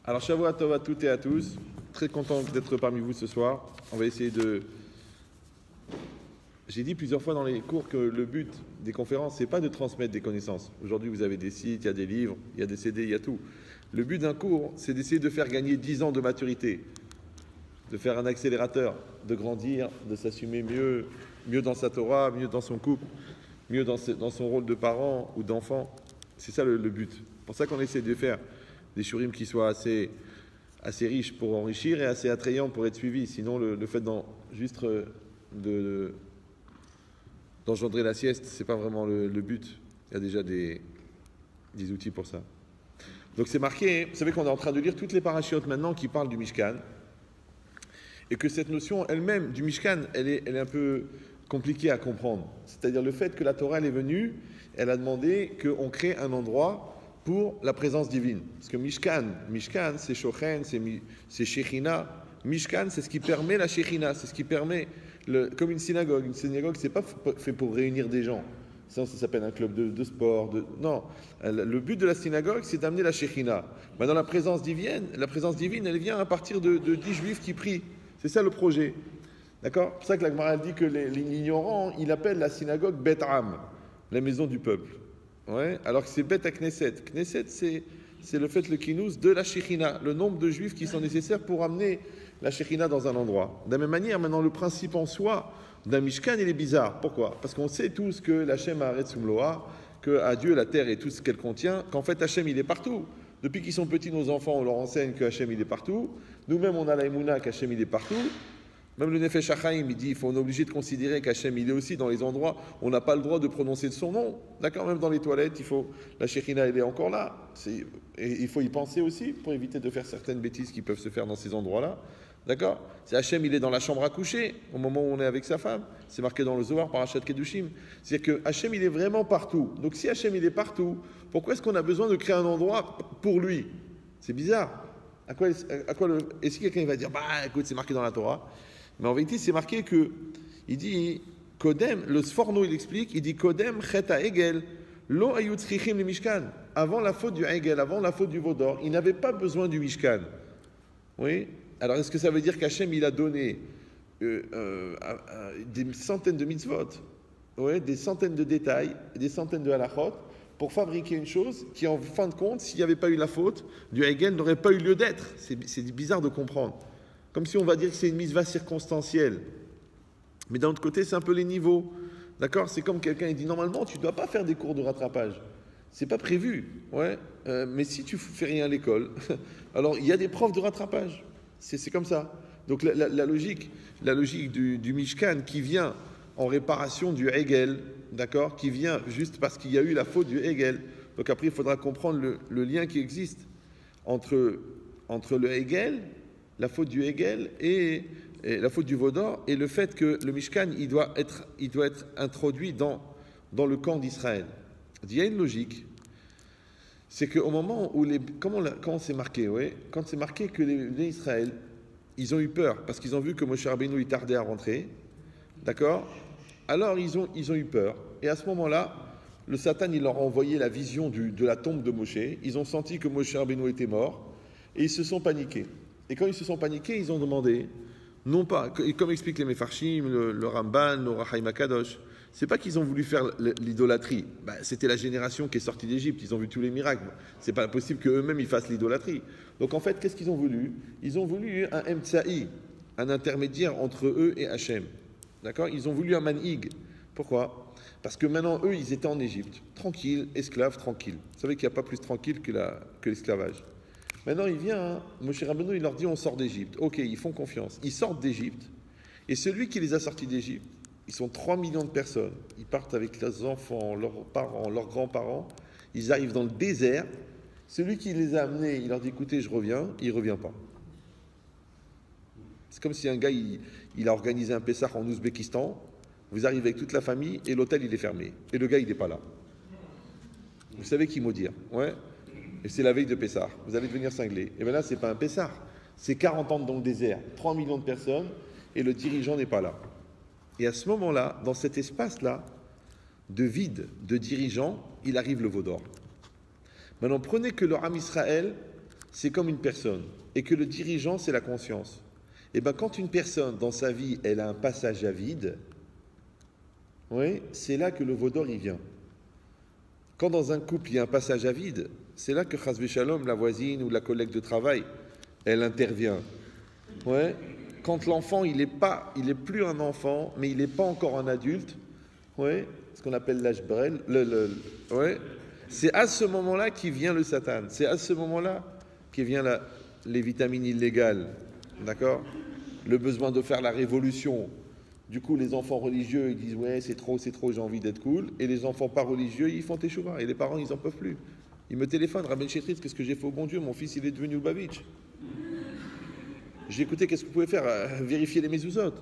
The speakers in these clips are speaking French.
Alors, Shavua Tov à toutes et à tous. Très content d'être parmi vous ce soir. On va essayer de... J'ai dit plusieurs fois dans les cours que le but des conférences, c'est pas de transmettre des connaissances. Aujourd'hui, vous avez des sites, il y a des livres, il y a des CD, il y a tout. Le but d'un cours, c'est d'essayer de faire gagner 10 ans de maturité, de faire un accélérateur, de grandir, de s'assumer mieux dans sa Torah, mieux dans son couple, mieux dans son rôle de parent ou d'enfant. C'est ça le but. C'est pour ça qu'on essaie de faire des shurim qui soient assez riches pour enrichir et assez attrayants pour être suivis. Sinon, le fait d'engendrer la sieste, c'est pas vraiment le but. Il y a déjà des outils pour ça. Donc c'est marqué, vous savez qu'on est en train de lire toutes les parachiotes maintenant qui parlent du Mishkan, et que cette notion elle-même du Mishkan, elle est un peu compliquée à comprendre. C'est-à-dire le fait que la Torah elle est venue, elle a demandé qu'on crée un endroit pour la présence divine. Parce que Mishkan c'est Shochen, c'est Shechina. Mishkan, c'est ce qui permet la Shechina, c'est ce qui permet, comme une synagogue. Une synagogue, c'est pas fait pour réunir des gens. Ça s'appelle un club de sport. Non, le but de la synagogue, c'est d'amener la Shechina. Maintenant, la présence divine, elle vient à partir de 10 juifs qui prient. C'est ça le projet. D'accord ? C'est pour ça que la Gemara dit que l'ignorant, il appelle la synagogue Bet Am, la maison du peuple. Ouais, alors que c'est Bet à Knesset. Knesset, c'est le fait, le kinous de la Shechina, le nombre de juifs qui sont nécessaires pour amener la Shechina dans un endroit. De la même manière, maintenant, le principe en soi d'un Mishkan, il est bizarre. Pourquoi ? Parce qu'on sait tous que l'Hachem a Haaretz Umloa, que à Dieu la terre et tout ce qu'elle contient, qu'en fait Hachem il est partout. Depuis qu'ils sont petits, nos enfants, on leur enseigne que Hachem il est partout. Nous-mêmes, on a la Emouna qu'Hachem il est partout. Même le Nefesh HaChaim, il dit on est obligé de considérer qu'Hachem il est aussi dans les endroits où on n'a pas le droit de prononcer de son nom. D'accord ? Même dans les toilettes, la Shechina elle est encore là. Et il faut y penser aussi pour éviter de faire certaines bêtises qui peuvent se faire dans ces endroits-là. D'accord ? C'est Hachem, il est dans la chambre à coucher, au moment où on est avec sa femme. C'est marqué dans le Zohar, Parashat Kedushim. C'est-à-dire que Hachem, il est vraiment partout. Donc si Hachem, il est partout, pourquoi est-ce qu'on a besoin de créer un endroit pour lui ? C'est bizarre. Et si quelqu'un va dire, écoute, c'est marqué dans la Torah. Mais en vérité, c'est marqué que, il dit, Kodem, le Sforno, il explique, il dit, Kodem, Chet Ha'egel, Lo Ayut Tzrichim le Mishkan. Avant la faute du Ha'egel, avant la faute du Vaudor, il n'avait pas besoin du Mishkan. Oui ? Alors, est-ce que ça veut dire qu'Hachem, il a donné des centaines de mitzvot, des centaines de détails, des centaines de halachot, pour fabriquer une chose qui, en fin de compte, s'il n'y avait pas eu la faute, du Hegel n'aurait pas eu lieu d'être. C'est bizarre de comprendre. Comme si on va dire que c'est une mitzvah circonstancielle. Mais d'un autre côté, c'est un peu les niveaux. D'accord ? C'est comme quelqu'un qui dit, normalement, tu ne dois pas faire des cours de rattrapage. C'est pas prévu. Mais si tu fais rien à l'école, alors il y a des profs de rattrapage. C'est comme ça. Donc la logique du Mishkan qui vient en réparation du Hegel, d'accord, qui vient juste parce qu'il y a eu la faute du Hegel. Donc après, il faudra comprendre le lien qui existe entre le Hegel, la faute du Hegel et la faute du Vaudor, et le fait que le Mishkan, il doit être introduit dans le camp d'Israël. Il y a une logique. C'est qu'au moment où comment c'est marqué, quand c'est marqué que les Israël, ils ont eu peur parce qu'ils ont vu que Moshe Rabbeinu il tardait à rentrer, d'accord ? Alors ils ont eu peur. Et à ce moment-là, le Satan il leur a envoyé la vision de la tombe de Moshe. Ils ont senti que Moshe Rabbeinu était mort et ils se sont paniqués. Et quand ils se sont paniqués, ils ont demandé, non pas, comme explique les Mefarshim, le Ramban, le Rachaim Akadosh, c'est pas qu'ils ont voulu faire l'idolâtrie. C'était la génération qui est sortie d'Égypte. Ils ont vu tous les miracles. C'est pas possible qu'eux-mêmes ils fassent l'idolâtrie. Donc en fait, qu'est-ce qu'ils ont voulu ? Ils ont voulu un Emtsa'i, un intermédiaire entre eux et Hachem. D'accord ? Ils ont voulu un manhig. Pourquoi ? Parce que maintenant, eux, ils étaient en Égypte. Tranquilles, esclaves, tranquilles. Vous savez qu'il n'y a pas plus tranquille que l'esclavage. Maintenant, il vient, Moshe Rabbeinu, il leur dit, on sort d'Égypte. Ok, ils font confiance. Ils sortent d'Égypte. Et celui qui les a sortis d'Égypte, ils sont 3 millions de personnes. Ils partent avec leurs enfants, leurs parents, leurs grands-parents. Ils arrivent dans le désert. Celui qui les a amenés, il leur dit, écoutez, je reviens. Il ne revient pas. C'est comme si un gars, il a organisé un Pessah en Ouzbékistan. Vous arrivez avec toute la famille et l'hôtel, il est fermé. Et le gars, il n'est pas là. Vous savez qui maudire. Et c'est la veille de Pessah. Vous allez devenir cinglé. Et bien là, ce n'est pas un Pessah. C'est 40 ans dans le désert. 3 millions de personnes. Et le dirigeant n'est pas là. Et à ce moment-là, dans cet espace-là, de vide, de dirigeant, il arrive le Vaudor. Maintenant, prenez que le Ham Israël, c'est comme une personne, et que le dirigeant, c'est la conscience. Et bien, quand une personne, dans sa vie, elle a un passage à vide, oui, c'est là que le veau d'or, il vient. Quand dans un couple, il y a un passage à vide, c'est là que Chas Shalom, la voisine ou la collègue de travail, elle intervient. Ouais. Quand l'enfant, il est plus un enfant, mais il n'est pas encore un adulte, ouais, ce qu'on appelle l'âge Brel, ouais, c'est à ce moment-là qu'il vient le Satan. C'est à ce moment-là qu'il vient les vitamines illégales, d'accord? Le besoin de faire la révolution. Du coup, les enfants religieux, ils disent « Ouais, c'est trop, j'ai envie d'être cool ». Et les enfants pas religieux, ils font teshuva. Et les parents, ils n'en peuvent plus. Ils me téléphonent « Rabben Chetrit, qu'est-ce que j'ai fait au bon Dieu? Mon fils, il est devenu Lubavitch. » J'ai écouté « Qu'est-ce que vous pouvez faire? Vérifier les mezuzot. »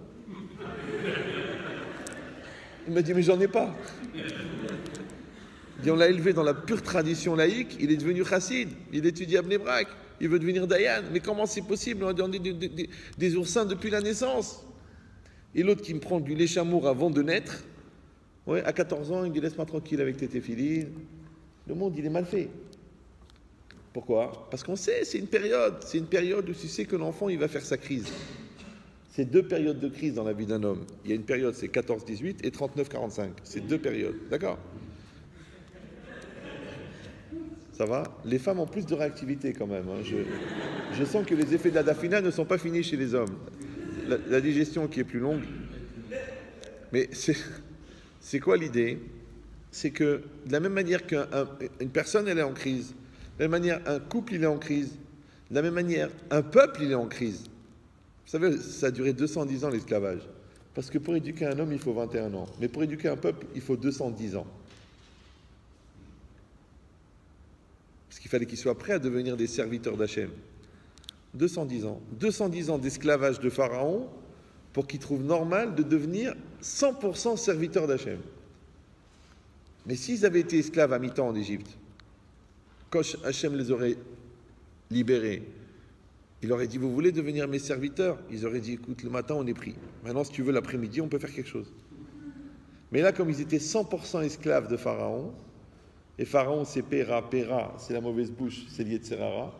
Il m'a dit « Mais j'en ai pas. » Et on l'a élevé dans la pure tradition laïque, il est devenu chassid, il étudie à Bnei Brak, il veut devenir dayan. Mais comment c'est possible? On a donné des oursins depuis la naissance. Et l'autre qui me prend du lait chamour avant de naître, ouais, à 14 ans, il me dit laisse-moi tranquille avec tes téphilines. Le monde, il est mal fait. Pourquoi? Parce qu'on sait, c'est une période où tu sais que l'enfant, il va faire sa crise. C'est 2 périodes de crise dans la vie d'un homme. Il y a une période, c'est 14-18 et 39-45. C'est 2 périodes, d'accord? Ça va? Les femmes ont plus de réactivité quand même. Hein. Je sens que les effets de la dafina ne sont pas finis chez les hommes. La digestion qui est plus longue. Mais c'est quoi l'idée? C'est que de la même manière qu'une personne elle est en crise, de la même manière un couple il est en crise, de la même manière un peuple il est en crise. Vous savez, ça a duré 210 ans l'esclavage. Parce que pour éduquer un homme il faut 21 ans. Mais pour éduquer un peuple il faut 210 ans. Parce qu'il fallait qu'ils soient prêts à devenir des serviteurs d'Hachem. 210 ans. 210 ans d'esclavage de Pharaon pour qu'il trouve normal de devenir 100% serviteurs d'Hachem. Mais s'ils avaient été esclaves à mi-temps en Égypte, quand Hachem les aurait libérés, il aurait dit, vous voulez devenir mes serviteurs? Ils auraient dit, écoute, le matin on est pris. Maintenant, si tu veux, l'après-midi, on peut faire quelque chose. Mais là, comme ils étaient 100% esclaves de Pharaon, et Pharaon, c'est Péra, c'est la mauvaise bouche, c'est l'Yetzerara.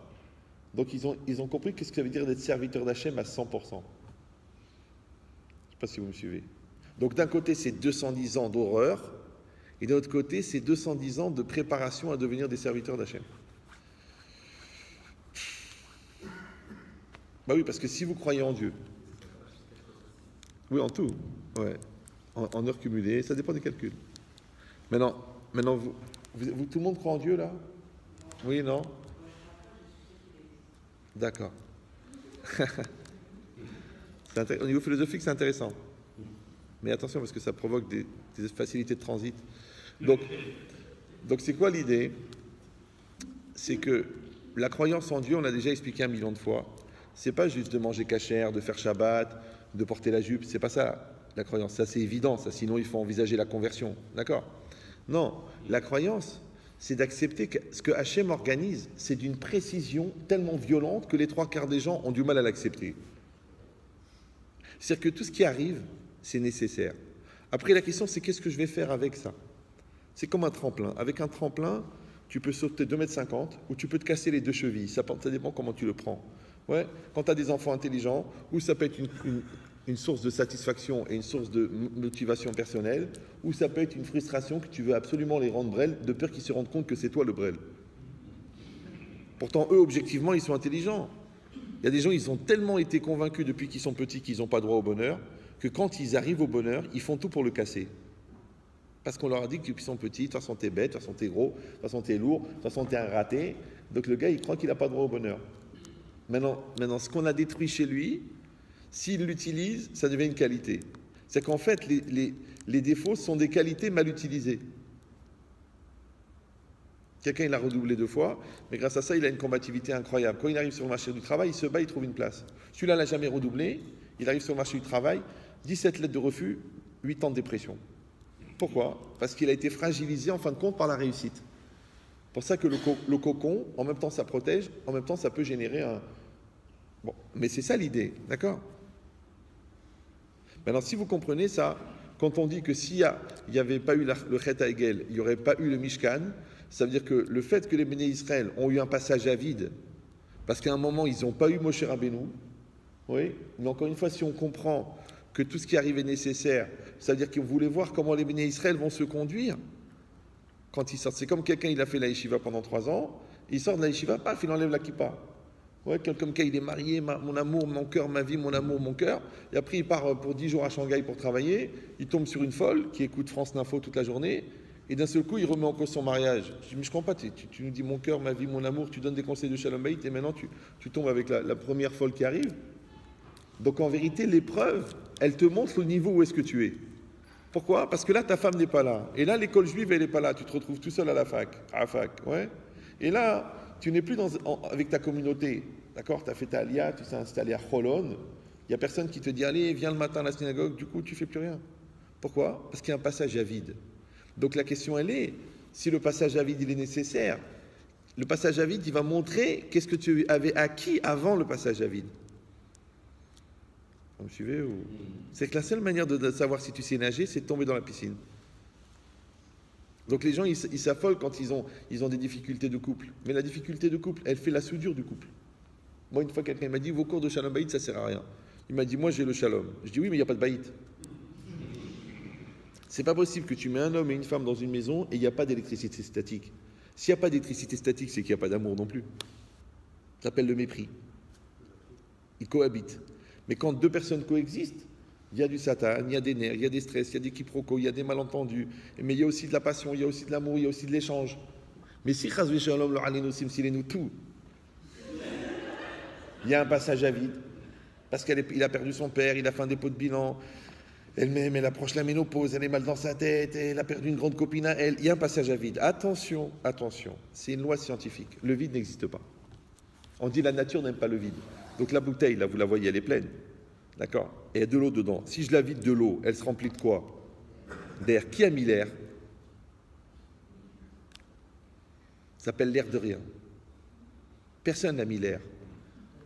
Donc ils ont compris qu'est-ce que ça veut dire d'être serviteur d'Hachem à 100%. Je ne sais pas si vous me suivez. Donc d'un côté, c'est 210 ans d'horreur, et de l'autre côté, c'est 210 ans de préparation à devenir des serviteurs d'Hachem. Bah oui, parce que si vous croyez en Dieu, oui, en tout, ouais, en heures cumulées, ça dépend des calculs. Maintenant vous, tout le monde croit en Dieu là? Oui, non? D'accord. Au niveau philosophique, c'est intéressant. Mais attention, parce que ça provoque des facilités de transit. Donc c'est quoi l'idée? C'est que la croyance en Dieu, on l'a déjà expliqué 1 million de fois, c'est pas juste de manger cachère, de faire Shabbat, de porter la jupe, c'est pas ça la croyance. Ça, c'est évident, ça, sinon il faut envisager la conversion. D'accord? Non, la croyance, c'est d'accepter que ce que Hachem organise, c'est d'une précision tellement violente que les 3/4 des gens ont du mal à l'accepter. C'est-à-dire que tout ce qui arrive, c'est nécessaire. Après, la question, c'est qu'est-ce que je vais faire avec ça? C'est comme un tremplin. Avec un tremplin, tu peux sauter 2,50 m ou tu peux te casser les 2 chevilles. Ça dépend comment tu le prends. Ouais. Quand tu as des enfants intelligents, ou ça peut être une source de satisfaction et une source de motivation personnelle, ou ça peut être une frustration que tu veux absolument les rendre brel, de peur qu'ils se rendent compte que c'est toi le brel. Pourtant, eux, objectivement, ils sont intelligents. Il y a des gens, ils ont tellement été convaincus depuis qu'ils sont petits qu'ils n'ont pas droit au bonheur, que quand ils arrivent au bonheur, ils font tout pour le casser. Parce qu'on leur a dit que depuis qu'ils sont petits, de toute façon t'es bête, de toute façon t'es gros, de toute façon t'es lourd, de toute façon t'es un raté. Donc le gars, il croit qu'il n'a pas droit au bonheur. Maintenant, ce qu'on a détruit chez lui, s'il l'utilise, ça devient une qualité. C'est qu'en fait, les défauts sont des qualités mal utilisées. Quelqu'un, il a redoublé 2 fois, mais grâce à ça, il a une combativité incroyable. Quand il arrive sur le marché du travail, il se bat, il trouve une place. Celui-là, il n'a jamais redoublé, il arrive sur le marché du travail, 17 lettres de refus, 8 ans de dépression. Pourquoi? Parce qu'il a été fragilisé, en fin de compte, par la réussite. C'est pour ça que le cocon, en même temps, ça protège, en même temps, ça peut générer un... Bon, mais c'est ça l'idée, d'accord? Maintenant, si vous comprenez ça, quand on dit que s'il n'y avait pas eu le Chet HaEgel, il n'y aurait pas eu le Mishkan, ça veut dire que le fait que les Béné Israël ont eu un passage à vide, Parce qu'à un moment, ils n'ont pas eu Moshe Rabbeinu. Oui, mais encore une fois, si on comprend que tout ce qui arrive est nécessaire, c'est-à-dire qu'ils voulaient voir comment les béné Israël vont se conduire quand ils sortent. C'est comme quelqu'un, il a fait la yeshiva pendant 3 ans, il sort de la yeshiva, paf, il enlève la kippa. Ouais, quelqu'un, il est marié, mon amour, mon cœur, ma vie, mon amour, mon cœur. Et après, il part pour 10 jours à Shanghai pour travailler. Il tombe sur une folle qui écoute France Info toute la journée. Et d'un seul coup, il remet en cause son mariage. Je dis, mais je comprends pas, tu nous dis mon cœur, ma vie, mon amour, tu donnes des conseils de Shalom Bayit et maintenant tu tombes avec la première folle qui arrive. Donc en vérité, l'épreuve, elle te montre le niveau où est-ce que tu es. Pourquoi? Parce que là, ta femme n'est pas là. Et là, l'école juive, elle n'est pas là. Tu te retrouves tout seul à la fac. Ouais. Et là, tu n'es plus avec ta communauté. D'accord? Tu as fait ta alia, tu t'es installé à Cholon. Il n'y a personne qui te dit, allez, viens le matin à la synagogue. Du coup, tu ne fais plus rien. Pourquoi? Parce qu'il y a un passage à vide. Donc la question, elle est, si le passage à vide, il est nécessaire, le passage à vide, il va montrer qu'est-ce que tu avais acquis avant le passage à vide. Vous me suivez ou... C'est que la seule manière de savoir si tu sais nager, c'est de tomber dans la piscine. Donc les gens, ils s'affolent quand ils ont des difficultés de couple. Mais la difficulté de couple, elle fait la soudure du couple. Moi, une fois, quelqu'un m'a dit, vos cours de Shalom Bayit, ça sert à rien. Il m'a dit, moi, j'ai le Shalom. Je dis, oui, mais il n'y a pas de Bayit. C'est pas possible que tu mets un homme et une femme dans une maison et il n'y a pas d'électricité statique. S'il n'y a pas d'électricité statique, c'est qu'il n'y a pas d'amour non plus. Ça s'appelle le mépris. Ils cohabitent. Mais quand 2 personnes coexistent, il y a du satan, il y a des nerfs, il y a des stress, il y a des quiproquos, il y a des malentendus. Mais il y a aussi de la passion, il y a aussi de l'amour, il y a aussi de l'échange. Mais si Chas v'Shalom lo alenu simsilenu tout, il y a un passage à vide. Parce qu'il a perdu son père, il a fait un dépôt de bilan. Elle-même, elle approche la ménopause, elle est mal dans sa tête, elle a perdu une grande copine à elle. Il y a un passage à vide. Attention, c'est une loi scientifique. Le vide n'existe pas. On dit la nature n'aime pas le vide. Donc la bouteille, là, vous la voyez, elle est pleine. D'accord? Et il y a de l'eau dedans. Si je la vide de l'eau, elle se remplit de quoi? D'air. Qui a mis l'air? Ça s'appelle l'air de rien. Personne n'a mis l'air.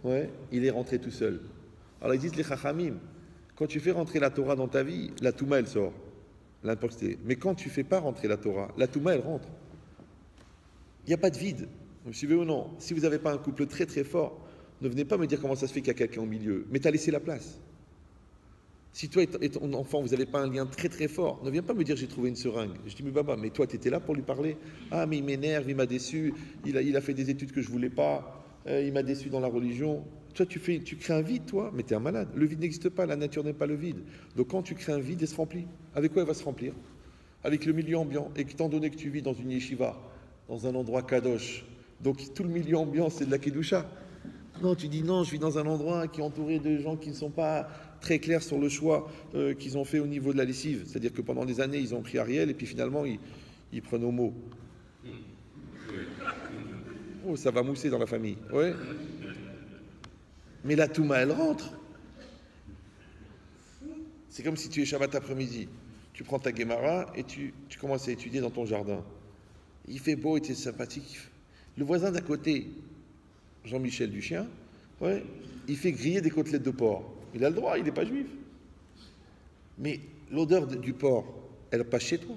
Ouais, il est rentré tout seul. Alors ils disent les chachamim, quand tu fais rentrer la Torah dans ta vie, la Touma, elle sort. L'imposté. Mais quand tu ne fais pas rentrer la Torah, la Touma, elle rentre. Il n'y a pas de vide. Vous me suivez ou non? Si vous n'avez pas un couple très très fort, ne venez pas me dire comment ça se fait qu'il y a quelqu'un au milieu. Mais tu as laissé la place. Si toi et ton enfant, vous n'avez pas un lien très très fort, ne viens pas me dire j'ai trouvé une seringue. Je dis mais baba, mais toi tu étais là pour lui parler. Ah mais il m'énerve, il m'a déçu, il a fait des études que je ne voulais pas, il m'a déçu dans la religion. Toi tu crées un vide toi, mais tu es un malade. Le vide n'existe pas, la nature n'est pas le vide. Donc quand tu crées un vide, il se remplit. Avec quoi il va se remplir? Avec le milieu ambiant. Et étant donné que tu vis dans une yeshiva, dans un endroit kadosh, donc tout le milieu ambiant c'est de la kedusha. Non, tu dis non, je vis dans un endroit qui est entouré de gens qui ne sont pas très clairs sur le choix qu'ils ont fait au niveau de la lessive. C'est-à-dire que pendant des années, ils ont pris Ariel et puis finalement, ils prennent Homo. Oh, ça va mousser dans la famille. Ouais. Mais la Touma, elle rentre. C'est comme si tu es Shabbat après-midi. Tu prends ta Gemara et tu commences à étudier dans ton jardin. Il fait beau et tu es sympathique. Le voisin d'à côté, Jean-Michel Duchien, ouais, il fait griller des côtelettes de porc. Il a le droit, il n'est pas juif. Mais l'odeur du porc, elle passe chez toi.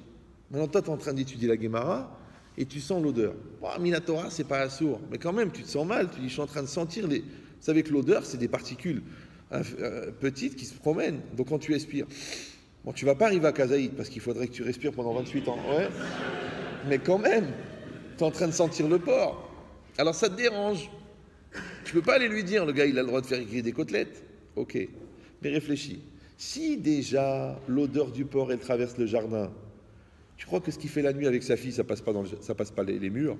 Maintenant, toi, tu es en train d'étudier la Gemara et tu sens l'odeur. Oh, Minatora, c'est pas assourd. Mais quand même, tu te sens mal. Tu dis, je suis en train de sentir les... Vous savez que l'odeur, c'est des particules petites qui se promènent. Donc, quand tu expires, bon, tu vas pas arriver à Kazaïd parce qu'il faudrait que tu respires pendant 28 ans. Ouais. Mais quand même, tu es en train de sentir le porc. Alors, ça te dérange. Tu peux pas aller lui dire, le gars, il a le droit de faire griller des côtelettes. Ok, mais réfléchis. Si déjà l'odeur du porc, elle traverse le jardin, tu crois que ce qu'il fait la nuit avec sa fille, ça passe pas les murs?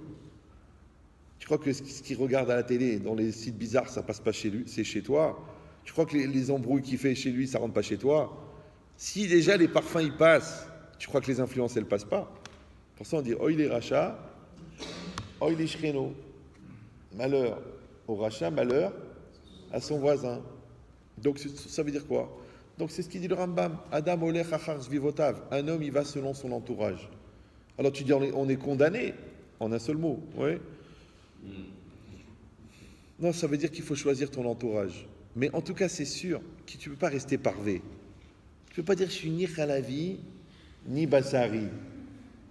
Tu crois que ce qu'il regarde à la télé, dans les sites bizarres, ça passe pas chez lui, c'est chez toi? Tu crois que les embrouilles qu'il fait chez lui, ça rentre pas chez toi? Si déjà les parfums y passent, tu crois que les influences, elles passent pas? Pour ça, on dit, oh il est rachat, oh il est shréno. Malheur au rachat, malheur à son voisin. Donc ça veut dire quoi? Donc c'est ce qu'il dit le Rambam. Adam olech achar zvivotav. Un homme, il va selon son entourage. Alors tu dis, on est condamné en un seul mot. Ouais. Non, ça veut dire qu'il faut choisir ton entourage. Mais en tout cas, c'est sûr que tu ne peux pas rester parvé. Tu ne peux pas dire je suis ni Khalavi, ni Bassari,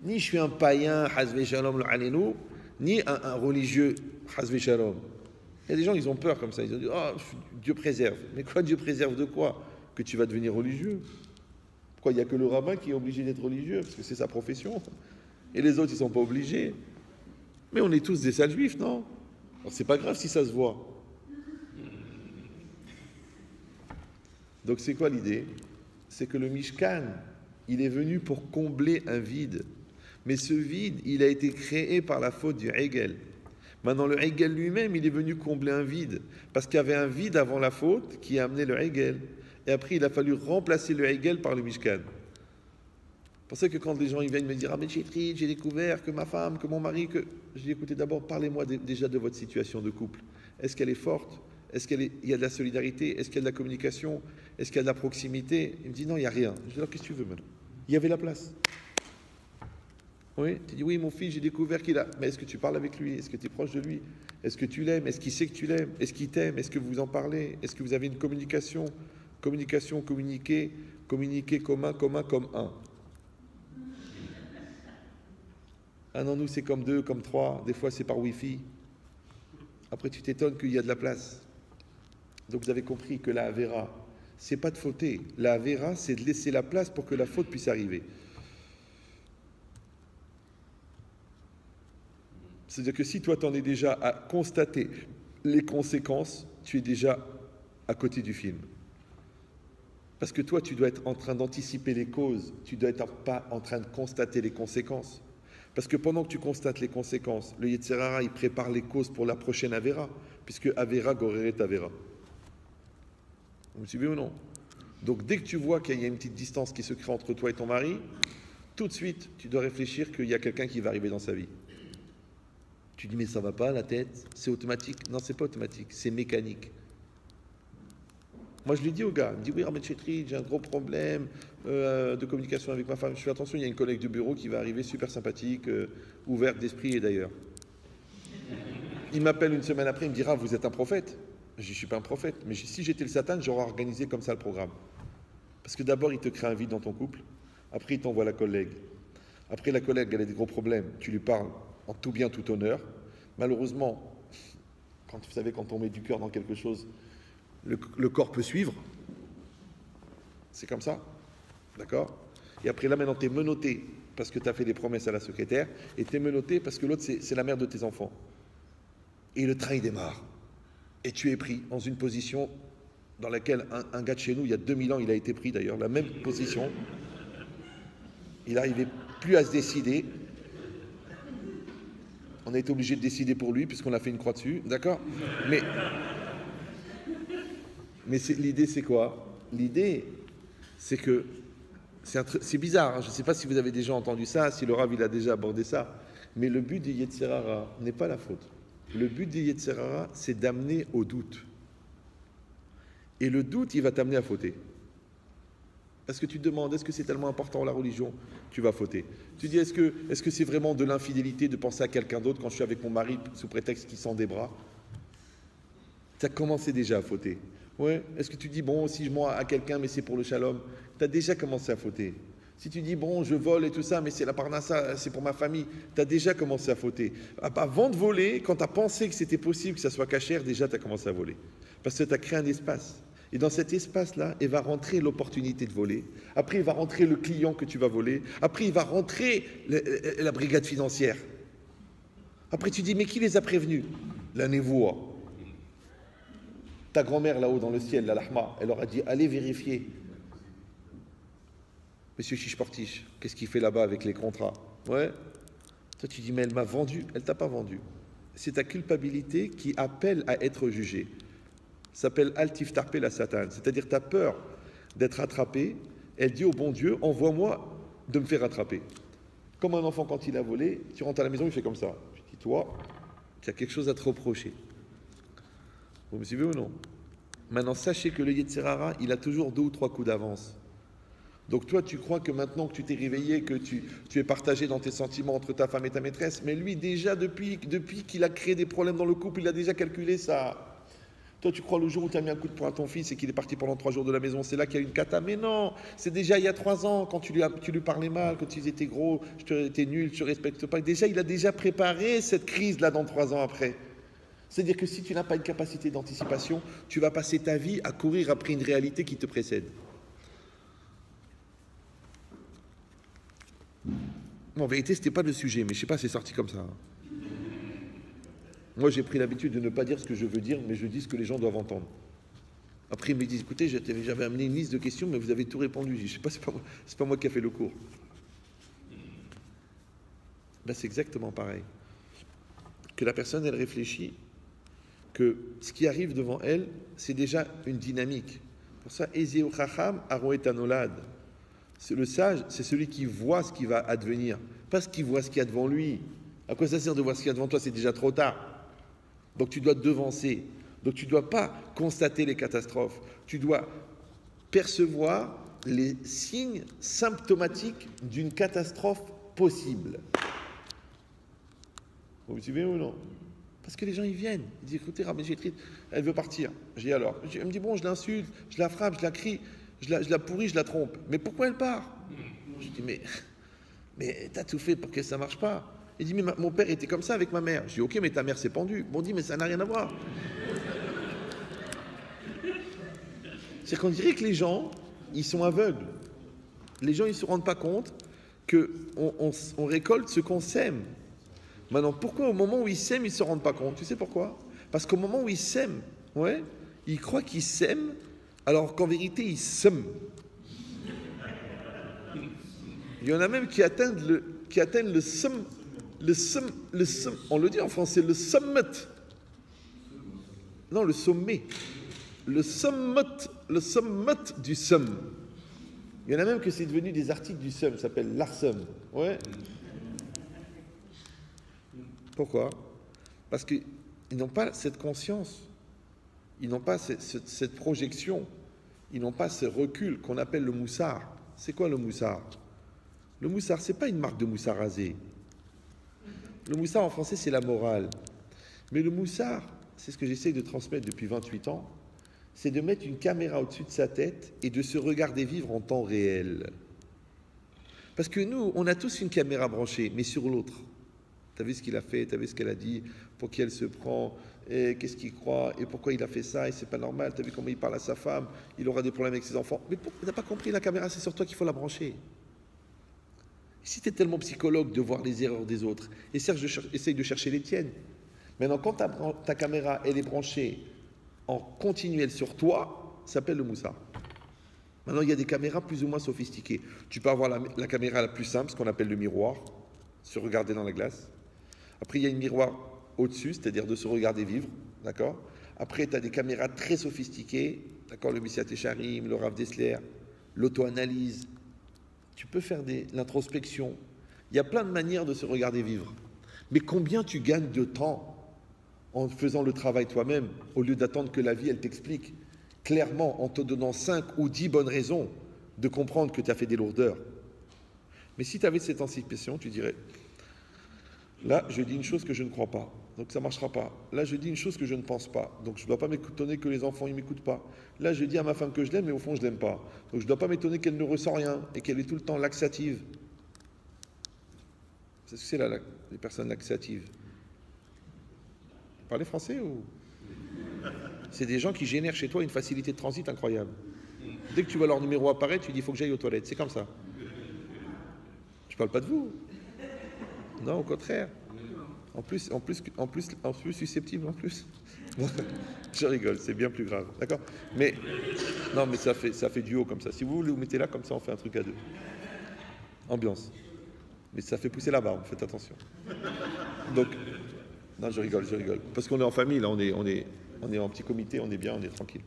ni je suis un païen, Hazve Shalom l'Alenu, ni un religieux, Hazve Shalom. Il y a des gens, ils ont peur comme ça. Ils ont dit, oh, Dieu préserve. Mais quoi, Dieu préserve de quoi? Que tu vas devenir religieux. Pourquoi il n'y a que le rabbin qui est obligé d'être religieux? Parce que c'est sa profession. Et les autres, ils ne sont pas obligés. Mais on est tous des sales juifs, non? Alors, c'est pas grave si ça se voit. Donc, c'est quoi l'idée? C'est que le Mishkan, il est venu pour combler un vide. Mais ce vide, il a été créé par la faute du Hegel. Maintenant, le Hegel lui-même, il est venu combler un vide. Parce qu'il y avait un vide avant la faute qui a amené le Hegel. Et après, il a fallu remplacer le Hegel par le Mishkan. C'est pour ça que quand les gens ils viennent me dire « Ah mais j'ai découvert que ma femme, que mon mari, que... » Je dis « Écoutez, d'abord, parlez-moi déjà de votre situation de couple. Est-ce qu'elle est forte? Est-ce qu'il y a de la solidarité? Est-ce qu'il y a de la communication? Est-ce qu'il y a de la proximité ?» Il me dit « Non, il n'y a rien. » Je dis « Alors, qu'est-ce que tu veux maintenant? Il y avait la place. » Oui, tu dis « Oui, mon fils, j'ai découvert qu'il a... » Mais est-ce que tu parles avec lui? Est-ce que tu es proche de lui? Est-ce que tu l'aimes? Est-ce qu'il sait que tu l'aimes? Est-ce qu'il t'aime? Est-ce que vous en parlez? Est-ce que vous avez une communication? Communication, communiquer, communiquer commun, commun comme un. Ah non, nous c'est comme deux, comme trois, des fois c'est par Wi-Fi. Après tu t'étonnes qu'il y a de la place. Donc vous avez compris que la Avera, c'est pas de fauter. La Avera, c'est de laisser la place pour que la faute puisse arriver. C'est-à-dire que si toi t'en es déjà à constater les conséquences, tu es déjà à côté du film. Parce que toi, tu dois être en train d'anticiper les causes, tu ne dois être pas en train de constater les conséquences. Parce que pendant que tu constates les conséquences, le Yetzer Hara, il prépare les causes pour la prochaine Avera, puisque Avera goreret Avera. Vous me suivez ou non? Donc dès que tu vois qu'il y a une petite distance qui se crée entre toi et ton mari, tout de suite, tu dois réfléchir qu'il y a quelqu'un qui va arriver dans sa vie. Tu dis, mais ça va pas, la tête? C'est automatique? Non, c'est pas automatique, c'est mécanique. Moi, je lui dis au gars, il me dit, oui, Ahmed Chetri, j'ai un gros problème de communication avec ma femme. Je fais attention, il y a une collègue de bureau qui va arriver, super sympathique, ouverte d'esprit et d'ailleurs. Il m'appelle une semaine après, il me dira, vous êtes un prophète? Je dis, je ne suis pas un prophète, mais si j'étais le Satan, j'aurais organisé comme ça le programme. Parce que d'abord, il te crée un vide dans ton couple, après, il t'envoie la collègue. Après, la collègue, elle a des gros problèmes, tu lui parles en tout bien, tout honneur. Malheureusement, vous savez, quand on met du cœur dans quelque chose, le corps peut suivre. C'est comme ça. D'accord? Et après, là, maintenant, tu es menotté parce que tu as fait des promesses à la secrétaire et tu es menotté parce que l'autre, c'est la mère de tes enfants. Et le train, il démarre. Et tu es pris dans une position dans laquelle un gars de chez nous, il y a 2000 ans, il a été pris d'ailleurs, la même position. Il n'arrivait plus à se décider. On a été obligé de décider pour lui puisqu'on a fait une croix dessus. D'accord? Mais l'idée, c'est quoi? L'idée, c'est que c'est bizarre. Hein, je ne sais pas si vous avez déjà entendu ça, si le Rav il a déjà abordé ça. Mais le but du Yetzer Hara n'est pas la faute. Le but du Yetzer Hara, c'est d'amener au doute. Et le doute, il va t'amener à fauter. Parce que tu te demandes, est-ce que c'est tellement important la religion? Tu vas fauter. Tu dis, est-ce que c'est vraiment de l'infidélité de penser à quelqu'un d'autre quand je suis avec mon mari sous prétexte qu'il sent des bras? Tu as commencé déjà à fauter. Ouais. Est-ce que tu dis, bon, si je mens à quelqu'un, mais c'est pour le shalom? Tu as déjà commencé à fauter. Si tu dis, bon, je vole et tout ça, mais c'est la parnassa, c'est pour ma famille, tu as déjà commencé à fauter. Avant de voler, quand tu as pensé que c'était possible que ça soit cachère, déjà tu as commencé à voler. Parce que tu as créé un espace. Et dans cet espace-là, il va rentrer l'opportunité de voler. Après, il va rentrer le client que tu vas voler. Après, il va rentrer la brigade financière. Après, tu dis, mais qui les a prévenus? La névoie. Ta grand-mère là-haut dans le ciel, la Lahma, elle leur a dit, allez vérifier. Monsieur Chichportiche, qu'est-ce qu'il fait là-bas avec les contrats? Ouais. Toi, tu dis, mais elle m'a vendu. Elle t'a pas vendu. C'est ta culpabilité qui appelle à être jugée. Ça s'appelle Altif Tarpe la Satan. C'est-à-dire, tu as peur d'être attrapé. Elle dit au bon Dieu, envoie-moi de me faire attraper. Comme un enfant quand il a volé, tu rentres à la maison, il fait comme ça. Je dis, toi, tu as quelque chose à te reprocher. Vous me suivez ou non? Maintenant, sachez que le Yetzer Hara, il a toujours 2 ou 3 coups d'avance. Donc toi, tu crois que maintenant que tu t'es réveillé, que tu es partagé dans tes sentiments entre ta femme et ta maîtresse, mais lui, déjà, depuis qu'il a créé des problèmes dans le couple, il a déjà calculé ça. Toi, tu crois le jour où tu as mis un coup de poing à ton fils et qu'il est parti pendant 3 jours de la maison, c'est là qu'il y a une cata. Mais non, c'est déjà il y a 3 ans, quand tu lui parlais mal, quand ils étaient gros, tu étais nul, tu ne respectes pas. Déjà, il a déjà préparé cette crise-là dans 3 ans après. C'est-à-dire que si tu n'as pas une capacité d'anticipation, tu vas passer ta vie à courir après une réalité qui te précède. En vérité, ce n'était pas le sujet, mais je ne sais pas, c'est sorti comme ça. Moi, j'ai pris l'habitude de ne pas dire ce que je veux dire, mais je dis ce que les gens doivent entendre. Après, ils me disent, écoutez, j'avais amené une liste de questions, mais vous avez tout répondu. Je ne sais pas, c'est pas moi qui ai fait le cours. Ben, c'est exactement pareil. Que la personne, elle réfléchit, que ce qui arrive devant elle, c'est déjà une dynamique. Pour ça, Ezeu Chacham Aroet Anolad. Le sage, c'est celui qui voit ce qui va advenir, pas ce qui voit ce qu'il y a devant lui. À quoi ça sert de voir ce qu'il y a devant toi? C'est déjà trop tard. Donc tu dois te devancer. Donc tu ne dois pas constater les catastrophes. Tu dois percevoir les signes symptomatiques d'une catastrophe possible. Vous me suivez ou non? Parce que les gens, ils viennent. Ils disent, écoutez, Rabbi Jetrit, elle veut partir. Je dis alors. Elle me dit, bon, je l'insulte, je la frappe, je la crie, je la pourris, je la trompe. Mais pourquoi elle part? Je dis, mais t'as tout fait pour que ça ne marche pas. Il dit, mais mon père était comme ça avec ma mère. Je dis, ok, mais ta mère s'est pendue. Bon, on dit, mais ça n'a rien à voir. C'est qu'on dirait que les gens, ils sont aveugles. Les gens, ils ne se rendent pas compte qu'on récolte ce qu'on sème. Maintenant, pourquoi au moment où ils sèment, ils ne se rendent pas compte? Tu sais pourquoi? Parce qu'au moment où ils sèment, ouais, ils croient qu'ils sèment, alors qu'en vérité, ils sèment. Il y en a même qui atteignent le sum, on le dit en français, le summit. Non, le sommet. Le summit du sum. Il y en a même que c'est devenu des articles du sum, ça s'appelle l'arsum. Ouais. Pourquoi? Parce qu'ils n'ont pas cette conscience, ils n'ont pas cette projection, ils n'ont pas ce recul qu'on appelle le moussard. C'est quoi le moussard? Le moussard, ce n'est pas une marque de moussard rasé. Le moussard en français, c'est la morale. Mais le moussard, c'est ce que j'essaie de transmettre depuis 28 ans, c'est de mettre une caméra au-dessus de sa tête et de se regarder vivre en temps réel. Parce que nous, on a tous une caméra branchée, mais sur l'autre. Tu as vu ce qu'il a fait, tu as vu ce qu'elle a dit, pour qui elle se prend, et qu'est-ce qu'il croit, et pourquoi il a fait ça, et c'est pas normal, tu as vu comment il parle à sa femme, il aura des problèmes avec ses enfants. Mais tu n'as pas compris, la caméra, c'est sur toi qu'il faut la brancher. Si tu es tellement psychologue de voir les erreurs des autres, essaye de chercher les tiennes. Maintenant, quand ta caméra, elle est branchée en continuel sur toi, ça s'appelle le moussard. Maintenant, il y a des caméras plus ou moins sophistiquées. Tu peux avoir la caméra la plus simple, ce qu'on appelle le miroir, se regarder dans la glace. Après, il y a une miroir au-dessus, c'est-à-dire de se regarder vivre, d'accord? Après, tu as des caméras très sophistiquées, d'accord? Le Messiat Echarim, le Rav Dessler, l'auto-analyse. Tu peux faire l'introspection. Il y a plein de manières de se regarder vivre. Mais combien tu gagnes de temps en faisant le travail toi-même, au lieu d'attendre que la vie, elle t'explique clairement, en te donnant 5 ou 10 bonnes raisons de comprendre que tu as fait des lourdeurs. Mais si tu avais cette anticipation, tu dirais, là, je dis une chose que je ne crois pas, donc ça ne marchera pas. Là, je dis une chose que je ne pense pas, donc je ne dois pas m'étonner que les enfants ne m'écoutent pas. Là, je dis à ma femme que je l'aime, mais au fond, je ne l'aime pas. Donc je ne dois pas m'étonner qu'elle ne ressent rien et qu'elle est tout le temps laxative. C'est ce que c'est là, les personnes laxatives. Vous parlez français ou... C'est des gens qui génèrent chez toi une facilité de transit incroyable. Dès que tu vois leur numéro apparaître, tu dis, il faut que j'aille aux toilettes. C'est comme ça. Je ne parle pas de vous. Non, au contraire. En plus susceptible, en plus. Je rigole, c'est bien plus grave. D'accord? Mais, non, mais ça fait duo comme ça. Si vous voulez vous mettez là, comme ça, on fait un truc à deux. Ambiance. Mais ça fait pousser la barbe, faites attention. Donc, non, je rigole. Parce qu'on est en famille, là, on est en petit comité, on est bien, on est tranquille.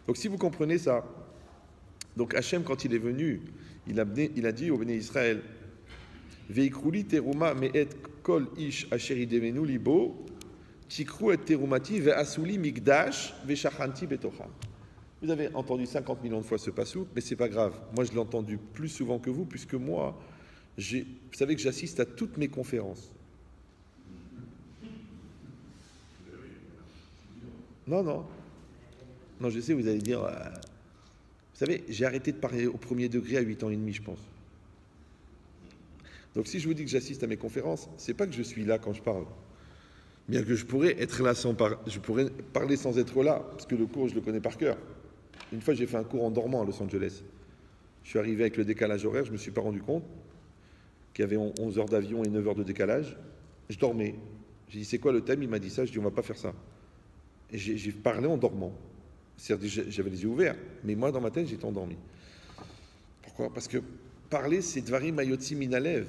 Donc, si vous comprenez ça, donc Hachem, quand il est venu, il a dit au Béné Israël, Veikrouli teruma me'et kol ish asher idemenu libo, tikru et terumati ve'asuli migdash ve'shachanti betocha. Vous avez entendu 50 millions de fois ce passouk, mais c'est pas grave. Moi, je l'ai entendu plus souvent que vous, puisque moi, vous savez que j'assiste à toutes mes conférences. Non, je sais, vous allez dire... vous savez, j'ai arrêté de parler au premier degré à 8 ans et demi, je pense. Donc si je vous dis que j'assiste à mes conférences, c'est pas que je suis là quand je parle. Bien que je pourrais être là je pourrais parler sans être là, parce que le cours, je le connais par cœur. Une fois, j'ai fait un cours en dormant à Los Angeles. Je suis arrivé avec le décalage horaire, je ne me suis pas rendu compte qu'il y avait 11 heures d'avion et 9 heures de décalage. Je dormais. J'ai dit, c'est quoi le thème? Il m'a dit ça. Je dis, on ne va pas faire ça. Et j'ai parlé en dormant. C'est-à-dire, j'avais les yeux ouverts, mais moi, dans ma tête, j'étais endormi. Pourquoi? Parce que parler, c'est Dvarim Mayotzi Minalev.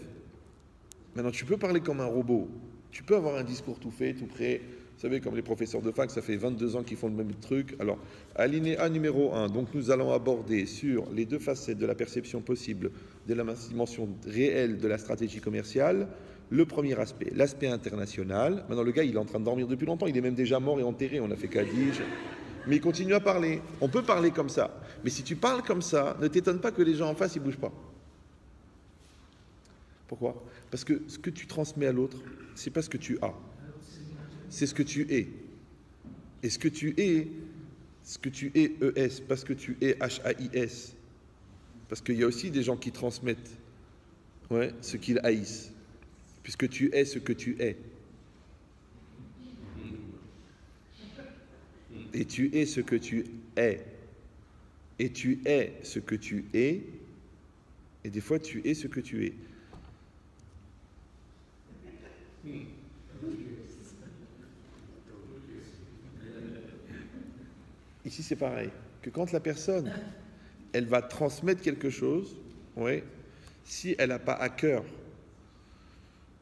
Maintenant, tu peux parler comme un robot. Tu peux avoir un discours tout fait, tout prêt. Vous savez, comme les professeurs de fac, ça fait 22 ans qu'ils font le même truc. Alors, alinéa numéro 1, donc nous allons aborder sur les deux facettes de la perception possible de la dimension réelle de la stratégie commerciale. Le premier aspect, l'aspect international. Maintenant, le gars, il est en train de dormir depuis longtemps. Il est même déjà mort et enterré. On a fait Kaddish. Mais il continue à parler. On peut parler comme ça. Mais si tu parles comme ça, ne t'étonne pas que les gens en face, ils ne bougent pas. Pourquoi? Parce que ce que tu transmets à l'autre, c'est pas ce que tu as. C'est ce que tu es. Et ce que tu es ES, pas ce que tu es HAIS. Parce qu'il y a aussi des gens qui transmettent ce qu'ils haïssent. Puisque tu es ce que tu es. Et tu es ce que tu es. Et tu es ce que tu es. Et des fois, tu es ce que tu es. Ici, c'est pareil. Que quand la personne, elle va transmettre quelque chose, si elle n'a pas à cœur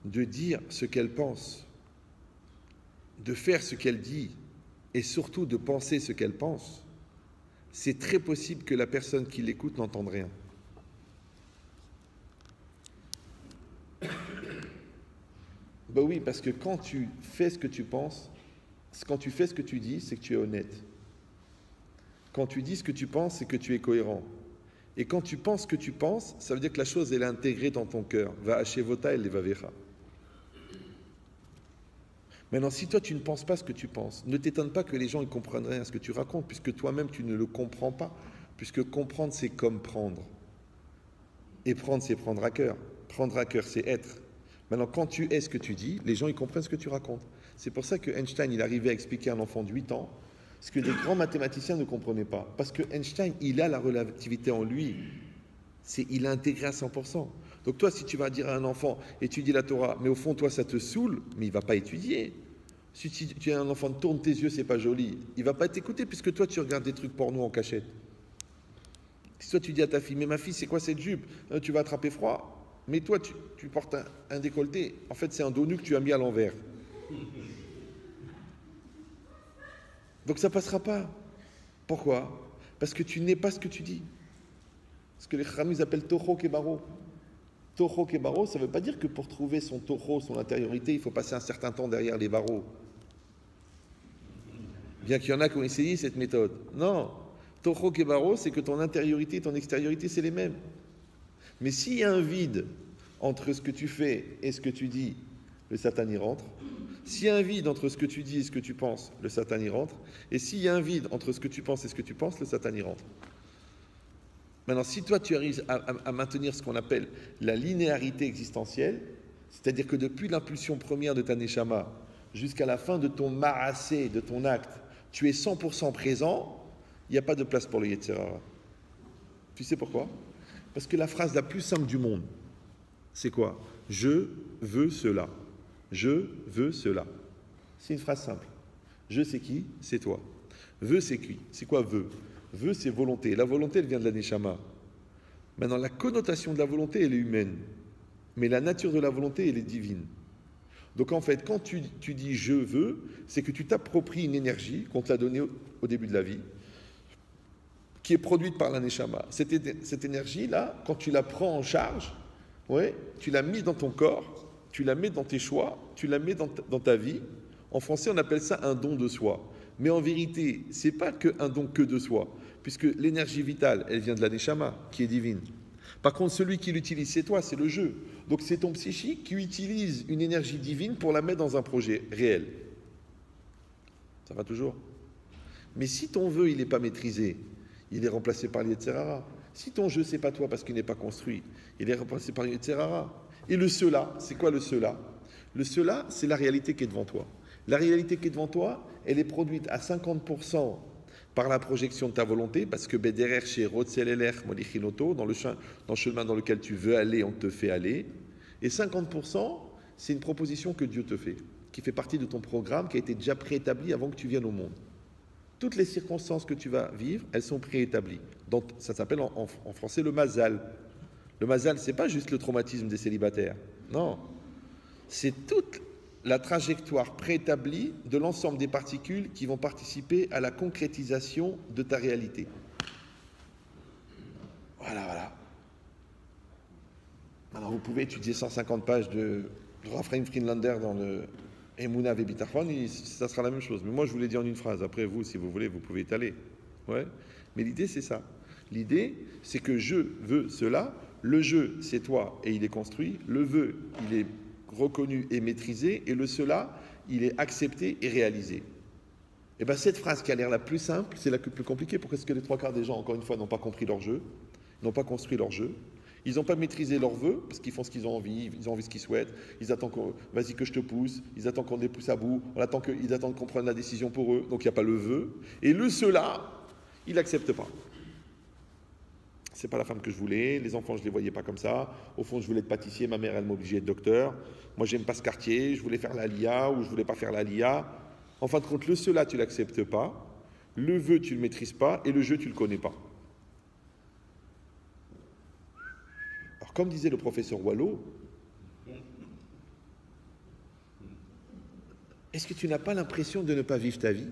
de dire ce qu'elle pense, de faire ce qu'elle dit, et surtout de penser ce qu'elle pense, c'est très possible que la personne qui l'écoute n'entende rien. Ben oui, parce que quand tu fais ce que tu penses, quand tu fais ce que tu dis, c'est que tu es honnête. Quand tu dis ce que tu penses, c'est que tu es cohérent. Et quand tu penses ce que tu penses, ça veut dire que la chose, elle est intégrée dans ton cœur. Va hachevota el levavecha. Maintenant, si toi, tu ne penses pas ce que tu penses, ne t'étonne pas que les gens ne comprennent rien à ce que tu racontes, puisque toi-même, tu ne le comprends pas. Puisque comprendre, c'est comme prendre. Et prendre, c'est prendre à cœur. Prendre à cœur, c'est être. Maintenant, quand tu es ce que tu dis, les gens, ils comprennent ce que tu racontes. C'est pour ça que Einstein, il arrivait à expliquer à un enfant de 8 ans ce que les grands mathématiciens ne comprenaient pas. Parce que Einstein, il a la relativité en lui. Il a intégré à 100%. Donc toi, si tu vas dire à un enfant, étudie la Torah, mais au fond, toi, ça te saoule, mais il ne va pas étudier. Si tu as un enfant, tourne tes yeux, c'est pas joli, il ne va pas t'écouter, puisque toi, tu regardes des trucs porno en cachette. Si toi, tu dis à ta fille, mais ma fille, c'est quoi cette jupe? Tu vas attraper froid. Mais toi, tu portes un décolleté. En fait, c'est un dos nu que tu as mis à l'envers. Donc ça ne passera pas. Pourquoi? Parce que tu n'es pas ce que tu dis. Ce que les Chachamim appellent Toho Kebaro. Toho Kebaro, ça ne veut pas dire que pour trouver son Toho, son intériorité, il faut passer un certain temps derrière les barreaux. Bien qu'il y en a qui ont essayé cette méthode. Non. Toho Kebaro, c'est que ton intériorité et ton extériorité, c'est les mêmes. Mais s'il y a un vide entre ce que tu fais et ce que tu dis, le Satan y rentre. S'il y a un vide entre ce que tu dis et ce que tu penses, le Satan y rentre. Et s'il y a un vide entre ce que tu penses et ce que tu penses, le Satan y rentre. Maintenant, si toi tu arrives à maintenir ce qu'on appelle la linéarité existentielle, c'est-à-dire que depuis l'impulsion première de ta Neshama jusqu'à la fin de ton marassé, de ton acte, tu es 100% présent, il n'y a pas de place pour le Yetzer Hara. Tu sais pourquoi? Parce que la phrase la plus simple du monde, c'est quoi? Je veux cela. Je veux cela. C'est une phrase simple. Je, c'est qui? C'est toi. Veux, c'est qui? C'est quoi veux? Veux, c'est volonté. La volonté, elle vient de la Neshama. Maintenant, la connotation de la volonté, elle est humaine. Mais la nature de la volonté, elle est divine. Donc en fait, quand tu dis je veux, c'est que tu t'appropries une énergie qu'on t'a donnée au début de la vie, qui est produite par la Neshama. Cette énergie-là, quand tu la prends en charge, tu l'as mise dans ton corps, tu la mets dans tes choix, tu la mets dans ta vie. En français, on appelle ça un don de soi. Mais en vérité, ce n'est pas un don que de soi, puisque l'énergie vitale, elle vient de la Neshama, qui est divine. Par contre, celui qui l'utilise, c'est toi, c'est le jeu. Donc c'est ton psychique qui utilise une énergie divine pour la mettre dans un projet réel. Ça va toujours? Mais si ton vœu, il n'est pas maîtrisé, il est remplacé par le Yetzer Hara. Si ton jeu, ce n'est pas toi parce qu'il n'est pas construit, il est remplacé par le Yetzer Hara. Et le cela, c'est quoi le cela? Le cela, c'est la réalité qui est devant toi. La réalité qui est devant toi, elle est produite à 50% par la projection de ta volonté, parce que Bederer chez Rotzelelech Molichinoto, dans le chemin dans lequel tu veux aller, on te fait aller. Et 50%, c'est une proposition que Dieu te fait, qui fait partie de ton programme, qui a été déjà préétabli avant que tu viennes au monde. Toutes les circonstances que tu vas vivre, elles sont préétablies. Donc, ça s'appelle en français le mazal. Le mazal, c'est pas juste le traumatisme des célibataires. Non. C'est toute la trajectoire préétablie de l'ensemble des particules qui vont participer à la concrétisation de ta réalité. Voilà. Alors, vous pouvez étudier 150 pages de Raphaël Friedlander dans le Emouna Vebitachon, ça sera la même chose. Mais moi, je vous l'ai dit en une phrase. Après, vous, si vous voulez, vous pouvez étaler. Ouais. Mais l'idée, c'est ça. L'idée, c'est que je veux cela. Le je, c'est toi et il est construit. Le veux, il est reconnu et maîtrisé. Et le cela, il est accepté et réalisé. Et bien, cette phrase qui a l'air la plus simple, c'est la plus compliquée. Pourquoi est-ce que les 3/4 des gens, encore une fois, n'ont pas compris leur jeu, n'ont pas construit leur jeu? Ils n'ont pas maîtrisé leurs vœux, parce qu'ils font ce qu'ils ont envie, ils ont envie ce qu'ils souhaitent, ils attendent vas-y que je te pousse, ils attendent qu'on les pousse à bout, ils attendent qu'on prenne la décision pour eux, donc il n'y a pas le vœu. Et le cela, ils n'acceptent pas. C'est pas la femme que je voulais, les enfants je les voyais pas comme ça, au fond je voulais être pâtissier, ma mère elle m'obligeait d'être docteur, moi j'aime pas ce quartier, je voulais faire la LIA ou je voulais pas faire la LIA. En fin de compte, le cela tu l'acceptes pas, le vœu tu le maîtrises pas et le jeu tu le connais pas. Alors, comme disait le professeur Wallo, est-ce que tu n'as pas l'impression de ne pas vivre ta vie?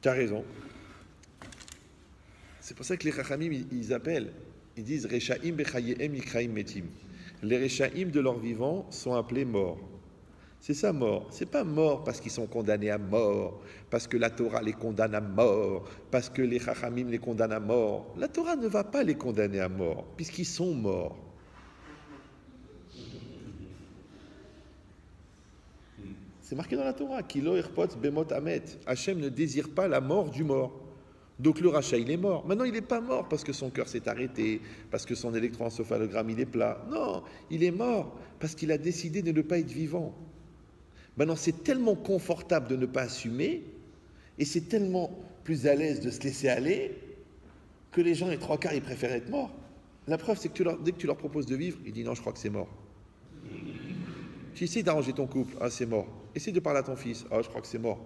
Tu as raison. C'est pour ça que les Chachamim, ils appellent, ils disent Rechaim bechayehem ikraim metim. Les Rechaim de leur vivant sont appelés morts. C'est ça, mort. C'est pas mort parce qu'ils sont condamnés à mort, parce que la Torah les condamne à mort, parce que les Chachamim les condamnent à mort. La Torah ne va pas les condamner à mort, puisqu'ils sont morts. C'est marqué dans la Torah, Kilo irpot bemot amet. Hachem ne désire pas la mort du mort. Donc le rachat, il est mort. Maintenant, il n'est pas mort parce que son cœur s'est arrêté, parce que son électroencéphalogramme, il est plat. Non, il est mort parce qu'il a décidé de ne pas être vivant. Maintenant, c'est tellement confortable de ne pas assumer, et c'est tellement plus à l'aise de se laisser aller, que les gens, les 3/4, ils préfèrent être morts. La preuve, c'est que dès que tu leur proposes de vivre, ils disent non, je crois que c'est mort. Tu essaies d'arranger ton couple, ah c'est mort. Essaye de parler à ton fils, ah je crois que c'est mort.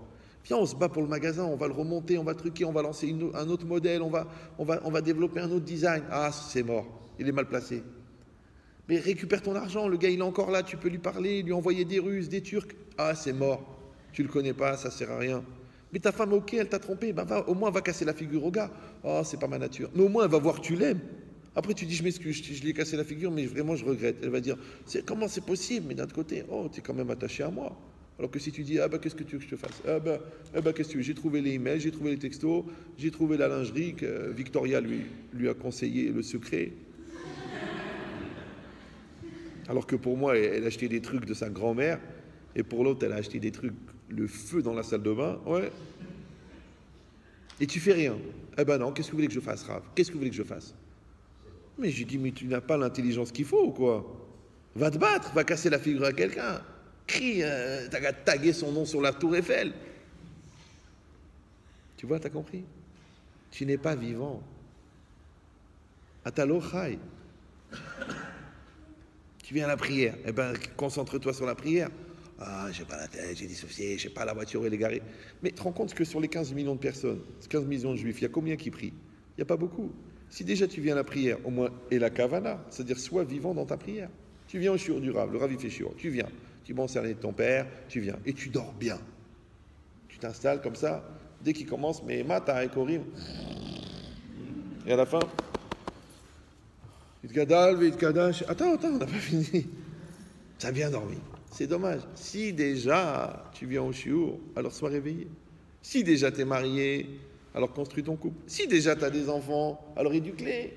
Viens, on se bat pour le magasin, on va le remonter, on va truquer, on va lancer un autre modèle, on va développer un autre design. Ah, c'est mort, il est mal placé. Mais récupère ton argent, le gars il est encore là, tu peux lui parler, lui envoyer des Russes, des Turcs. Ah, c'est mort, tu le connais pas, ça sert à rien. Mais ta femme, ok, elle t'a trompé, ben au moins elle va casser la figure au gars. Oh, c'est pas ma nature. Mais au moins elle va voir que tu l'aimes. Après tu dis je m'excuse, je lui ai cassé la figure, mais vraiment je regrette. Elle va dire, comment c'est possible? Mais d'un autre côté, oh, tu es quand même attaché à moi. Alors que si tu dis, ah ben qu'est-ce que tu veux que je te fasse? Ah ben qu'est-ce que tu veux? J'ai trouvé les emails, j'ai trouvé les textos, j'ai trouvé la lingerie que Victoria lui a conseillé le secret. Alors que pour moi, elle a acheté des trucs de sa grand-mère, et pour l'autre, elle a acheté des trucs, le feu dans la salle de bain, ouais. Et tu fais rien. Eh ben non, qu'est-ce que vous voulez que je fasse, Rav? Qu'est-ce que vous voulez que je fasse? Mais je lui dis, mais tu n'as pas l'intelligence qu'il faut, ou quoi? Va te battre, va casser la figure à quelqu'un. Crie, t'as qu'à taguer son nom sur la tour Eiffel. Tu vois, t'as compris? Tu n'es pas vivant. Atalo chai. Tu viens à la prière, eh ben concentre-toi sur la prière. Ah, j'ai pas la tête, j'ai dissocié, j'ai pas la voiture, elle est garée. Mais tu te rends compte que sur les 15 millions de personnes, 15 millions de juifs, il y a combien qui prient? Il n'y a pas beaucoup. Si déjà tu viens à la prière, au moins, et la kavana, c'est-à-dire sois vivant dans ta prière. Tu viens au shiur du Rav, le Rav il fait shiur, tu viens. Tu m'en cerner de ton père, tu viens. Et tu dors bien. Tu t'installes comme ça, dès qu'il commence, mais mata et korim. Et à la fin, attends, on n'a pas fini. Ça a bien dormi. C'est dommage. Si déjà tu viens au shiur, alors sois réveillé. Si déjà tu es marié, alors construis ton couple. Si déjà tu as des enfants, alors éduque-les.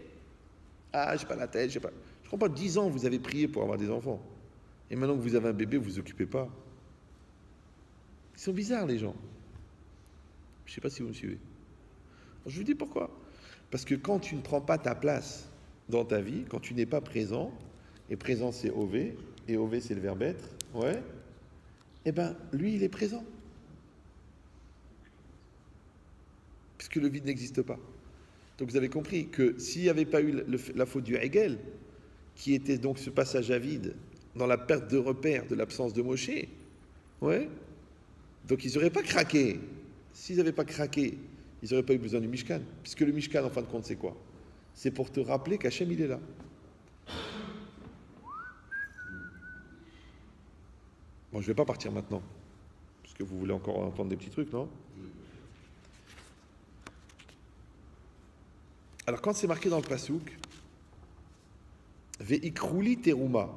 Ah, j'ai pas la tête, je crois pas, 10 ans vous avez prié pour avoir des enfants. Et maintenant que vous avez un bébé, vous ne vous occupez pas. Ils sont bizarres, les gens. Je ne sais pas si vous me suivez. Alors, je vous dis pourquoi. Parce que quand tu ne prends pas ta place dans ta vie, quand tu n'es pas présent, et présent c'est OV, et OV c'est le verbe être, ouais, eh bien, lui, il est présent. Puisque le vide n'existe pas. Donc vous avez compris que s'il n'y avait pas eu la faute du Hegel, qui était donc ce passage à vide, dans la perte de repère de l'absence de Moshe, ouais, donc ils n'auraient pas craqué. S'ils n'avaient pas craqué, ils n'auraient pas eu besoin du Mishkan. Puisque le Mishkan, en fin de compte, c'est quoi? C'est pour te rappeler qu'Hachem, il est là. Bon, je ne vais pas partir maintenant, parce que vous voulez encore entendre des petits trucs, non? Alors, quand c'est marqué dans le Passouk, Ve'ikrouli teruma,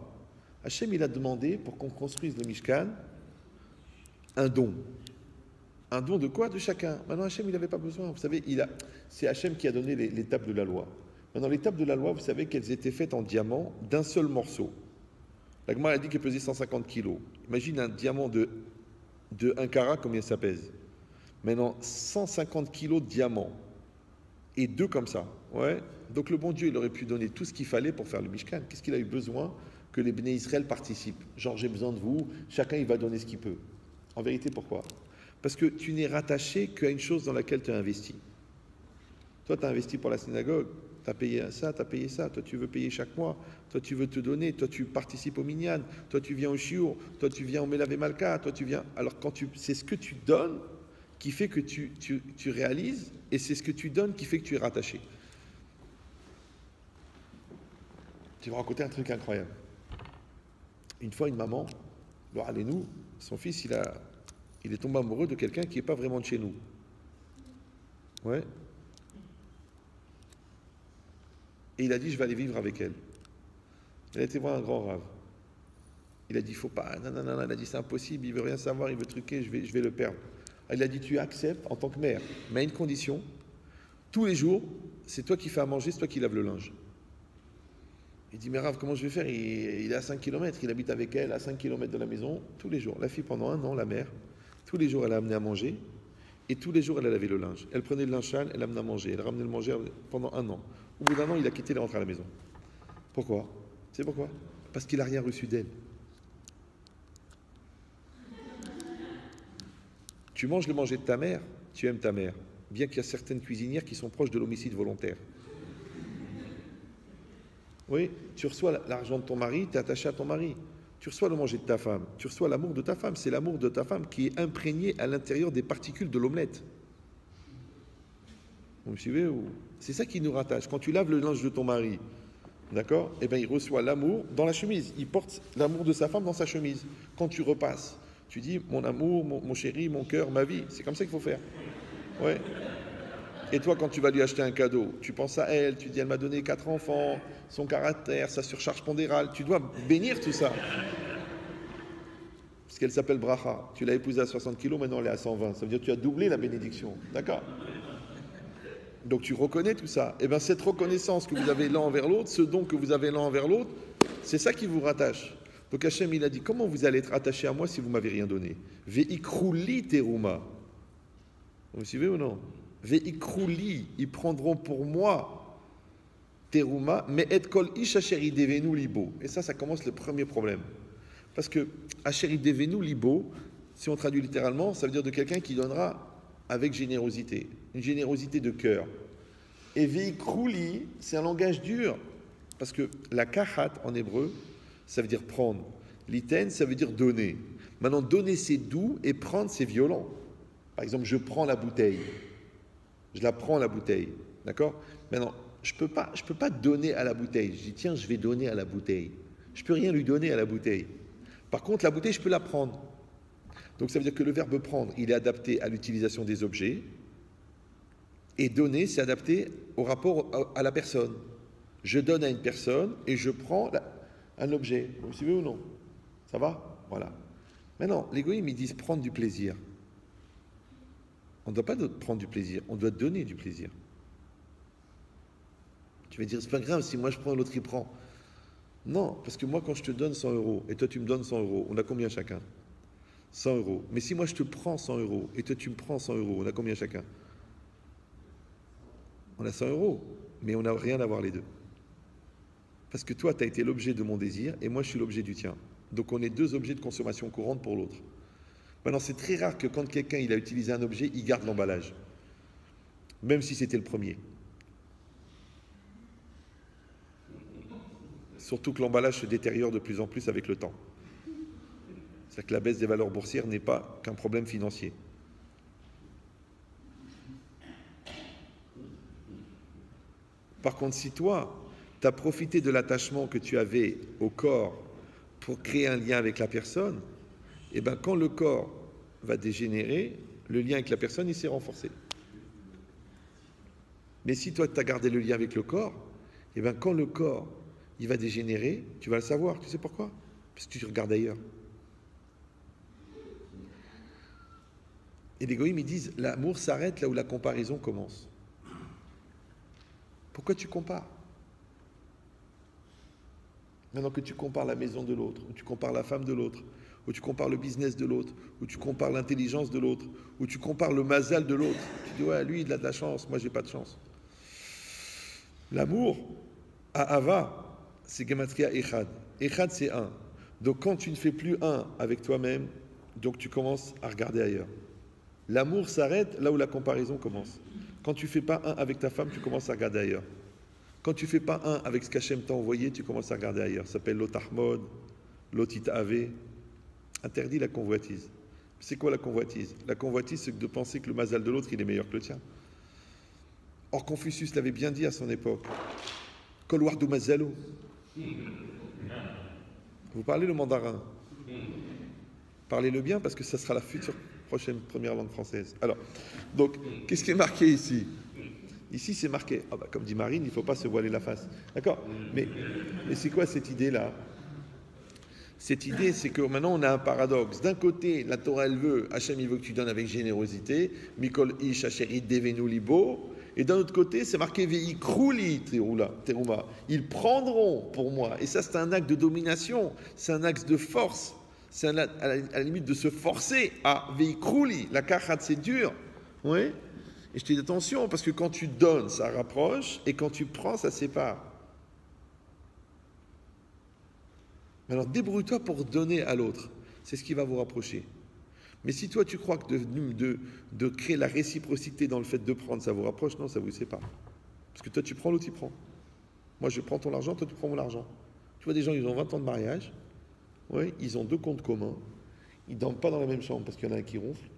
Hachem, il a demandé, pour qu'on construise le Mishkan, un don. Un don de quoi? De chacun. Maintenant, Hachem, il n'avait pas besoin. Vous savez, c'est Hachem qui a donné les tables de la loi. Maintenant, les tables de la loi, vous savez qu'elles étaient faites en diamant d'un seul morceau. La Gemara a dit qu'elle pesait 150 kilos. Imagine un diamant de 1 carat, combien ça pèse? Maintenant, 150 kilos de diamant. Et deux comme ça. Ouais. Donc le bon Dieu, il aurait pu donner tout ce qu'il fallait pour faire le Mishkan. Qu'est-ce qu'il a eu besoin? Que les Béné Israël participent. Genre, j'ai besoin de vous, chacun il va donner ce qu'il peut. En vérité, pourquoi? Parce que tu n'es rattaché qu'à une chose dans laquelle tu as investi. Toi, tu as investi pour la synagogue, tu as payé ça, tu as payé ça, toi tu veux payer chaque mois, toi tu veux te donner, toi tu participes au minyan, toi tu viens au shiur, toi tu viens au Melavé Malka, toi tu viens... Alors c'est ce que tu donnes qui fait que tu réalises, et c'est ce que tu donnes qui fait que tu es rattaché. Je vais vous raconter un truc incroyable. Une fois, une maman, nous, son fils, il est tombé amoureux de quelqu'un qui n'est pas vraiment de chez nous. Ouais. Et il a dit, je vais aller vivre avec elle. Il a été voir un grand rave. Il a dit, faut pas, non, il a dit, c'est impossible, il veut rien savoir, il veut truquer, je vais le perdre. Il a dit, tu acceptes en tant que mère, mais à une condition, tous les jours, c'est toi qui fais à manger, c'est toi qui laves le linge. Il dit, mais Rav, comment je vais faire? Il est à 5 km, il habite avec elle à 5 km de la maison, tous les jours. La fille, pendant 1 an, la mère, tous les jours, elle a amené à manger, et tous les jours, elle a lavé le linge. Elle prenait le linge sale, elle amenait à manger, elle ramenait le manger pendant 1 an. Au bout d'1 an, il a quitté, il est rentré à la maison. Pourquoi? Tu sais pourquoi? Parce qu'il n'a rien reçu d'elle. Tu manges le manger de ta mère, tu aimes ta mère, bien qu'il y a certaines cuisinières qui sont proches de l'homicide volontaire. Oui, tu reçois l'argent de ton mari, tu es attaché à ton mari. Tu reçois le manger de ta femme, tu reçois l'amour de ta femme. C'est l'amour de ta femme qui est imprégné à l'intérieur des particules de l'omelette. Vous me suivez? C'est ça qui nous rattache. Quand tu laves le linge de ton mari, d'accord? Eh bien, il reçoit l'amour dans la chemise. Il porte l'amour de sa femme dans sa chemise. Quand tu repasses, tu dis mon amour, mon chéri, mon cœur, ma vie. C'est comme ça qu'il faut faire. Ouais. Et toi, quand tu vas lui acheter un cadeau, tu penses à elle, tu dis elle m'a donné 4 enfants, son caractère, sa surcharge pondérale. Tu dois bénir tout ça. Parce qu'elle s'appelle Bracha. Tu l'as épousée à 60 kilos, maintenant elle est à 120. Ça veut dire que tu as doublé la bénédiction. D'accord? Donc tu reconnais tout ça. Et bien cette reconnaissance que vous avez l'un envers l'autre, ce don que vous avez l'un envers l'autre, c'est ça qui vous rattache. Donc Hachem, il a dit, comment vous allez être attaché à moi si vous ne m'avez rien donné? Ve'ikrouli teruma. Vous me suivez ou non? Ve'ikrouli, ils prendront pour moi teruma, mais et kol ish asher idevenu libo. Et ça commence le premier problème. Parce que asher idevenu libo, si on traduit littéralement, ça veut dire de quelqu'un qui donnera avec générosité, une générosité de cœur. Et ve'ikrouli, c'est un langage dur, parce que la kahat en hébreu, ça veut dire prendre. L'iten, ça veut dire donner. Maintenant, donner c'est doux et prendre c'est violent. Par exemple, je prends la bouteille. Je la prends la bouteille. D'accord? Maintenant, je peux pas donner à la bouteille. Je dis tiens, je vais donner à la bouteille. Je peux rien lui donner à la bouteille. Par contre, la bouteille, je peux la prendre. Donc ça veut dire que le verbe prendre, il est adapté à l'utilisation des objets. Et donner, c'est adapté au rapport à la personne. Je donne à une personne et je prends un objet. Vous suivez ou non? Ça va? Voilà. Maintenant, les goïms, ils disent prendre du plaisir. On ne doit pas prendre du plaisir, on doit donner du plaisir. Tu vas dire, c'est pas grave si moi je prends et l'autre il prend. Non, parce que moi quand je te donne 100 euros et toi tu me donnes 100 euros, on a combien chacun? 100 euros. Mais si moi je te prends 100 euros et toi tu me prends 100 euros, on a combien chacun? On a 100 euros, mais on n'a rien à voir les deux. Parce que toi, tu as été l'objet de mon désir et moi, je suis l'objet du tien. Donc, on est deux objets de consommation courante pour l'autre. Maintenant, c'est très rare que quand quelqu'un il a utilisé un objet, il garde l'emballage. Même si c'était le premier. Surtout que l'emballage se détériore de plus en plus avec le temps. C'est-à-dire que la baisse des valeurs boursières n'est pas qu'un problème financier. Par contre, si toi, tu as profité de l'attachement que tu avais au corps pour créer un lien avec la personne, et bien quand le corps va dégénérer, le lien avec la personne, il s'est renforcé. Mais si toi, tu as gardé le lien avec le corps, et bien quand le corps, il va dégénérer, tu vas le savoir. Tu sais pourquoi? Parce que tu regardes ailleurs. Et les goïms, ils disent, l'amour s'arrête là où la comparaison commence. Pourquoi tu compares? Maintenant que tu compares la maison de l'autre, ou tu compares la femme de l'autre, ou tu compares le business de l'autre, ou tu compares l'intelligence de l'autre, ou tu compares le mazal de l'autre, tu dis, ouais, lui, il a de la chance, moi, j'ai pas de chance. L'amour, Ahava, c'est Gematria Echad. Echad, c'est un. Donc, quand tu ne fais plus un avec toi-même, donc tu commences à regarder ailleurs. L'amour s'arrête là où la comparaison commence. Quand tu ne fais pas un avec ta femme, tu commences à regarder ailleurs. Quand tu ne fais pas un avec ce qu'Hachem t'a envoyé, tu commences à regarder ailleurs. Ça s'appelle l'otahmod, l'otitave. Interdit la convoitise. C'est quoi la convoitise? La convoitise, c'est de penser que le mazal de l'autre, il est meilleur que le tien. Or, Confucius l'avait bien dit à son époque. Kol wardu mazalo. Vous parlez le mandarin. Parlez-le bien parce que ça sera la future prochaine première langue française. Alors, donc, qu'est-ce qui est marqué ici? Ici, c'est marqué, comme dit Marine, il ne faut pas se voiler la face. D'accord? Mais c'est quoi cette idée-là? Cette idée, c'est que maintenant, on a un paradoxe. D'un côté, la Torah, elle veut, Hachem, il veut que tu donnes avec générosité, Mikol ish asheri devenu libo, et d'un autre côté, c'est marqué Veikrouli teruma. Ils prendront pour moi. Et ça, c'est un acte de domination, c'est un acte de force, c'est à la limite de se forcer à Veikrouli. La kachat, c'est dur. Oui? Et je te dis attention, parce que quand tu donnes, ça rapproche, et quand tu prends, ça sépare. Alors débrouille-toi pour donner à l'autre. C'est ce qui va vous rapprocher. Mais si toi tu crois que de créer la réciprocité dans le fait de prendre, ça vous rapproche, non, ça vous sépare. Parce que toi tu prends, l'autre il prend. Moi je prends ton argent, toi tu prends mon argent. Tu vois des gens, ils ont 20 ans de mariage, ouais, ils ont 2 comptes communs, ils ne dorment pas dans la même chambre parce qu'il y en a un qui ronfle,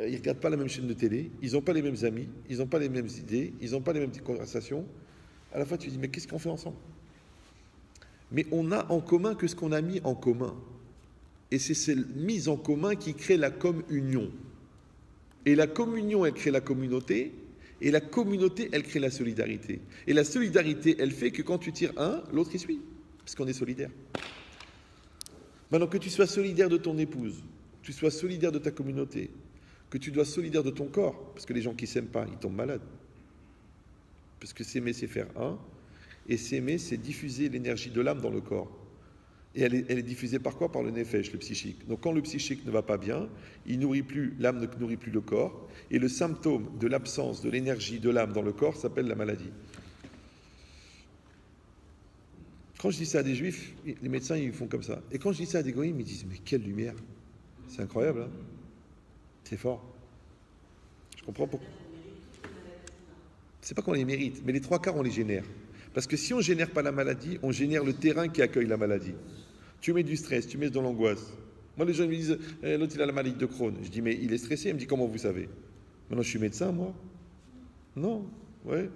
ils ne regardent pas la même chaîne de télé, ils n'ont pas les mêmes amis, ils n'ont pas les mêmes idées, ils n'ont pas les mêmes conversations. À la fois tu dis, mais qu'est-ce qu'on fait ensemble? Mais on n'a en commun que ce qu'on a mis en commun. Et c'est cette mise en commun qui crée la communion. Et la communion, elle crée la communauté. Et la communauté, elle crée la solidarité. Et la solidarité, elle fait que quand tu tires un, l'autre y suit. Parce qu'on est solidaire. Maintenant, que tu sois solidaire de ton épouse, que tu sois solidaire de ta communauté, que tu dois solidaire de ton corps, parce que les gens qui ne s'aiment pas, ils tombent malades. Parce que s'aimer, c'est faire un. Et s'aimer, c'est diffuser l'énergie de l'âme dans le corps. Et elle est diffusée par quoi? Par le nefesh, le psychique. Donc quand le psychique ne va pas bien, l'âme ne nourrit plus le corps. Et le symptôme de l'absence de l'énergie de l'âme dans le corps s'appelle la maladie. Quand je dis ça à des juifs, les médecins ils font comme ça. Et quand je dis ça à des goïms, ils disent mais quelle lumière! C'est incroyable, hein? C'est fort. Je comprends pourquoi. C'est pas qu'on les mérite, mais les 3/4 on les génère. Parce que si on ne génère pas la maladie, on génère le terrain qui accueille la maladie. Tu mets du stress, tu mets de l'angoisse. Moi, les gens me disent, l'autre, il a la maladie de Crohn. Je dis, mais il est stressé. Il me dit, comment vous savez? Maintenant, je suis médecin, moi? Non, ouais.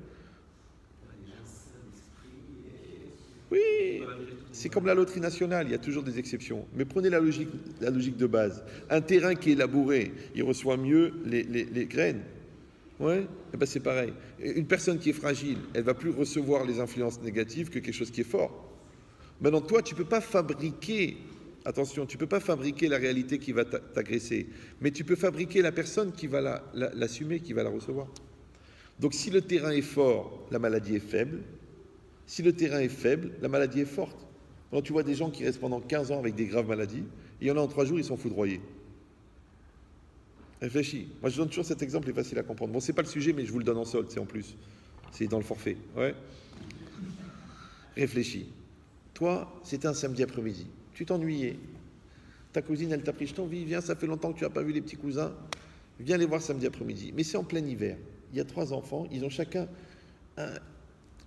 Oui, c'est comme la loterie nationale, il y a toujours des exceptions. Mais prenez la logique de base. Un terrain qui est labouré, il reçoit mieux les graines. Ouais, et ben c'est pareil. Une personne qui est fragile, elle va plus recevoir les influences négatives que quelque chose qui est fort. Maintenant, toi, tu peux pas fabriquer, attention, tu peux pas fabriquer la réalité qui va t'agresser, mais tu peux fabriquer la personne qui va l'assumer, qui va la recevoir. Donc, si le terrain est fort, la maladie est faible. Si le terrain est faible, la maladie est forte. Quand tu vois des gens qui restent pendant 15 ans avec des graves maladies, il y en a en 3 jours, ils sont foudroyés. Réfléchis. Moi, je donne toujours cet exemple, il est facile à comprendre. Bon, c'est pas le sujet, mais je vous le donne en solde, c'est en plus. C'est dans le forfait. Ouais. Réfléchis. Toi, c'était un samedi après-midi. Tu t'ennuyais. Ta cousine, elle t'a pris, je t'envie, viens, ça fait longtemps que tu n'as pas vu les petits cousins. Viens les voir samedi après-midi. Mais c'est en plein hiver. Il y a 3 enfants, ils ont chacun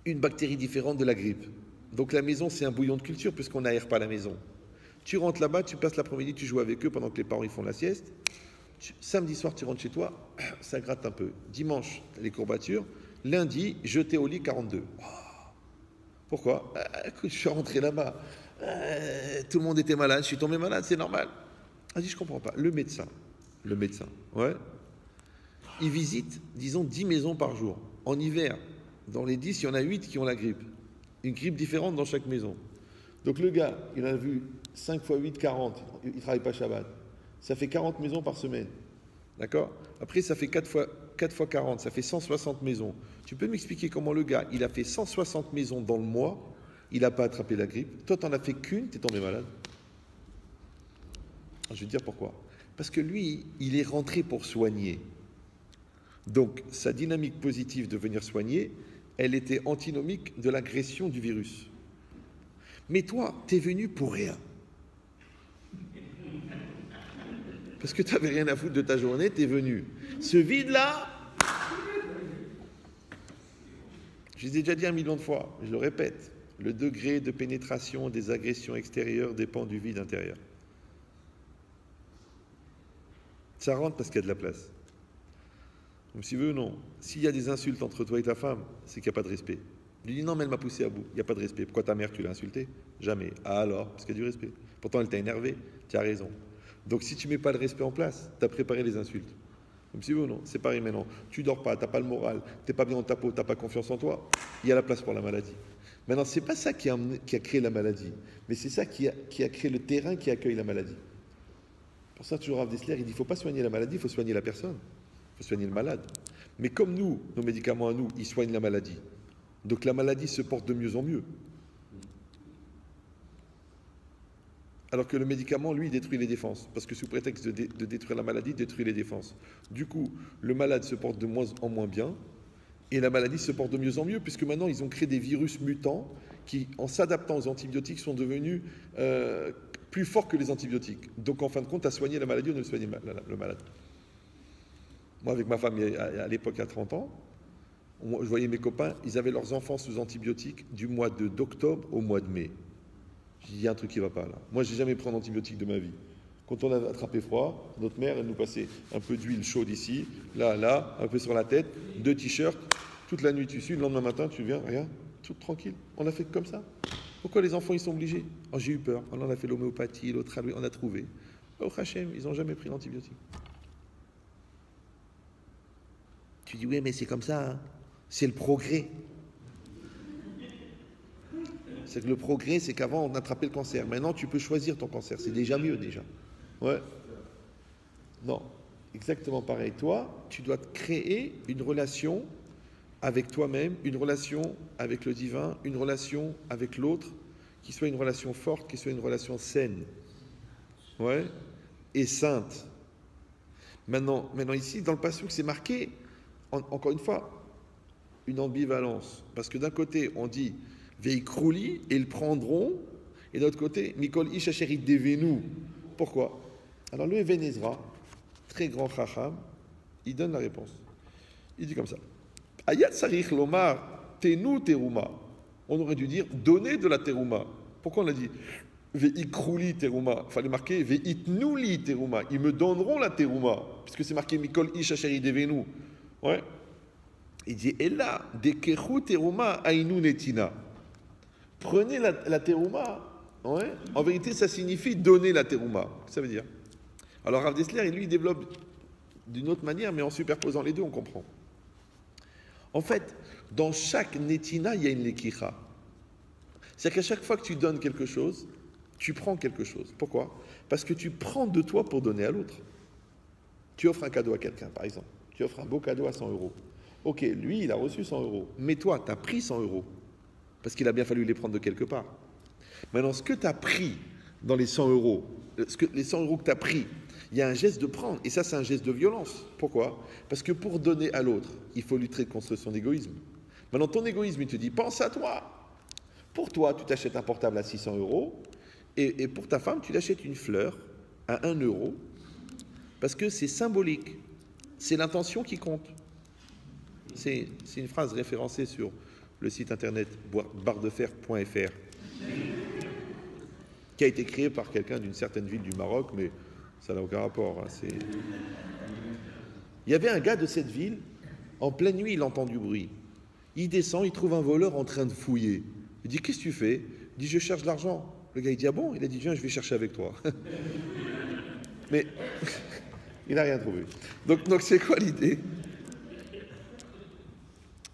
une bactérie différente de la grippe. Donc la maison, c'est un bouillon de culture puisqu'on n'aère pas la maison. Tu rentres là-bas, tu passes l'après-midi, tu joues avec eux pendant que les parents ils font la sieste. Samedi soir, tu rentres chez toi, ça gratte un peu. Dimanche, les courbatures. Lundi, jeté au lit 42. Oh. Pourquoi? Écoute, je suis rentré là-bas. Tout le monde était malade, je suis tombé malade, c'est normal. Ah, je comprends pas. Le médecin, ouais, il visite, disons, 10 maisons par jour. En hiver, dans les 10, il y en a 8 qui ont la grippe. Une grippe différente dans chaque maison. Donc le gars, il a vu 5 x 8, 40. Il ne travaille pas Shabbat. Ça fait 40 maisons par semaine. D'accord? Après, ça fait 4 fois 40. Ça fait 160 maisons. Tu peux m'expliquer comment le gars, il a fait 160 maisons dans le mois, il n'a pas attrapé la grippe. Toi, tu n'en as fait qu'une, tu es tombé malade. Je vais te dire pourquoi. Parce que lui, il est rentré pour soigner. Donc, sa dynamique positive de venir soigner, elle était antinomique de l'agression du virus. Mais toi, tu es venu pour rien. Parce que tu n'avais rien à foutre de ta journée, tu es venu. Ce vide-là, je l'ai déjà dit 1 million de fois, je le répète, le degré de pénétration des agressions extérieures dépend du vide intérieur. Ça rentre parce qu'il y a de la place. Donc si veut, non. S'il y a des insultes entre toi et ta femme, c'est qu'il n'y a pas de respect. Il dit non, mais elle m'a poussé à bout. Il n'y a pas de respect. Pourquoi ta mère, tu l'as insultée? Jamais. Ah alors? Parce qu'il y a du respect. Pourtant, elle t'a énervé. Tu as raison. Donc si tu ne mets pas le respect en place, tu as préparé les insultes. Comme si vous, non. C'est pareil maintenant. Tu dors pas, tu n'as pas le moral, tu n'es pas bien dans ta peau, tu n'as pas confiance en toi. Il y a la place pour la maladie. Maintenant, ce n'est pas ça qui a créé la maladie, mais c'est ça qui a créé le terrain qui accueille la maladie. Pour ça, toujours Rav Dessler, il dit il ne faut pas soigner la maladie, il faut soigner la personne. Il faut soigner le malade. Mais comme nous, nos médicaments à nous, ils soignent la maladie. Donc la maladie se porte de mieux en mieux. Alors que le médicament, lui, détruit les défenses. Parce que sous prétexte de détruire la maladie, détruit les défenses. Du coup, le malade se porte de moins en moins bien. Et la maladie se porte de mieux en mieux, puisque maintenant, ils ont créé des virus mutants qui, en s'adaptant aux antibiotiques, sont devenus plus forts que les antibiotiques. Donc, en fin de compte, à soigner la maladie, on ne soigne le malade. Moi, avec ma femme, à l'époque, à 30 ans, je voyais mes copains, ils avaient leurs enfants sous antibiotiques du mois d'octobre au mois de mai. J'ai dit, il y a un truc qui ne va pas là. Moi, je n'ai jamais pris d'antibiotiques de ma vie. Quand on a attrapé froid, notre mère, elle nous passait un peu d'huile chaude ici, là, un peu sur la tête, 2 t-shirts, toute la nuit tu suis, le lendemain matin, tu viens, rien, tout tranquille. On a fait comme ça. Pourquoi les enfants, ils sont obligés? Oh, j'ai eu peur. On a fait l'homéopathie, l'autre, on a trouvé. Oh, Hachem, ils n'ont jamais pris d'antibiotiques. Tu dis, oui, mais c'est comme ça, hein. C'est le progrès. C'est que le progrès, c'est qu'avant, on attrapait le cancer. Maintenant, tu peux choisir ton cancer. C'est déjà mieux, déjà. Ouais. Non. Exactement pareil. Toi, tu dois créer une relation avec toi-même, une relation avec le divin, une relation avec l'autre, qui soit une relation forte, qui soit une relation saine. Ouais. Et sainte. Maintenant ici, dans le passouk, c'est marqué, encore une fois, une ambivalence. Parce que d'un côté, on dit Veikrouli, et ils prendront, et de l'autre côté, Mikol Ishacheri Devenu. Pourquoi? Alors le Even Ezra, très grand chacham, il donne la réponse. Il dit comme ça Ayat Sarich Lomar, Tenu Teruma. On aurait dû dire donner de la Teruma. Pourquoi on a dit Veikrouli Teruma? Il fallait marquer Veitnuli Teruma. Ils me donneront la Teruma, puisque c'est marqué Mikol Ishacheri Devenu. Ouais. Il dit, et là, dekechu teruma ainu netina. Prenez la teruma. Ouais. En vérité, ça signifie donner la teruma. Ça veut dire. Alors, Rav Dessler, lui, il développe d'une autre manière, mais en superposant les deux, on comprend. En fait, dans chaque netina, il y a une lekicha. C'est-à-dire qu'à chaque fois que tu donnes quelque chose, tu prends quelque chose. Pourquoi? Parce que tu prends de toi pour donner à l'autre. Tu offres un cadeau à quelqu'un, par exemple. Tu offres un beau cadeau à 100 euros. Ok, lui, il a reçu 100 euros. Mais toi, tu as pris 100 euros. Parce qu'il a bien fallu les prendre de quelque part. Maintenant, ce que tu as pris dans les 100 euros, les 100 euros que tu as pris, il y a un geste de prendre. Et ça, c'est un geste de violence. Pourquoi? Parce que pour donner à l'autre, il faut lutter contre son égoïsme. Maintenant, ton égoïsme, il te dit, pense à toi. Pour toi, tu t'achètes un portable à 600 euros. Et pour ta femme, tu l'achètes une fleur à 1 euro, parce que c'est symbolique. C'est l'intention qui compte. C'est une phrase référencée sur le site internet barredefer.fr, qui a été créé par quelqu'un d'une certaine ville du Maroc, mais ça n'a aucun rapport. Hein, il y avait un gars de cette ville, en pleine nuit, il entend du bruit. Il descend, il trouve un voleur en train de fouiller. Il dit, qu'est-ce que tu fais? Il dit, je cherche de l'argent. Le gars, il dit, ah bon? Il a dit, viens, je vais chercher avec toi. Mais il n'a rien trouvé. Donc c'est quoi l'idée?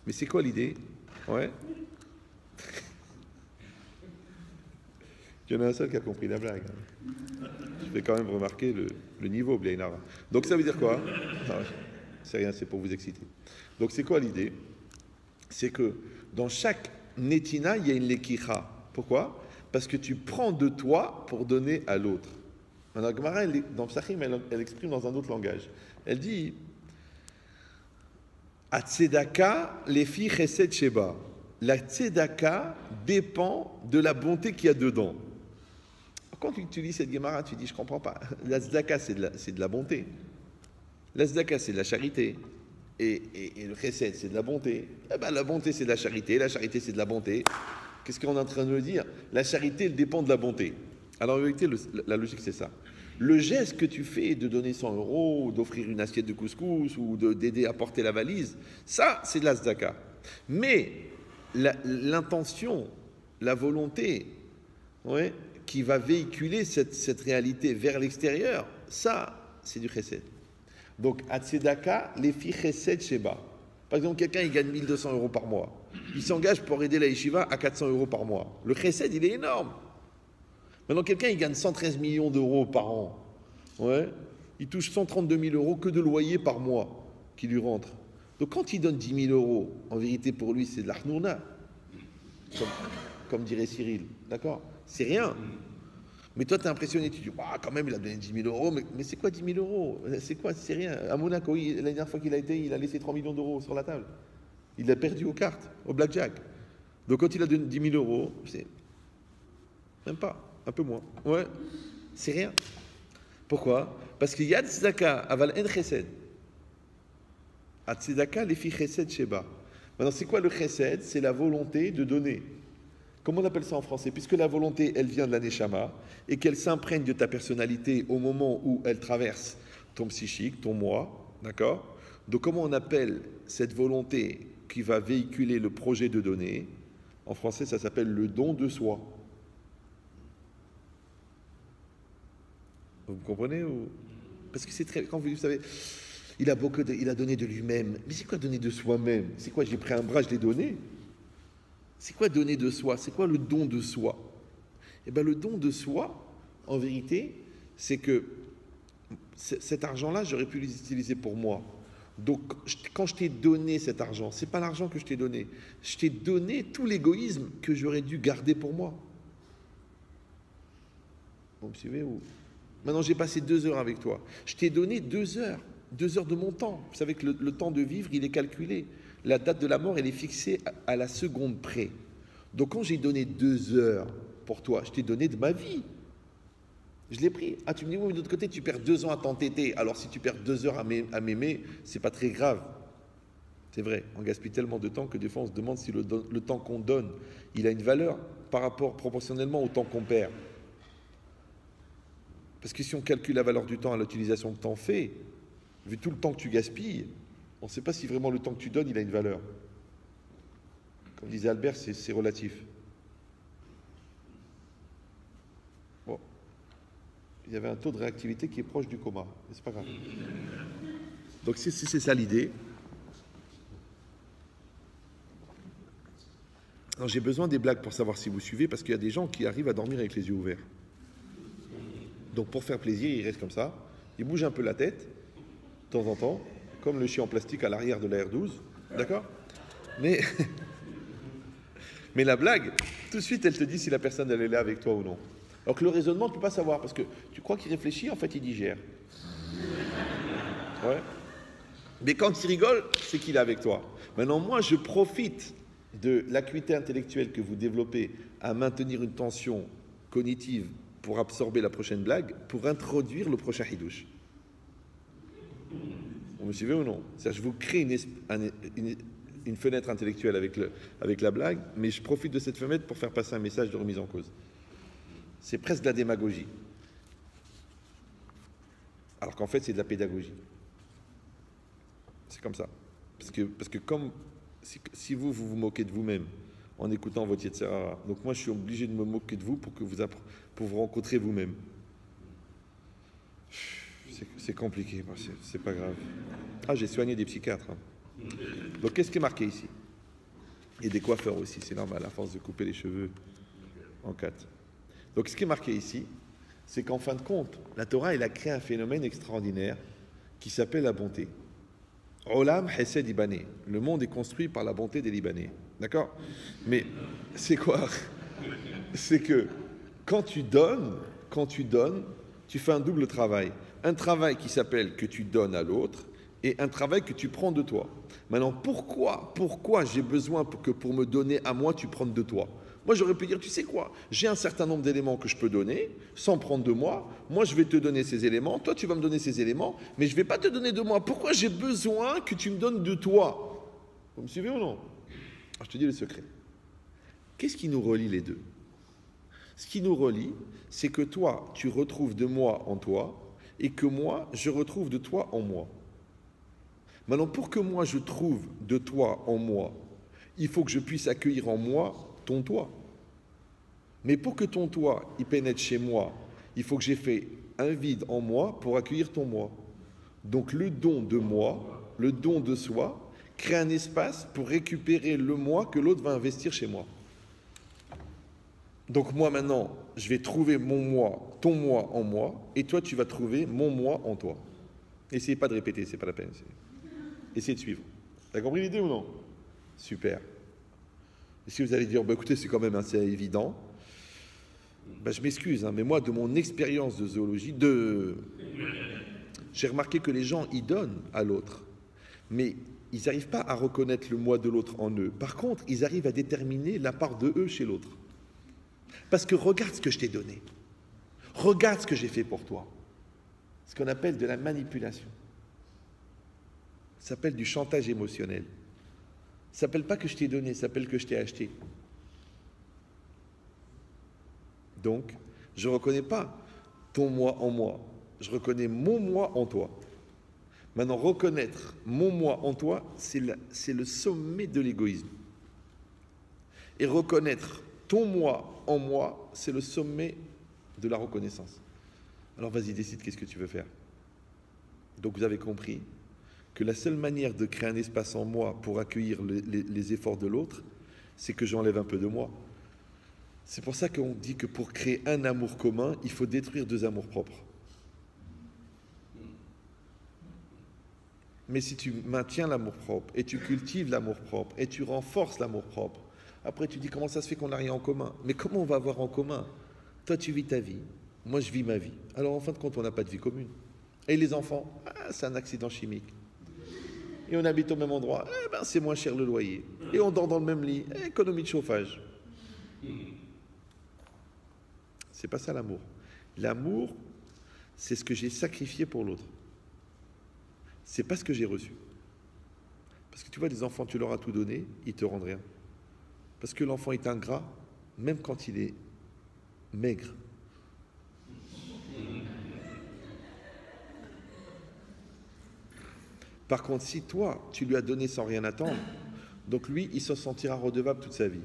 Mais c'est quoi l'idée? Ouais. Il y en a un seul qui a compris la blague. Je vais quand même remarquer le niveau, Blainara. Donc ça veut dire quoi? C'est rien, c'est pour vous exciter. Donc c'est quoi l'idée? C'est que dans chaque netina, il y a une lekicha. Pourquoi? Parce que tu prends de toi pour donner à l'autre. Maintenant, Gemara, dans Psachim, elle exprime dans un autre langage. Elle dit Atzedaka lefi chesed sheba. La tzedaka dépend de la bonté qu'il y a dedans. Quand tu lis cette Gemara, tu dis je comprends pas. La tzedaka, c'est de la bonté. La tzedaka, c'est de la charité. Et le chesed, c'est de la bonté. Eh ben, la bonté, c'est de la charité c'est de la bonté. Qu'est-ce qu'on est en train de me dire? La charité, elle dépend de la bonté. Alors en vérité, la logique, c'est ça. Le geste que tu fais de donner 100 €, ou d'offrir une assiette de couscous, ou d'aider à porter la valise, ça, c'est de la tzedaka. Mais l'intention, la volonté, ouais, qui va véhiculer cette réalité vers l'extérieur, ça, c'est du chesed. Donc, à tzedaka, les filles chesed sheba. Par exemple, quelqu'un, il gagne 1200 € par mois. Il s'engage pour aider la yeshiva à 400 € par mois. Le chesed, il est énorme. Maintenant, quelqu'un, il gagne 113 millions d'euros par an. Ouais. Il touche 132 000 € que de loyer par mois qui lui rentre. Donc, quand il donne 10 000 €, en vérité, pour lui, c'est de l'achnouna. Comme dirait Cyril. D'accord? C'est rien. Mais toi, tu es impressionné. Tu dis, ah, quand même, il a donné 10 000 €. Mais c'est quoi 10 000 €? C'est quoi? C'est rien. À Monaco, la dernière fois qu'il a été, il a laissé 3 millions d'euros sur la table. Il a perdu aux cartes, au blackjack. Donc, quand il a donné 10 000 €, c'est même pas. Un peu moins. Ouais, c'est rien. Pourquoi? Parce qu'il y a tzedaka, aval en chesed. A tzedaka, les filles chesed sheba. Maintenant, c'est quoi le chesed? C'est la volonté de donner. Comment on appelle ça en français? Puisque la volonté, elle vient de la neshama, et qu'elle s'imprègne de ta personnalité au moment où elle traverse ton psychique, ton moi, d'accord? Donc, comment on appelle cette volonté qui va véhiculer le projet de donner? En français, ça s'appelle le don de soi. Vous comprenez ou... Parce que c'est très... Quand vous savez, il a donné de lui-même. Mais c'est quoi donner de soi-même? C'est quoi? J'ai pris un bras, je l'ai donné. C'est quoi donner de soi? C'est quoi le don de soi? Eh bien, le don de soi, en vérité, c'est que cet argent-là, j'aurais pu l'utiliser pour moi. Donc, quand je t'ai donné cet argent, c'est pas l'argent que je t'ai donné. Je t'ai donné tout l'égoïsme que j'aurais dû garder pour moi. Vous me suivez ou... Maintenant, j'ai passé 2 heures avec toi. Je t'ai donné 2 heures. 2 heures de mon temps. Vous savez que le temps de vivre, il est calculé. La date de la mort, elle est fixée à la seconde près. Donc, quand j'ai donné 2 heures pour toi, je t'ai donné de ma vie. Je l'ai pris. Ah, tu me dis, oui, mais de l'autre côté, tu perds 2 ans à t'entêter. Alors, si tu perds 2 heures à m'aimer, c'est pas très grave. C'est vrai. On gaspille tellement de temps que des fois, on se demande si le temps qu'on donne, il a une valeur par rapport proportionnellement au temps qu'on perd. Parce que si on calcule la valeur du temps à l'utilisation que tu en fais, vu tout le temps que tu gaspilles, on ne sait pas si vraiment le temps que tu donnes, il a une valeur. Comme disait Albert, c'est relatif. Bon. Il y avait un taux de réactivité qui est proche du coma, mais c'est pas grave. Donc c'est ça l'idée. Alors j'ai besoin des blagues pour savoir si vous suivez, parce qu'il y a des gens qui arrivent à dormir avec les yeux ouverts. Donc pour faire plaisir, il reste comme ça. Il bouge un peu la tête, de temps en temps, comme le chien en plastique à l'arrière de la R12. D'accord? Mais la blague, tout de suite, elle te dit si la personne elle est là avec toi ou non. Alors que le raisonnement, tu ne peux pas savoir, parce que tu crois qu'il réfléchit, en fait, il digère. Ouais. Mais quand il rigole, c'est qu'il est avec toi. Maintenant, moi, je profite de l'acuité intellectuelle que vous développez à maintenir une tension cognitive pour absorber la prochaine blague, pour introduire le prochain hidouche. Vous me suivez ou non? C'est-à-dire, je vous crée une fenêtre intellectuelle avec la blague, mais je profite de cette fenêtre pour faire passer un message de remise en cause. C'est presque de la démagogie. Alors qu'en fait, c'est de la pédagogie. C'est comme ça. Parce que comme si vous vous moquez de vous-même en écoutant votre Yetzirah, donc moi je suis obligé de me moquer de vous pour vous rencontrer vous-même. C'est compliqué, c'est pas grave. Ah, j'ai soigné des psychiatres. Hein. Donc qu'est-ce qui est marqué ici? Et des coiffeurs aussi, c'est normal, à force de couper les cheveux en quatre. Donc ce qui est marqué ici, c'est qu'en fin de compte, la Torah, elle a créé un phénomène extraordinaire qui s'appelle la bonté. Olam Hesed Libanais. Le monde est construit par la bonté des Libanais. D'accord? Mais c'est quoi? C'est que quand tu donnes, tu fais un double travail. Un travail qui s'appelle que tu donnes à l'autre et un travail que tu prends de toi. Maintenant, pourquoi j'ai besoin pour me donner à moi, tu prennes de toi? Moi, j'aurais pu dire, tu sais quoi, j'ai un certain nombre d'éléments que je peux donner, sans prendre de moi. Moi, je vais te donner ces éléments, toi, tu vas me donner ces éléments, mais je ne vais pas te donner de moi. Pourquoi j'ai besoin que tu me donnes de toi? Vous me suivez ou non? Alors, je te dis le secret. Qu'est-ce qui nous relie les deux? Ce qui nous relie, c'est que toi, tu retrouves de moi en toi, et que moi, je retrouve de toi en moi. Maintenant, pour que moi, je trouve de toi en moi, il faut que je puisse accueillir en moi ton toi. Mais pour que ton toi, il pénètre chez moi, il faut que j'ai fait un vide en moi pour accueillir ton moi. Donc le don de moi, le don de soi, crée un espace pour récupérer le moi que l'autre va investir chez moi. Donc moi maintenant, je vais trouver mon moi, ton moi en moi, et toi tu vas trouver mon moi en toi. Essayez pas de répéter, c'est pas la peine. Essayez de suivre. T'as compris l'idée ou non? Super. Et si vous allez dire, bah, écoutez, c'est quand même assez évident, bah, je m'excuse, hein, mais moi, de mon expérience de zoologie, j'ai remarqué que les gens, ils donnent à l'autre, mais ils n'arrivent pas à reconnaître le moi de l'autre en eux. Par contre, ils arrivent à déterminer la part de eux chez l'autre. Parce que regarde ce que je t'ai donné. Regarde ce que j'ai fait pour toi. Ce qu'on appelle de la manipulation. Ça s'appelle du chantage émotionnel. Ça s'appelle pas que je t'ai donné, ça s'appelle que je t'ai acheté. Donc, je ne reconnais pas ton moi en moi, je reconnais mon moi en toi. Maintenant, reconnaître mon moi en toi, c'est le sommet de l'égoïsme. Et reconnaître ton moi en moi, c'est le sommet de la reconnaissance. Alors vas-y, décide qu'est-ce que tu veux faire. Donc vous avez compris que la seule manière de créer un espace en moi pour accueillir les efforts de l'autre, c'est que j'enlève un peu de moi. C'est pour ça qu'on dit que pour créer un amour commun, il faut détruire deux amours propres. Mais si tu maintiens l'amour propre, et tu cultives l'amour propre, et tu renforces l'amour propre, après tu dis comment ça se fait qu'on n'a rien en commun? Mais comment on va avoir en commun? Toi tu vis ta vie, moi je vis ma vie. Alors en fin de compte on n'a pas de vie commune. Et les enfants, c'est un accident chimique. Et on habite au même endroit, c'est moins cher le loyer. Et on dort dans le même lit, économie de chauffage. C'est pas ça l'amour. L'amour, c'est ce que j'ai sacrifié pour l'autre. C'est pas ce que j'ai reçu. Parce que tu vois, les enfants, tu leur as tout donné, ils te rendent rien. Parce que l'enfant est ingrat, même quand il est maigre. Par contre, si toi, tu lui as donné sans rien attendre, donc lui, il se sentira redevable toute sa vie.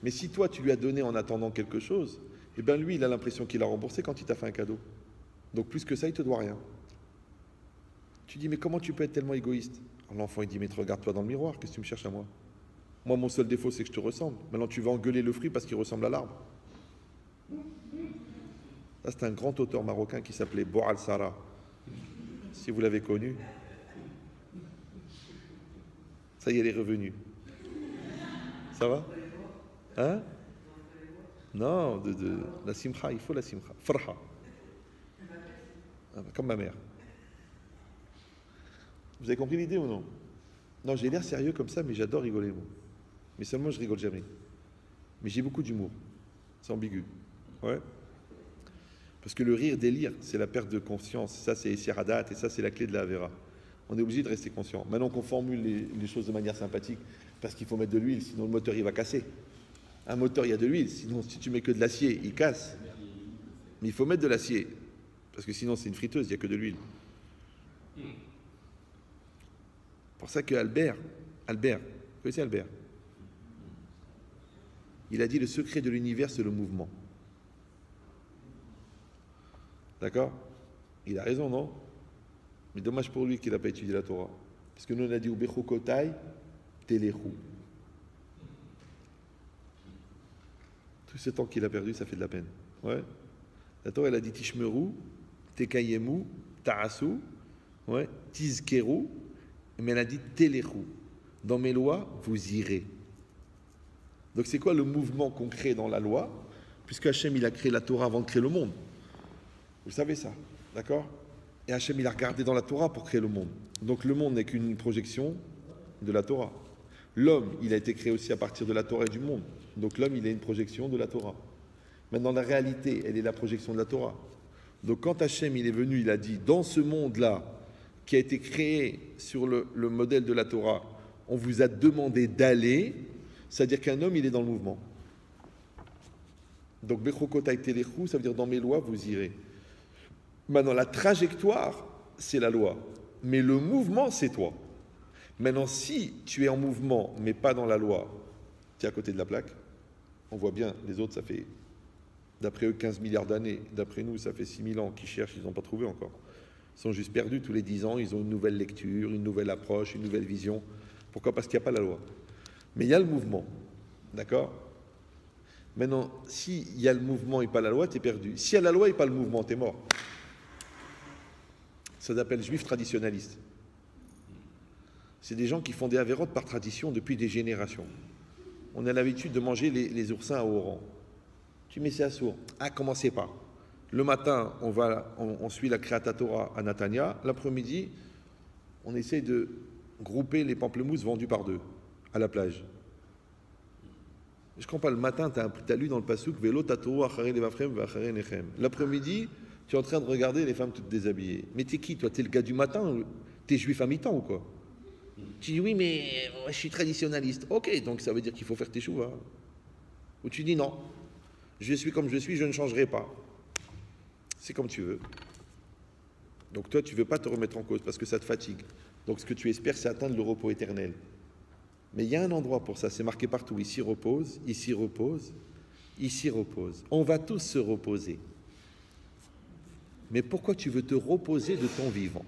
Mais si toi, tu lui as donné en attendant quelque chose, eh bien lui, il a l'impression qu'il a remboursé quand il t'a fait un cadeau. Donc plus que ça, il te doit rien. Tu dis, mais comment tu peux être tellement égoïste? Alors l'enfant, il dit, mais regarde-toi dans le miroir, qu'est-ce que tu me cherches à moi? Moi, mon seul défaut, c'est que je te ressemble. Maintenant, tu vas engueuler le fruit parce qu'il ressemble à l'arbre. Ça, c'est un grand auteur marocain qui s'appelait Boual Sara. Si vous l'avez connu. Ça y est, elle est revenue. Ça va? Hein? Non, de la simcha, il faut la simcha. Farha. Comme ma mère. Vous avez compris l'idée ou non? Non, j'ai l'air sérieux comme ça, mais j'adore rigoler, moi. Mais seulement, je rigole jamais. Mais j'ai beaucoup d'humour. C'est ambigu. Ouais. Parce que le rire, délire, c'est la perte de conscience. Ça, c'est Siradat, et ça, c'est la clé de la Avera. On est obligé de rester conscient. Maintenant qu'on formule les choses de manière sympathique, parce qu'il faut mettre de l'huile, sinon le moteur, il va casser. Un moteur, il y a de l'huile, sinon si tu mets que de l'acier, il casse. Mais il faut mettre de l'acier, parce que sinon c'est une friteuse, il n'y a que de l'huile. C'est pour ça que Albert, vous connaissez Albert? Il a dit le secret de l'univers, c'est le mouvement. D'accord? Il a raison, non? Mais dommage pour lui qu'il n'a pas étudié la Torah. Parce que nous, on a dit Ubechokotai, Telechu. Tout ce temps qu'il a perdu, ça fait de la peine. Ouais. La Torah, elle a dit Tishmeru, Tekayemu, Tarasu, ouais, Tizkeru, mais elle a dit Telechu. Dans mes lois, vous irez. Donc c'est quoi le mouvement qu'on crée dans la loi? Puisque Hachem, il a créé la Torah avant de créer le monde. Vous savez ça, d'accord? Et Hachem, il a regardé dans la Torah pour créer le monde. Donc le monde n'est qu'une projection de la Torah. L'homme, il a été créé aussi à partir de la Torah et du monde. Donc l'homme, il est une projection de la Torah. Maintenant, la réalité, elle est la projection de la Torah. Donc quand Hachem, il est venu, il a dit, dans ce monde-là, qui a été créé sur le modèle de la Torah, on vous a demandé d'aller, c'est-à-dire qu'un homme, il est dans le mouvement. Donc, Bechokotai Telechu, ça veut dire dans mes lois, vous irez. Maintenant, la trajectoire, c'est la loi. Mais le mouvement, c'est toi. Maintenant, si tu es en mouvement, mais pas dans la loi, tu es à côté de la plaque. On voit bien, les autres, ça fait, d'après eux, 15 milliards d'années. D'après nous, ça fait 6000 ans qu'ils cherchent, ils n'ont pas trouvé encore. Ils sont juste perdus tous les 10 ans, ils ont une nouvelle lecture, une nouvelle approche, une nouvelle vision. Pourquoi? Parce qu'il n'y a pas la loi. Mais il y a le mouvement. D'accord? Maintenant, s'il y a le mouvement et pas la loi, tu es perdu. S'il y a la loi et pas le mouvement, tu es mort. Ça s'appelle juif traditionnaliste. C'est des gens qui font des avérotes par tradition depuis des générations. On a l'habitude de manger les oursins à haut rang. Tu mets ça à sourd. Ah, commencez pas. Le matin, on suit la Créata Torah à Natania. L'après-midi, on essaie de grouper les pamplemousses vendus par deux à la plage. Je ne comprends pas, le matin, tu as lu dans le Passouk Vélo Tatou, Acharé Levafrem, Vacharé Nechem. L'après-midi, tu es en train de regarder les femmes toutes déshabillées. Mais t'es qui, toi? T'es le gars du matin? T'es juif à mi-temps ou quoi? Tu dis oui, mais je suis traditionnaliste. Ok, donc ça veut dire qu'il faut faire tes chouvas. Ou tu dis non, je suis comme je suis, je ne changerai pas. C'est comme tu veux. Donc toi, tu ne veux pas te remettre en cause parce que ça te fatigue. Donc ce que tu espères, c'est atteindre le repos éternel. Mais il y a un endroit pour ça, c'est marqué partout. Ici repose, ici repose, ici repose. On va tous se reposer. Mais pourquoi tu veux te reposer de ton vivant?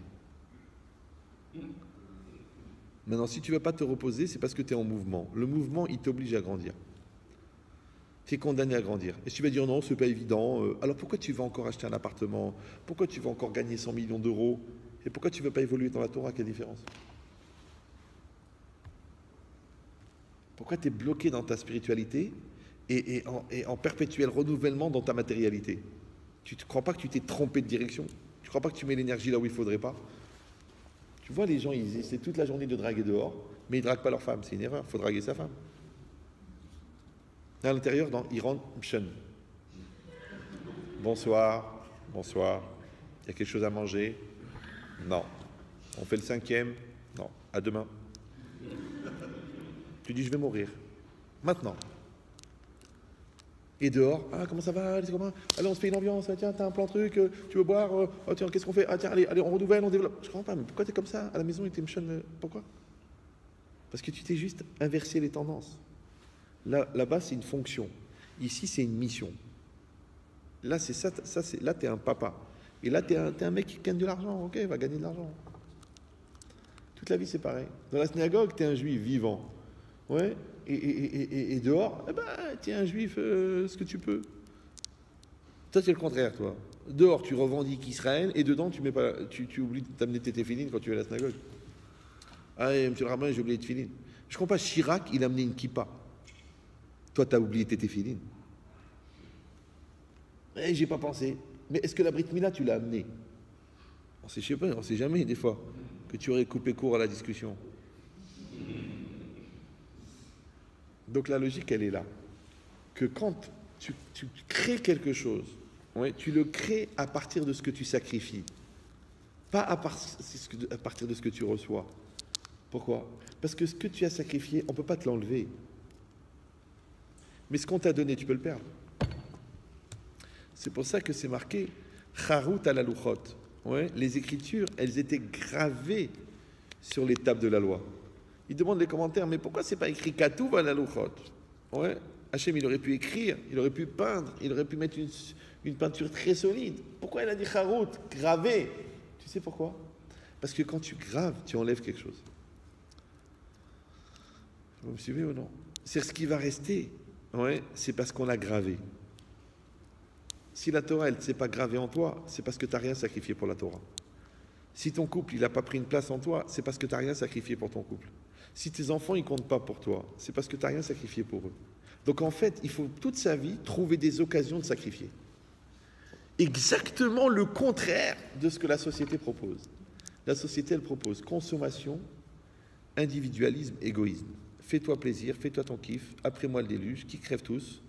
Maintenant, si tu ne veux pas te reposer, c'est parce que tu es en mouvement. Le mouvement, il t'oblige à grandir. Tu es condamné à grandir. Et si tu vas dire non, ce n'est pas évident, alors pourquoi tu vas encore acheter un appartement? Pourquoi tu vas encore gagner 100 millions d'euros? Et pourquoi tu ne veux pas évoluer dans la Torah? Quelle différence? Pourquoi tu es bloqué dans ta spiritualité et en perpétuel renouvellement dans ta matérialité? Tu ne crois pas que tu t'es trompé de direction? Tu ne crois pas que tu mets l'énergie là où il ne faudrait pas? Tu vois, les gens, ils essaient toute la journée de draguer dehors, mais ils ne draguent pas leur femme. C'est une erreur, il faut draguer sa femme. À l'intérieur, ils rentrent, mchen. Bonsoir, bonsoir. Il y a quelque chose à manger? Non. On fait le 5e? Non. À demain. Tu dis, je vais mourir. Maintenant. Et dehors, ah, comment ça va? Allez, allez, on se fait une ambiance. Tiens, t'as un plan truc, tu veux boire? Oh, tiens, qu'est-ce qu'on fait? Ah, tiens, allez, on renouvelle, on développe. Je comprends pas, mais pourquoi t'es comme ça? À la maison, il t'es mchen. Pourquoi? Parce que tu t'es juste inversé les tendances. Là-bas, c'est une fonction. Ici, c'est une mission. Là, c'est ça, là, t'es un papa. Et là, t'es un mec qui gagne de l'argent. Ok, il va gagner de l'argent. Toute la vie, c'est pareil. Dans la synagogue, t'es un juif vivant. Ouais. Et dehors, eh ben, t'es un juif, ce que tu peux. Toi, c'est le contraire, toi. Dehors, tu revendiques Israël, et dedans, tu oublies de t'amener tes téphilines quand tu vas à la synagogue. Ah, monsieur le rabbin, j'ai oublié de téphilines. Je comprends pas, Chirac, il a amené une kippa. Toi, tu as oublié tes téphilines. Eh, j'ai pas pensé. Mais est-ce que la Brit Mila, tu l'as amenée? On sait, je sais pas, on sait jamais, des fois, que tu aurais coupé court à la discussion. Donc la logique, elle est là. Que quand tu crées quelque chose, Ouais, tu le crées à partir de ce que tu sacrifies, pas à partir de ce que tu reçois. Pourquoi? Parce que ce que tu as sacrifié, on ne peut pas te l'enlever. Mais ce qu'on t'a donné, tu peux le perdre. C'est pour ça que c'est marqué Charut ala luchot. Ouais, les écritures, elles étaient gravées sur les tables de la loi. Ils demandent les commentaires, mais pourquoi c'est pas écrit Katuv ala luchot? Ouais, Hachem, il aurait pu écrire, il aurait pu peindre, il aurait pu mettre une peinture très solide. Pourquoi il a dit Charut, gravé? Tu sais pourquoi? Parce que quand tu graves, tu enlèves quelque chose. Vous me suivez ou non? C'est ce qui va rester. Ouais, c'est parce qu'on l'a gravé. Si la Torah, elle ne s'est pas gravée en toi, c'est parce que tu n'as rien sacrifié pour la Torah. Si ton couple, il n'a pas pris une place en toi, c'est parce que tu n'as rien sacrifié pour ton couple. Si tes enfants, ils ne comptent pas pour toi, c'est parce que tu n'as rien sacrifié pour eux. Donc en fait, il faut toute sa vie trouver des occasions de sacrifier. Exactement le contraire de ce que la société propose. La société, elle propose consommation, individualisme, égoïsme. Fais-toi plaisir, fais-toi ton kiff, après moi le déluge, qui crève tous.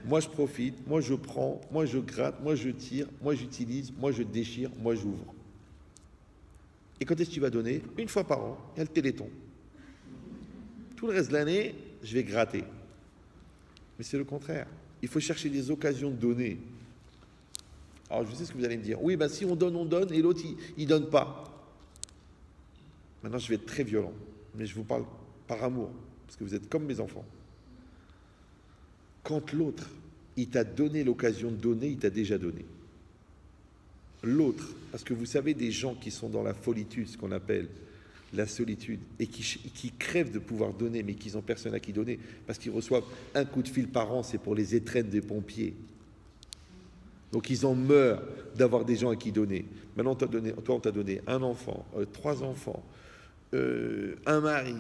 Moi je profite, moi je prends, moi je gratte, moi je tire, moi j'utilise, moi je déchire, moi j'ouvre. Et quand est-ce que tu vas donner? Une fois par an, il y a le Téléthon. Tout le reste de l'année, je vais gratter. Mais c'est le contraire. Il faut chercher des occasions de donner. Alors je sais ce que vous allez me dire. Oui, ben si on donne, et l'autre, il donne pas. Maintenant, je vais être très violent. Mais je vous parle par amour, parce que vous êtes comme mes enfants. Quand l'autre, il t'a donné l'occasion de donner, il t'a déjà donné. L'autre, parce que vous savez des gens qui sont dans la folitude, ce qu'on appelle la solitude, et qui crèvent de pouvoir donner, mais qui n'ont personne à qui donner, parce qu'ils reçoivent un coup de fil par an, c'est pour les étrennes des pompiers. Donc ils en meurent d'avoir des gens à qui donner. Maintenant, toi, on t'a donné un enfant, 3 enfants, un mari,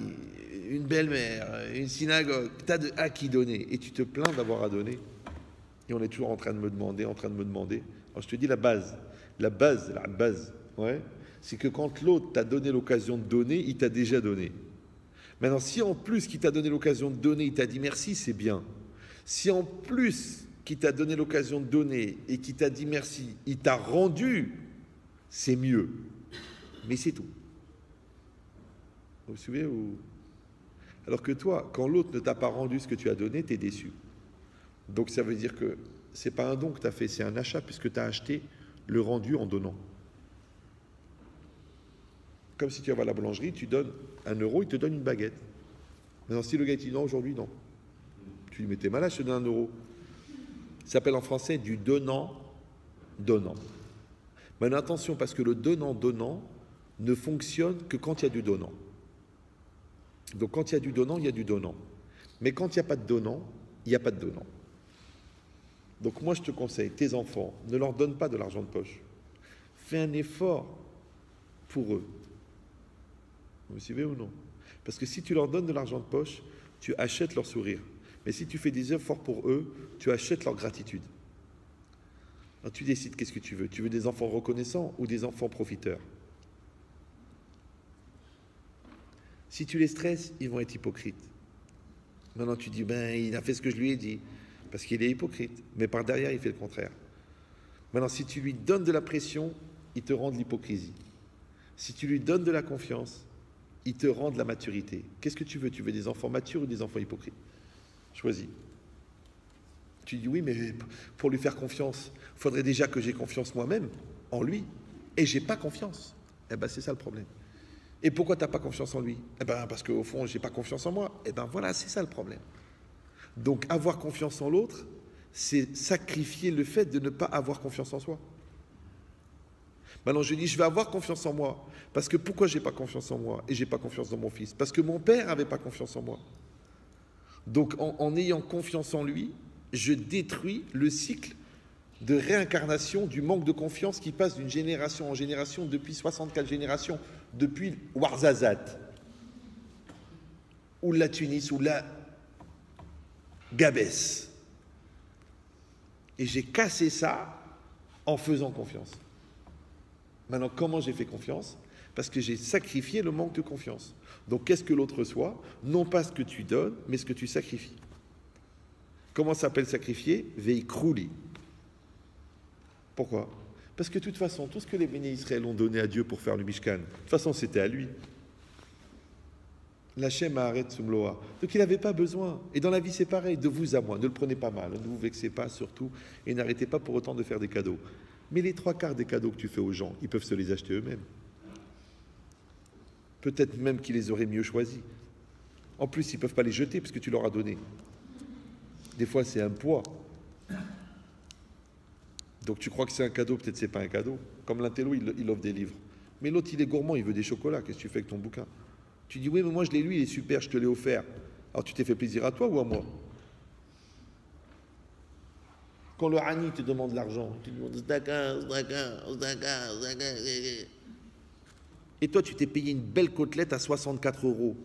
une belle-mère, une synagogue, tu as à qui donner, et tu te plains d'avoir à donner. Et on est toujours en train de me demander. Alors je te dis la base, ouais, c'est que quand l'autre t'a donné l'occasion de donner, il t'a déjà donné. Maintenant, si en plus qu'il t'a donné l'occasion de donner, il t'a dit merci, c'est bien. Si en plus qu'il t'a donné l'occasion de donner et qu'il t'a dit merci, il t'a rendu, c'est mieux. Mais c'est tout. Vous vous souvenez ou... Alors que toi, quand l'autre ne t'a pas rendu ce que tu as donné, tu es déçu. Donc ça veut dire que c'est pas un don que tu as fait, c'est un achat puisque tu as acheté le rendu en donnant. Comme si tu vas à la boulangerie, tu donnes 1 euro, il te donne une baguette. Maintenant, si le gars dit non, aujourd'hui, non. Tu lui dis, mais t'es malade, je te donne 1 euro. Ça s'appelle en français du donnant-donnant. Maintenant, attention, parce que le donnant-donnant ne fonctionne que quand il y a du donnant. Donc, quand il y a du donnant, il y a du donnant. Mais quand il n'y a pas de donnant, il n'y a pas de donnant. Donc, moi, je te conseille, tes enfants, ne leur donne pas de l'argent de poche. Fais un effort pour eux. Vous me suivez ou non? Parce que si tu leur donnes de l'argent de poche, tu achètes leur sourire. Mais si tu fais des efforts pour eux, tu achètes leur gratitude. Alors, tu décides qu'est-ce que tu veux. Tu veux des enfants reconnaissants ou des enfants profiteurs? Si tu les stresses, ils vont être hypocrites. Maintenant, tu dis, ben, il a fait ce que je lui ai dit. Parce qu'il est hypocrite. Mais par derrière, il fait le contraire. Maintenant, si tu lui donnes de la pression, il te rend de l'hypocrisie. Si tu lui donnes de la confiance, il te rend de la maturité. Qu'est-ce que tu veux? Tu veux des enfants matures ou des enfants hypocrites? Choisis. Tu dis, oui, mais pour lui faire confiance, il faudrait déjà que j'ai confiance moi-même en lui. Et j'ai pas confiance. Eh bien, c'est ça le problème. Et pourquoi tu n'as pas confiance en lui? Eh bien, parce qu'au fond, j'ai pas confiance en moi. Eh bien, voilà, c'est ça le problème. Donc, avoir confiance en l'autre, c'est sacrifier le fait de ne pas avoir confiance en soi. Maintenant, je dis, je vais avoir confiance en moi. Parce que pourquoi j'ai pas confiance en moi et j'ai pas confiance dans mon fils? Parce que mon père avait pas confiance en moi. Donc, en ayant confiance en lui, je détruis le cycle de réincarnation du manque de confiance qui passe d'une génération en génération depuis 64 générations, depuis Ouarzazate, ou la Tunis, ou la Gabès. Et j'ai cassé ça en faisant confiance. Maintenant, comment j'ai fait confiance? Parce que j'ai sacrifié le manque de confiance. Donc, qu'est-ce que l'autre reçoit? Non pas ce que tu donnes, mais ce que tu sacrifies. Comment ça s'appelle sacrifier? Veikrouli. Pourquoi? Parce que de toute façon, tout ce que les bénis Israël ont donné à Dieu pour faire le Mishkan, de toute façon, c'était à lui. L'Hachem a arrêté Sumloa. Donc il n'avait pas besoin. Et dans la vie, c'est pareil, de vous à moi. Ne le prenez pas mal, ne vous vexez pas surtout, et n'arrêtez pas pour autant de faire des cadeaux. Mais les 3/4 des cadeaux que tu fais aux gens, ils peuvent se les acheter eux-mêmes. Peut-être même qu'ils les auraient mieux choisis. En plus, ils ne peuvent pas les jeter parce que tu leur as donné. Des fois, c'est un poids. Donc tu crois que c'est un cadeau, peut-être c'est pas un cadeau. Comme l'intello, il offre des livres. Mais l'autre, il est gourmand, il veut des chocolats. Qu'est-ce que tu fais avec ton bouquin? Tu dis, oui, mais moi je l'ai lu, il est super, je te l'ai offert. Alors tu t'es fait plaisir à toi ou à moi? Quand le Hani te demande l'argent, tu lui demandes et toi tu t'es payé une belle côtelette à 64 €.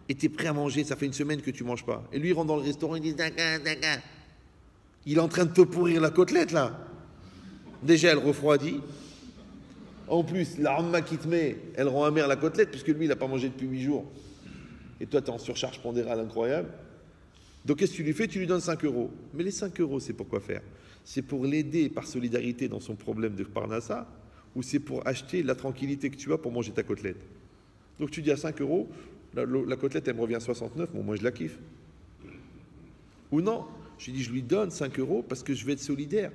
Et tu es prêt à manger, ça fait une semaine que tu ne manges pas. Et lui il rentre dans le restaurant, il dit Daka. Il est en train de te pourrir la côtelette là. Déjà elle refroidit. En plus, la ramma qui te met, elle rend amère la côtelette, puisque lui, il n'a pas mangé depuis 8 jours. Et toi, tu es en surcharge pondérale incroyable. Donc, qu'est-ce que tu lui fais? Tu lui donnes 5 €. Mais les 5 €, c'est pour quoi faire? C'est pour l'aider par solidarité dans son problème de Parnassa, ou c'est pour acheter la tranquillité que tu as pour manger ta côtelette? Donc, tu dis à 5 €, la côtelette, elle me revient à 69, bon, moi, je la kiffe. Ou non, je lui donne 5 € parce que je vais être solidaire.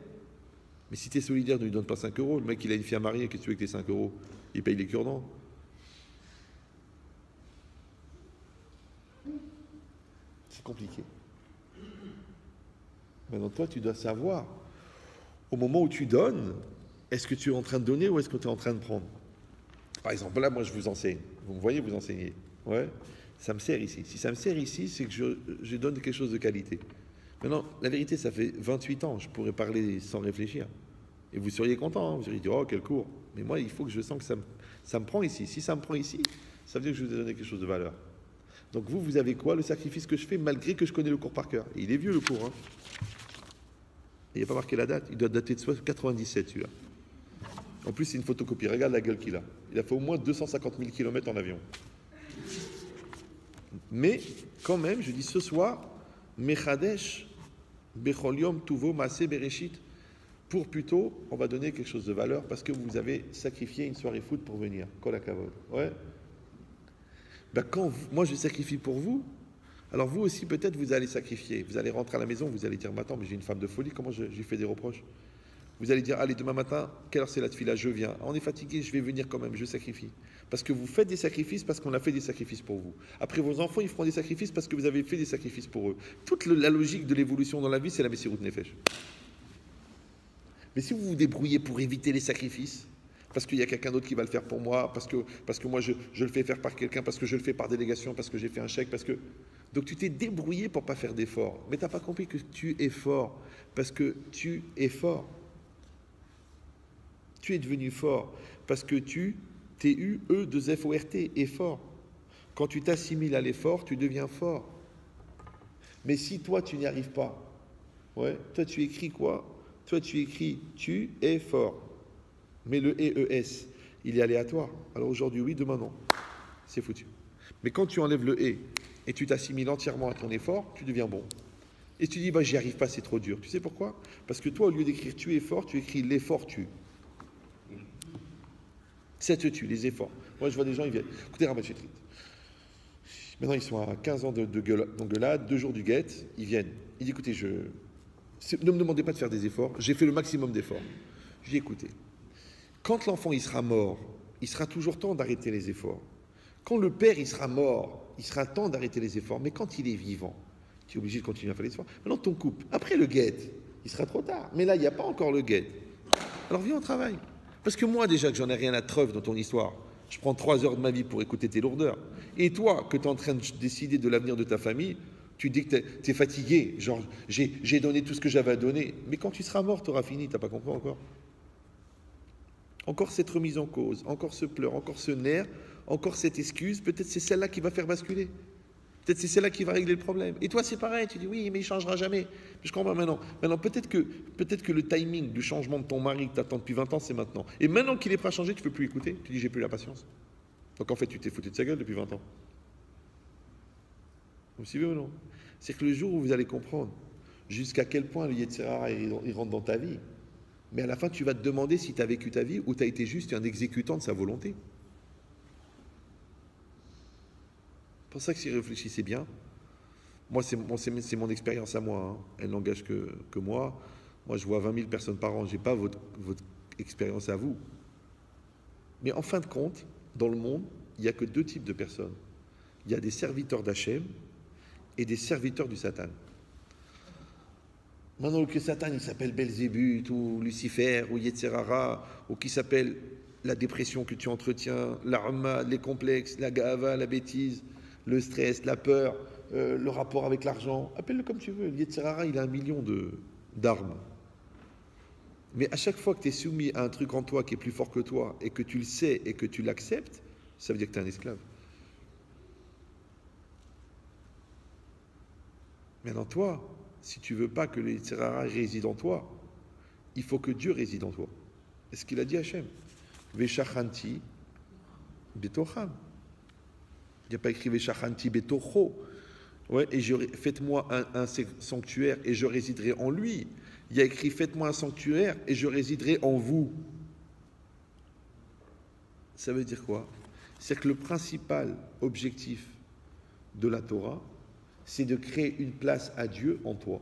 Mais si tu es solidaire, ne lui donne pas 5 €. Le mec, il a une fille à marier, qu'est-ce que tu veux avec tes 5 €? Il paye les cure-dents. C'est compliqué. Maintenant, toi, tu dois savoir, au moment où tu donnes, est-ce que tu es en train de donner ou est-ce que tu es en train de prendre? Par exemple, là, moi, je vous enseigne. Vous me voyez, vous enseignez. Ouais, ça me sert ici. Si ça me sert ici, c'est que je donne quelque chose de qualité. Maintenant, la vérité, ça fait 28 ans, je pourrais parler sans réfléchir. Et vous seriez content, hein, vous seriez dit, oh, quel cours. Mais moi, il faut que je sens que ça me prend ici. Si ça me prend ici, ça veut dire que je vous ai donné quelque chose de valeur. Donc vous avez quoi? Le sacrifice que je fais, malgré que je connais le cours par cœur. Et il est vieux, le cours. Hein. Et il n'y a pas marqué la date. Il doit dater de 97, celui-là. En plus, c'est une photocopie. Regarde la gueule qu'il a. Il a fait au moins 250 000 km en avion. Mais, quand même, je dis ce soir, Mechadesh, Becholiom, Tuvo, Maase, Bereshit, pour plutôt, on va donner quelque chose de valeur parce que vous avez sacrifié une soirée foot pour venir. Kol hakavod. Ouais. Ben moi je sacrifie pour vous, alors vous aussi peut-être vous allez sacrifier. Vous allez rentrer à la maison, vous allez dire, mais attends, mais j'ai une femme de folie, comment je lui fais des reproches? Vous allez dire, allez, demain matin, quelle heure c'est la tefila? Je viens. On est fatigué, je vais venir quand même, je sacrifie. Parce que vous faites des sacrifices parce qu'on a fait des sacrifices pour vous. Après, vos enfants, ils feront des sacrifices parce que vous avez fait des sacrifices pour eux. Toute la logique de l'évolution dans la vie, c'est la Messirut Nefesh. Mais si vous vous débrouillez pour éviter les sacrifices, parce qu'il y a quelqu'un d'autre qui va le faire pour moi, parce que moi je le fais faire par quelqu'un, parce que je le fais par délégation, parce que j'ai fait un chèque, parce que... Donc tu t'es débrouillé pour ne pas faire d'efforts. Mais tu n'as pas compris que tu es fort, parce que tu es fort. Tu es devenu fort, parce que tu, T-U-E-2-F-O-R-T, est fort. Quand tu t'assimiles à l'effort, tu deviens fort. Mais si toi tu n'y arrives pas, ouais, toi tu écris quoi? Toi tu écris tu es fort. Mais le E-E-S, il est aléatoire. Alors aujourd'hui oui, demain non. C'est foutu. Mais quand tu enlèves le E et tu t'assimiles entièrement à ton effort, tu deviens bon. Et tu dis, bah, j'y arrive pas, c'est trop dur. Tu sais pourquoi? Parce que toi, au lieu d'écrire tu es fort, tu écris l'effort tue. Ça te tue, les efforts. Moi, je vois des gens, ils viennent. Écoutez, Ramat Chetrit. Maintenant, ils sont à 15 ans d'engueulade, 2 jours du guette, ils viennent. Ils disent, écoutez, ne me demandez pas de faire des efforts, j'ai fait le maximum d'efforts. Je dis, écoutez, quand l'enfant il sera mort, il sera toujours temps d'arrêter les efforts. Quand le père il sera mort, il sera temps d'arrêter les efforts. Mais quand il est vivant, tu es obligé de continuer à faire les efforts. Maintenant, ton couple, après le guette, il sera trop tard. Mais là, il n'y a pas encore le guette. Alors viens au travail. Parce que moi, déjà que j'en ai rien à treuve dans ton histoire, je prends 3 heures de ma vie pour écouter tes lourdeurs. Et toi, que tu es en train de décider de l'avenir de ta famille, tu dis que tu es fatigué, genre j'ai donné tout ce que j'avais à donner. Mais quand tu seras mort, tu auras fini, tu n'as pas compris encore. Encore cette remise en cause, encore ce pleur, encore ce nerf, encore cette excuse, peut-être c'est celle-là qui va faire basculer. Peut-être c'est celle-là qui va régler le problème. Et toi, c'est pareil, tu dis oui, mais il ne changera jamais. Je comprends maintenant. Maintenant, peut-être que le timing du changement de ton mari que tu attends depuis 20 ans, c'est maintenant. Et maintenant qu'il est prêt à changer, tu ne peux plus écouter. Tu dis j'ai plus la patience. Donc en fait, tu t'es foutu de sa gueule depuis 20 ans. Vous me suivez ou non? C'est que le jour où vous allez comprendre jusqu'à quel point le Yetzer Hara il rentre dans ta vie. Mais à la fin, tu vas te demander si tu as vécu ta vie ou tu as été juste un exécutant de sa volonté. C'est pour ça que si vous réfléchissez bien, moi, c'est mon expérience à moi, hein. Elle n'engage que moi. Moi, je vois 20 000 personnes par an, je n'ai pas votre expérience à vous. Mais en fin de compte, dans le monde, il n'y a que deux types de personnes. Il y a des serviteurs d'Hachem et des serviteurs du Satan. Maintenant que Satan, il s'appelle Belzébuth, ou Lucifer, ou Yetzer Hara, ou qui s'appelle la dépression que tu entretiens, l'arma, les complexes, la gava, la bêtise, le stress, la peur, le rapport avec l'argent, appelle-le comme tu veux. Yetzer Hara, il a 1 million d'armes. Mais à chaque fois que tu es soumis à un truc en toi qui est plus fort que toi, et que tu le sais et que tu l'acceptes, ça veut dire que tu es un esclave. Maintenant, toi, si tu veux pas que le Yetzer Hara réside en toi, il faut que Dieu réside en toi. C'est ce qu'il a dit à Hachem. Veshachanti betocham. Il n'y a pas écrit Veshachanti betocho. Ouais, et faites-moi un sanctuaire et je résiderai en lui. Il y a écrit faites-moi un sanctuaire et je résiderai en vous. Ça veut dire quoi? C'est que le principal objectif de la Torah, c'est de créer une place à Dieu en toi.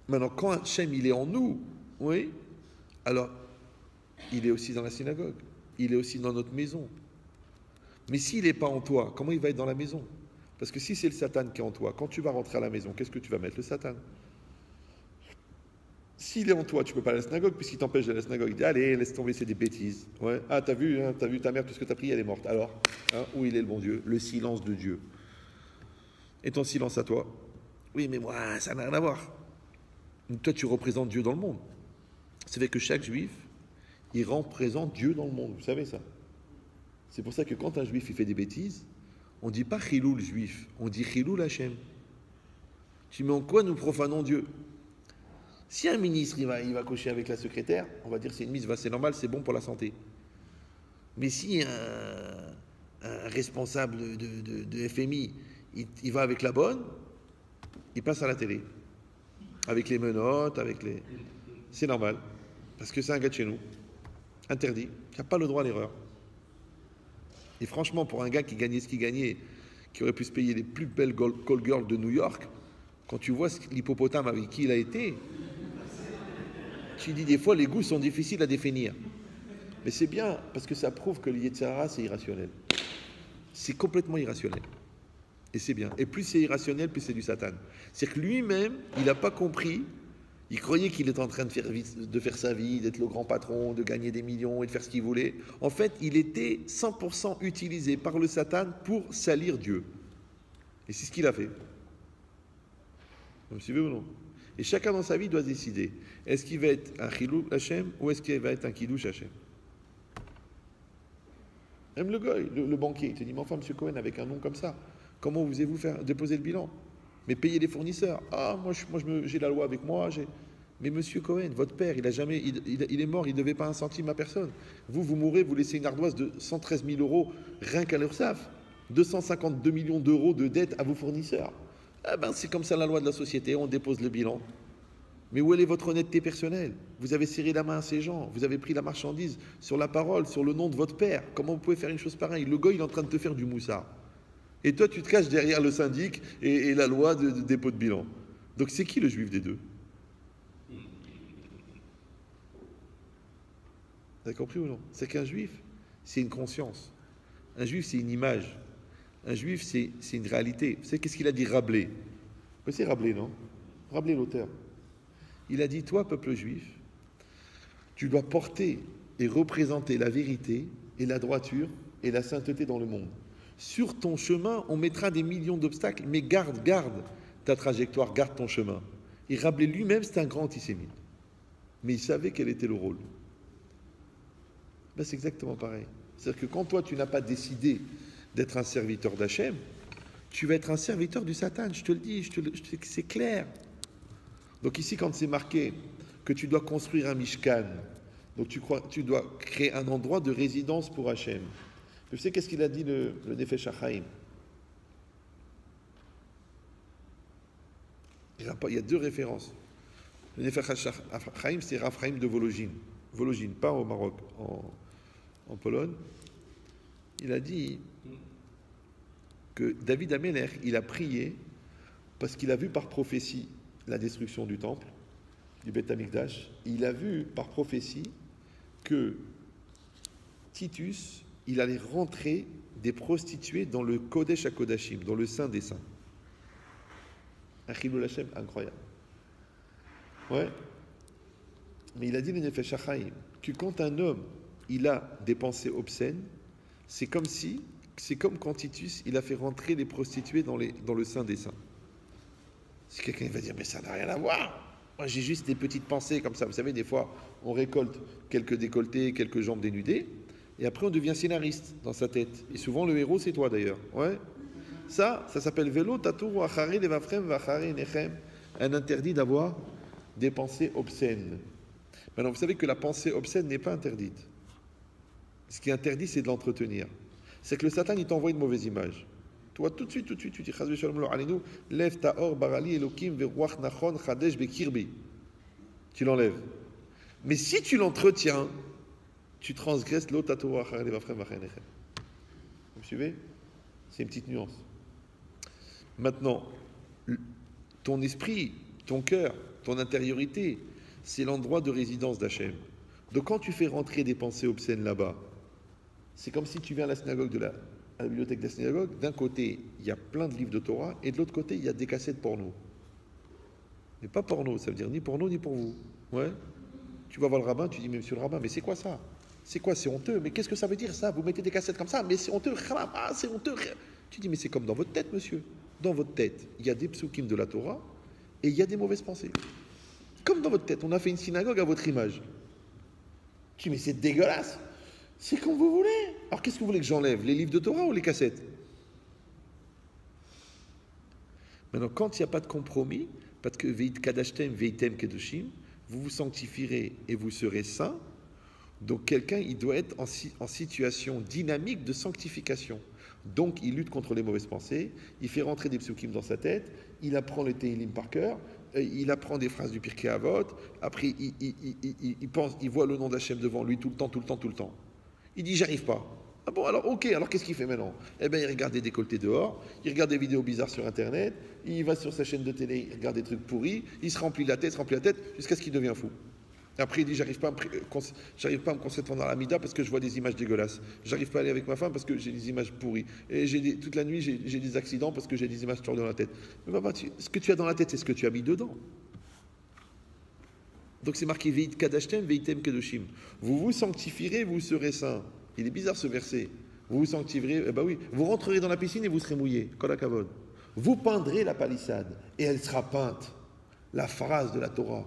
Maintenant, quand Hachem, il est en nous, oui, alors, il est aussi dans la synagogue, il est aussi dans notre maison. Mais s'il n'est pas en toi, comment il va être dans la maison? Parce que si c'est le Satan qui est en toi, quand tu vas rentrer à la maison, qu'est-ce que tu vas mettre? Le Satan. S'il est en toi, tu ne peux pas aller à la synagogue, puisqu'il t'empêche d'aller à la synagogue. Il dit, allez, laisse tomber, c'est des bêtises. Ouais. Ah, t'as vu ta mère, tout ce que t'as pris, elle est morte. Alors, hein, où il est le bon Dieu? Le silence de Dieu. Et ton silence à toi? Oui, mais moi, ça n'a rien à voir. Toi, tu représentes Dieu dans le monde. C'est vrai que chaque juif, il représente Dieu dans le monde. Vous savez ça? C'est pour ça que quand un juif il fait des bêtises, on ne dit pas Chiloul juif, on dit Chiloul Hachem. Tu mets en quoi nous profanons Dieu? Si un ministre il va cocher avec la secrétaire, on va dire c'est une mise, c'est normal, c'est bon pour la santé. Mais si un responsable de FMI, il va avec la bonne, il passe à la télé. Avec les menottes, c'est normal. Parce que c'est un gars de chez nous. Interdit. Il n'a pas le droit à l'erreur. Et franchement, pour un gars qui gagnait ce qu'il gagnait, qui aurait pu se payer les plus belles call girls de New York, quand tu vois l'hippopotame avec qui il a été, tu dis des fois les goûts sont difficiles à définir. Mais c'est bien, parce que ça prouve que le Yetzer Hara, c'est irrationnel. C'est complètement irrationnel. Et c'est bien. Et plus c'est irrationnel, plus c'est du Satan. C'est que lui-même, il n'a pas compris. Il croyait qu'il était en train de faire sa vie, d'être le grand patron, de gagner des millions et de faire ce qu'il voulait. En fait, il était 100% utilisé par le Satan pour salir Dieu. Et c'est ce qu'il a fait. Vous me suivez ou non? Et chacun dans sa vie doit décider. Est-ce qu'il va être un Chilou Hachem ou est-ce qu'il va être un Kiddush Hachem? Même le goy, le banquier, il te dit, mais enfin, M. Cohen, avec un nom comme ça, comment vous faire déposer le bilan? Mais payer les fournisseurs. Ah, moi j'ai la loi avec moi. Mais Monsieur Cohen, votre père, il est mort, il ne devait pas un centime à personne. Vous mourrez, vous laissez une ardoise de 113 000 euros rien qu'à l'URSSAF. 252 millions d'euros de dettes à vos fournisseurs. Ah ben, c'est comme ça la loi de la société, on dépose le bilan. Mais où est votre honnêteté personnelle? Vous avez serré la main à ces gens, vous avez pris la marchandise sur la parole, sur le nom de votre père. Comment vous pouvez faire une chose pareille? Le gars, il est en train de te faire du moussard. Et toi, tu te caches derrière le syndic et la loi de dépôt de bilan. Donc, c'est qui le juif des deux? Vous avez compris ou non? C'est qu'un juif, c'est une conscience. Un juif, c'est une image. Un juif, c'est une réalité. Vous savez qu'est-ce qu'il a dit Rabelais? Vous connaissez Rabelais, non? Rabelais, l'auteur. Il a dit, toi, peuple juif, tu dois porter et représenter la vérité et la droiture et la sainteté dans le monde. Sur ton chemin, on mettra des millions d'obstacles, mais garde ta trajectoire, garde ton chemin. Et Rabelais lui-même, c'était un grand antisémite. Mais il savait quel était le rôle. Ben, c'est exactement pareil. C'est-à-dire que quand toi, tu n'as pas décidé d'être un serviteur d'Hachem, tu vas être un serviteur du Satan, je te le dis, c'est clair. Donc ici, quand c'est marqué que tu dois construire un Mishkan, donc tu dois créer un endroit de résidence pour Hachem. Vous savez qu'est-ce qu'il a dit le Nefesh HaChaim? Il y a deux références. Le Nefesh Chaim, c'est Rav Chaim de Vologine. Vologine, pas au Maroc, en Pologne. Il a dit que David Améler, il a prié parce qu'il a vu par prophétie la destruction du temple, du Beth Amikdash. Il a vu par prophétie que Titus, il allait rentrer des prostituées dans le Kodesh HaKodashim, dans le Saint des Saints. Un Chilul Hashem incroyable. Ouais. Mais il a dit le Nefesh Chaim que quand un homme, il a des pensées obscènes, c'est comme quand Titus, il a fait rentrer les prostituées dans le Saint des Saints. Si quelqu'un va dire, mais ça n'a rien à voir. Moi, j'ai juste des petites pensées comme ça. Vous savez, des fois, on récolte quelques décolletés, quelques jambes dénudées, et après, on devient scénariste dans sa tête. Et souvent, le héros, c'est toi, d'ailleurs. Ouais. Ça s'appelle vélo, tatour, achari, levafrem, vachari, nechem. Un interdit d'avoir des pensées obscènes. Maintenant, vous savez que la pensée obscène n'est pas interdite. Ce qui est interdit, c'est de l'entretenir. C'est que le Satan, il t'envoie une mauvaise image. Toi, tout de suite, tu dis, Chazve Shalom lo alinu, lève ta or barali elokim veruach nachon chadesh bekirbi. Tu l'enlèves. Mais si tu l'entretiens, tu transgresses l'autre Torah. Vous me suivez? C'est une petite nuance. Maintenant, ton esprit, ton cœur, ton intériorité, c'est l'endroit de résidence d'Hachem. Donc quand tu fais rentrer des pensées obscènes là-bas, c'est comme si tu viens à la synagogue à la bibliothèque de la synagogue, d'un côté, il y a plein de livres de Torah, et de l'autre côté, il y a des cassettes porno. Mais pas porno, ça veut dire ni porno, ni pour vous. Ouais. Tu vas voir le rabbin, tu dis, mais monsieur le rabbin, mais c'est quoi ça? C'est quoi? C'est honteux. Mais qu'est-ce que ça veut dire ça? Vous mettez des cassettes comme ça, mais c'est honteux. Ah, c'est honteux. Tu dis, mais c'est comme dans votre tête, monsieur. Dans votre tête, il y a des psukim de la Torah, et il y a des mauvaises pensées. Comme dans votre tête, on a fait une synagogue à votre image. Tu dis, mais c'est dégueulasse. C'est comme vous voulez. Alors qu'est-ce que vous voulez que j'enlève? Les livres de Torah ou les cassettes? Maintenant, quand il n'y a pas de compromis, parce que Veit Kadashtem, Veitem Kedoshim, vous vous sanctifierez et vous serez saints, donc quelqu'un, il doit être en situation dynamique de sanctification. Donc il lutte contre les mauvaises pensées, il fait rentrer des psukim dans sa tête, il apprend le Teilim par cœur, il apprend des phrases du Pirkei Avot, après il pense, il voit le nom d'Hachem devant lui tout le temps. Il dit, j'arrive pas. Ah bon, alors ok, alors qu'est-ce qu'il fait maintenant? Eh bien, il regarde des décolletés dehors, il regarde des vidéos bizarres sur Internet, il va sur sa chaîne de télé, il regarde des trucs pourris, il se remplit la tête, jusqu'à ce qu'il devient fou. Après, il dit, j'arrive pas à me concentrer dans la mida parce que je vois des images dégueulasses. J'arrive pas à aller avec ma femme parce que j'ai des images pourries. Et toute la nuit, j'ai des accidents parce que j'ai des images dans la tête. Mais papa, ce que tu as dans la tête, c'est ce que tu as mis dedans. Donc c'est marqué Veit Kadashtem, Veitem Kedoshim. Vous vous sanctifierez, vous serez saints. Il est bizarre ce verset. Vous vous sanctifierez, eh ben oui, vous rentrerez dans la piscine et vous serez mouillés. Kol hakavod. Vous peindrez la palissade et elle sera peinte. La phrase de la Torah.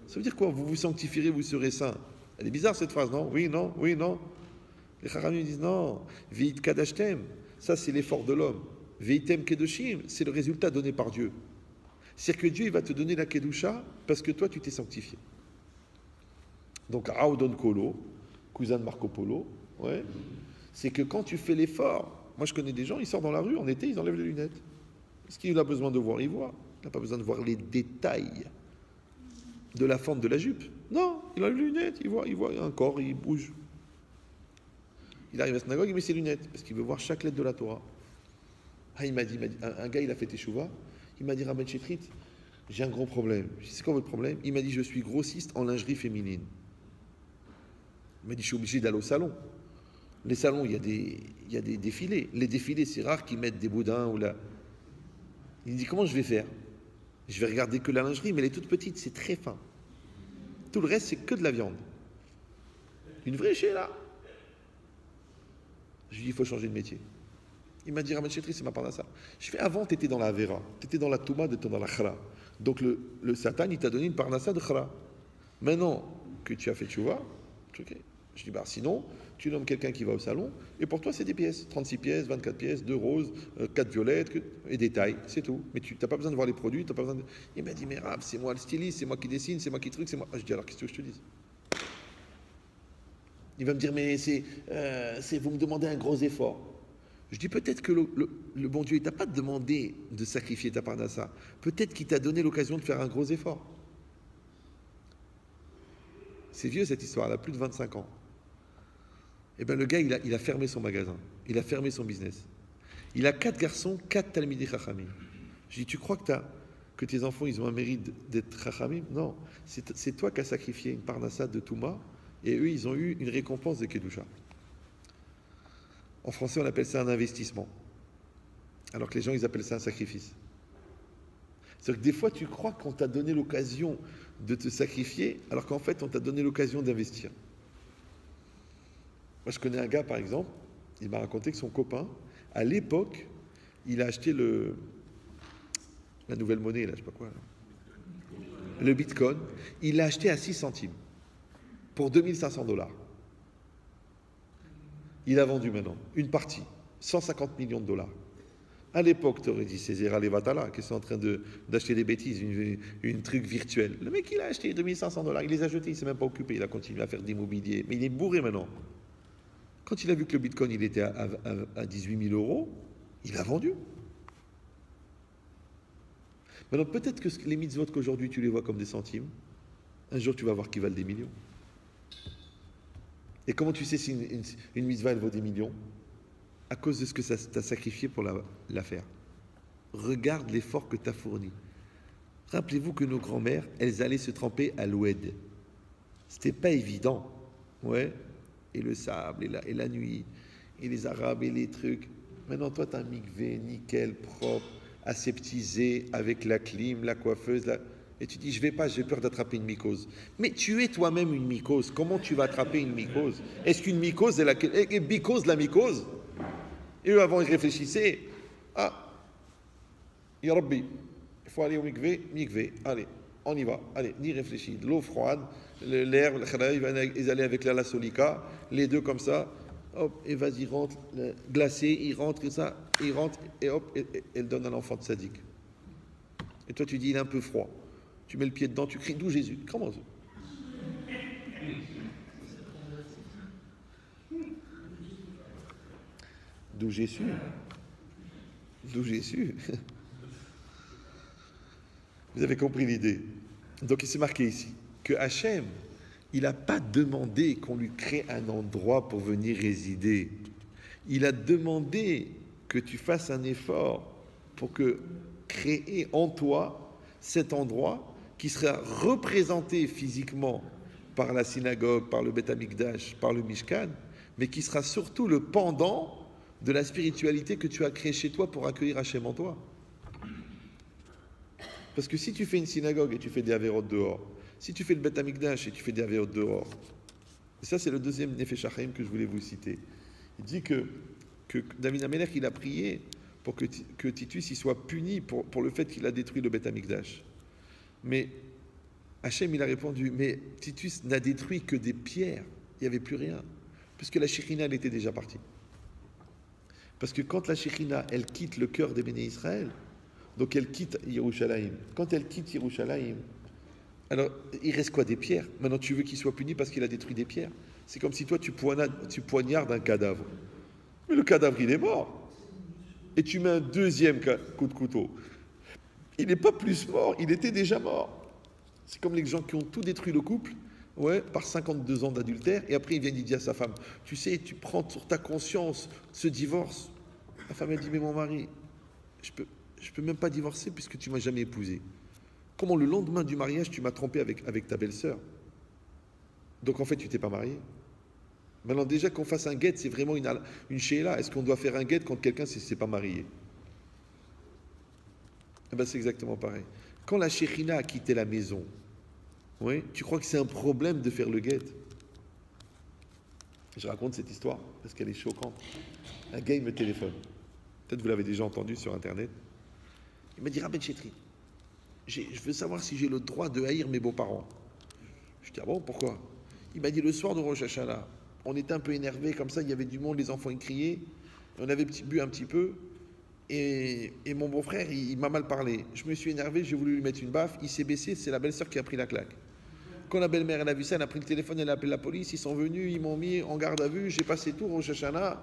Ça veut dire quoi? Vous vous sanctifierez, vous serez saints. Elle est bizarre cette phrase, non? Oui, non, oui, non. Les Chachamim disent non. Veit Kadashtem, ça c'est l'effort de l'homme. Veitem Kedoshim, c'est le résultat donné par Dieu. C'est-à-dire que Dieu il va te donner la Kedusha parce que toi tu t'es sanctifié. Donc Audon Kolo, cousin de Marco Polo, ouais, c'est que quand tu fais l'effort, moi je connais des gens, ils sortent dans la rue en été, ils enlèvent les lunettes. Ce qu'il a besoin de voir, il voit. Il n'a pas besoin de voir les détails de la fente de la jupe. Non, il enlève les lunettes, il voit un corps, il bouge. Il arrive à la synagogue, il met ses lunettes parce qu'il veut voir chaque lettre de la Torah. Ah, il m'a dit, un gars il a fait teshuva, il m'a dit Rabban Chetrit, j'ai un gros problème. Je dis, c'est quoi votre problème? Il m'a dit, je suis grossiste en lingerie féminine. Il m'a dit, je suis obligé d'aller au salon. Les salons, il y a des défilés. Les défilés, c'est rare qu'ils mettent des boudins ou là. Il dit, comment je vais faire? Je vais regarder que la lingerie, mais elle est toute petite, c'est très fin. Tout le reste, c'est que de la viande. Une vraie là. Je lui dis, il faut changer de métier. Il m'a dit, Rabban Chetri, c'est ma parnassa. Je fais, avant, tu étais dans la Avera, tu étais dans la Touma, tu étais dans la Khra. Donc le Satan, il t'a donné une parnassa de Khra. Maintenant que tu as fait tchouva, ok. Je dis, bah sinon, tu nommes quelqu'un qui va au salon, et pour toi, c'est des pièces. 36 pièces, 24 pièces, 2 roses, 4 violettes, et des tailles, c'est tout. Mais tu n'as pas besoin de voir les produits, t'as pas besoin de... Il m'a dit, mais Rab, c'est moi le styliste, c'est moi qui dessine, c'est moi qui truc, c'est moi... Je dis, alors qu'est-ce que je te dis? Il va me dire, mais vous me demandez un gros effort. Je dis peut-être que le bon Dieu, il t'a pas demandé de sacrifier ta parnassa. Peut-être qu'il t'a donné l'occasion de faire un gros effort. C'est vieux cette histoire, elle a plus de 25 ans. Eh bien le gars, il a fermé son magasin. Il a fermé son business. Il a 4 garçons, 4 Talmidei Chachamim. Je dis, tu crois que tes enfants, ils ont un mérite d'être Chachamim? Non, c'est toi qui as sacrifié une parnassa de Touma, et eux, ils ont eu une récompense de Kedusha. En français, on appelle ça un investissement. Alors que les gens, ils appellent ça un sacrifice. C'est-à-dire que des fois, tu crois qu'on t'a donné l'occasion de te sacrifier, alors qu'en fait, on t'a donné l'occasion d'investir. Moi, je connais un gars, par exemple, il m'a raconté que son copain, à l'époque, il a acheté la nouvelle monnaie, là, je sais pas quoi, là. Le Bitcoin, il l'a acheté à 6 centimes pour $2500. Il a vendu maintenant une partie, 150 millions de dollars. À l'époque, tu aurais dit, c'est Zera Levatala, qui sont en train d'acheter des bêtises, une truc virtuel. Le mec, il a acheté $2500, il les a jetés, il ne s'est même pas occupé, il a continué à faire d'immobilier. Mais il est bourré maintenant. Quand il a vu que le Bitcoin, il était à 18 000 euros, il a vendu. Maintenant, peut-être que les mitzvot qu'aujourd'hui, tu les vois comme des centimes, un jour, tu vas voir qu'ils valent des millions. Et comment tu sais si une mitzvah, elle vaut des millions? À cause de ce que tu as sacrifié pour la faire. Regarde l'effort que tu as fourni. Rappelez-vous que nos grands-mères, elles allaient se tremper à l'oued. C'était pas évident. Ouais. Et le sable, et la nuit, et les arabes, et les trucs. Maintenant, toi, tu as un mikvé, nickel, propre, aseptisé, avec la clim, la coiffeuse, et tu dis, j'ai peur d'attraper une mycose. Mais tu es toi-même une mycose. Comment tu vas attraper une mycose? Est-ce qu'une mycose est la mycose? Et eux, avant, ils réfléchissaient. Ah, ya Rabbi, il faut aller au mikvé, allez, on y va, allez, ni réfléchir. L'eau froide, l'air, ils allaient avec la solika, les deux comme ça, hop, et vas-y, rentre, glacé, il rentre, et ça, il rentre, et hop, et elle donne à l'enfant de sadique. Et toi, tu dis, il est un peu froid. Tu mets le pied dedans, tu cries, d'où Jésus? Comment ça? D'où Jésus? D'où Jésus? Vous avez compris l'idée. Donc il s'est marqué ici que Hachem, il n'a pas demandé qu'on lui crée un endroit pour venir résider. Il a demandé que tu fasses un effort pour créer en toi cet endroit qui sera représenté physiquement par la synagogue, par le Beth Amikdash, par le Mishkan, mais qui sera surtout le pendant de la spiritualité que tu as créée chez toi pour accueillir Hachem en toi. Parce que si tu fais une synagogue et tu fais des avérotes dehors, si tu fais le Beth Amikdash et tu fais des avérotes dehors, et ça c'est le deuxième Nefesh HaChaim que je voulais vous citer. Il dit que David Amelech, il a prié pour que Titus il soit puni pour le fait qu'il a détruit le Beth Amikdash. Mais Hachem, il a répondu, mais Titus n'a détruit que des pierres, il n'y avait plus rien, puisque la Shekhinah, elle était déjà partie. Parce que quand la Shekhinah, elle quitte le cœur des Béné Israël, donc elle quitte Yerushalayim. Quand elle quitte Yerushalayim, alors il reste quoi? Des pierres. Maintenant tu veux qu'il soit puni parce qu'il a détruit des pierres. C'est comme si toi tu poignardes un cadavre. Mais le cadavre il est mort. Et tu mets un deuxième coup de couteau. Il n'est pas plus mort, il était déjà mort. C'est comme les gens qui ont tout détruit le couple, ouais, par 52 ans d'adultère, et après il vient dire à sa femme, tu sais, tu prends sur ta conscience ce divorce. La femme elle dit, mais mon mari, je peux même pas divorcer puisque tu m'as jamais épousé. Comment le lendemain du mariage tu m'as trompé avec ta belle-sœur? Donc en fait tu t'es pas marié. Maintenant déjà qu'on fasse un guet, c'est vraiment une sheila. Est-ce qu'on doit faire un guet quand quelqu'un ne s'est pas marié? Eh ben c'est exactement pareil. Quand la Shekhinah a quitté la maison, oui, tu crois que c'est un problème de faire le guet? Je raconte cette histoire parce qu'elle est choquante. Un gars il me téléphone. Peut-être vous l'avez déjà entendu sur internet. Il m'a dit, Rabbi Chetri, je veux savoir si j'ai le droit de haïr mes beaux-parents. Je dis, ah bon, pourquoi? Il m'a dit, le soir de Rosh Hashanah, on était un peu énervés, comme ça, il y avait du monde, les enfants ils criaient, on avait bu un petit peu, et mon beau-frère, il m'a mal parlé. Je me suis énervé, j'ai voulu lui mettre une baffe, il s'est baissé, c'est la belle-sœur qui a pris la claque. Quand la belle-mère, elle a vu ça, elle a pris le téléphone, elle a appelé la police, ils sont venus, ils m'ont mis en garde à vue, j'ai passé tout Rosh Hashanah.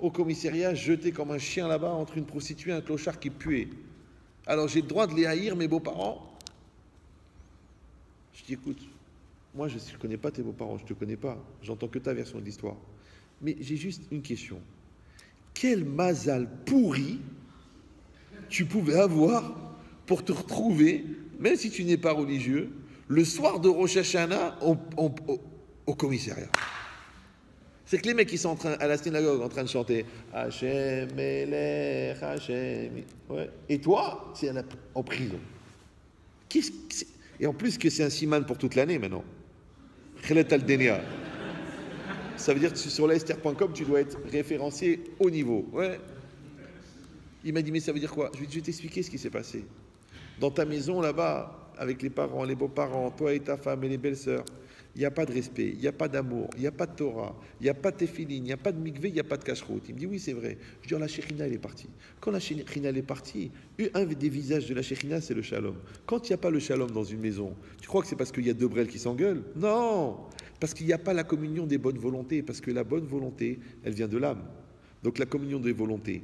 au commissariat, jeté comme un chien là-bas entre une prostituée et un clochard qui puait. Alors j'ai le droit de les haïr, mes beaux-parents? Je dis, écoute, moi je ne connais pas tes beaux-parents, je ne te connais pas, j'entends que ta version de l'histoire. Mais j'ai juste une question. Quel mazal pourri tu pouvais avoir pour te retrouver, même si tu n'es pas religieux, le soir de Rosh Hashanah au commissariat? C'est que les mecs qui sont à la synagogue en train de chanter Hachem, Melech, Hachem. Ouais. Et toi, c'est en prison. Et en plus que c'est un siman pour toute l'année maintenant. Chelet al-Denia. Ça veut dire que sur la Esther.com, tu dois être référencé au niveau. Ouais. Il m'a dit, mais ça veut dire quoi? Je vais t'expliquer ce qui s'est passé. Dans ta maison là-bas, avec les parents, les beaux-parents, toi et ta femme et les belles-sœurs, il n'y a pas de respect, il n'y a pas d'amour, il n'y a pas de Torah, il n'y a pas de tefilin, il n'y a pas de mikvé, il n'y a pas de kashrut. Il me dit, oui, c'est vrai. Je dis, oh, la Shekhinah, elle est partie. Quand la Shekhinah, elle est partie, un des visages de la Shekhinah, c'est le shalom. Quand il n'y a pas le shalom dans une maison, tu crois que c'est parce qu'il y a deux brels qui s'engueulent? Non! Parce qu'il n'y a pas la communion des bonnes volontés, parce que la bonne volonté, elle vient de l'âme. Donc la communion des volontés,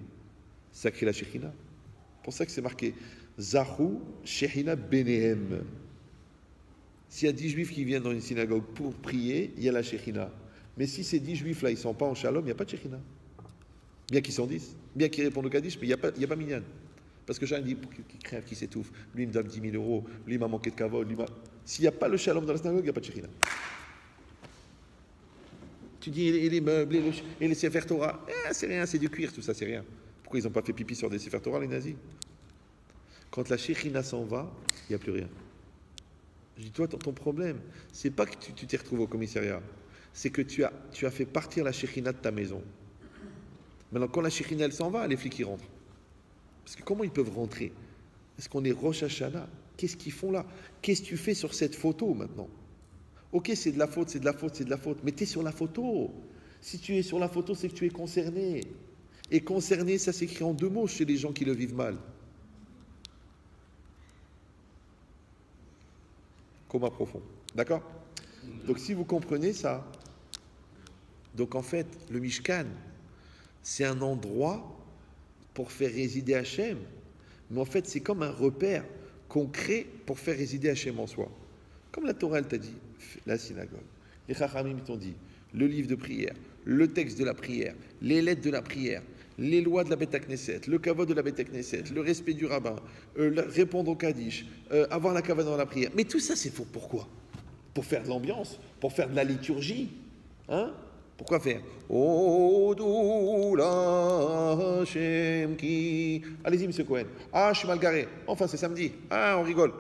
ça crée la Shekhinah. C'est pour ça que c'est marqué Zahu Shekhinah Benehem. S'il y a 10 juifs qui viennent dans une synagogue pour prier, il y a la Shekhinah. Mais si ces 10 juifs-là, ils ne sont pas en shalom, il n'y a pas de Shekhinah. Bien qu'ils sont 10, bien qu'ils répondent au Kaddish, mais il n'y a pas minyan. Parce que chacun dit qu'il crève, qu'il s'étouffe. Lui, il me donne 10 000 euros. Lui, il m'a manqué de kavod. S'il n'y a pas le shalom dans la synagogue, il n'y a pas de Shekhinah. Tu dis, et les meubles, et les Sefer Torah, c'est rien, c'est du cuir, tout ça, c'est rien. Pourquoi ils n'ont pas fait pipi sur des Sefer Torah, les nazis? Quand la Shekhinah s'en va, il n'y a plus rien. Je dis, toi, ton problème, c'est pas que tu t'es retrouvé au commissariat, c'est que tu as fait partir la Shekhinah de ta maison. Maintenant, quand la Shekhinah, elle s'en va, les flics, ils rentrent. Parce que comment ils peuvent rentrer? Est-ce qu'on est Rosh Hashanah? Qu'est-ce qu'ils font là? Qu'est-ce que tu fais sur cette photo maintenant? Ok, c'est de la faute, c'est de la faute, c'est de la faute, mais tu es sur la photo. Si tu es sur la photo, c'est que tu es concerné. Et concerné, ça s'écrit en 2 mots chez les gens qui le vivent mal. Coma profond. D'accord? Donc si vous comprenez ça, donc en fait, le Mishkan, c'est un endroit pour faire résider Hachem, mais en fait, c'est comme un repère qu'on crée pour faire résider Hachem en soi. Comme la Torah, elle t'a dit, la synagogue. Les Chachamim t'ont dit, le livre de prière, le texte de la prière, les lettres de la prière, les lois de la Beth Knesset, le kavod de la Beth Knesset, le respect du rabbin, répondre au Kaddish, avoir la kavod dans la prière. Mais tout ça, c'est pourquoi? Pour faire de l'ambiance, pour faire de la liturgie. Hein? Pourquoi faire? Allez-y, monsieur Cohen. Ah, je suis mal garé. Enfin, c'est samedi. Ah, on rigole.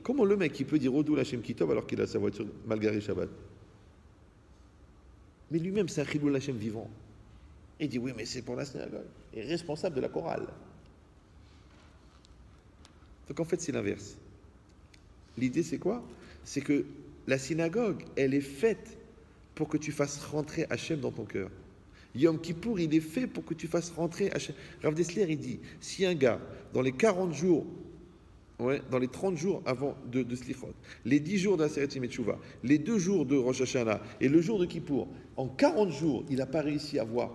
Comment le mec il peut dire Odou Lachem Kitov alors qu'il a sa voiture mal garée Shabbat? Mais lui-même, c'est un Chilou Lachem vivant. Il dit oui, mais c'est pour la synagogue. Il est responsable de la chorale. Donc en fait, c'est l'inverse. L'idée, c'est quoi? C'est que la synagogue, elle est faite pour que tu fasses rentrer Hachem dans ton cœur. Yom Kippour, il est fait pour que tu fasses rentrer Hachem. Rav Dessler, il dit, si un gars, dans les 40 jours, dans les 30 jours avant de Slichot, les 10 jours de la Seret Yemei Teshuvah, les 2 jours de Rosh Hashanah et le jour de Kippour, en 40 jours, il n'a pas réussi à avoir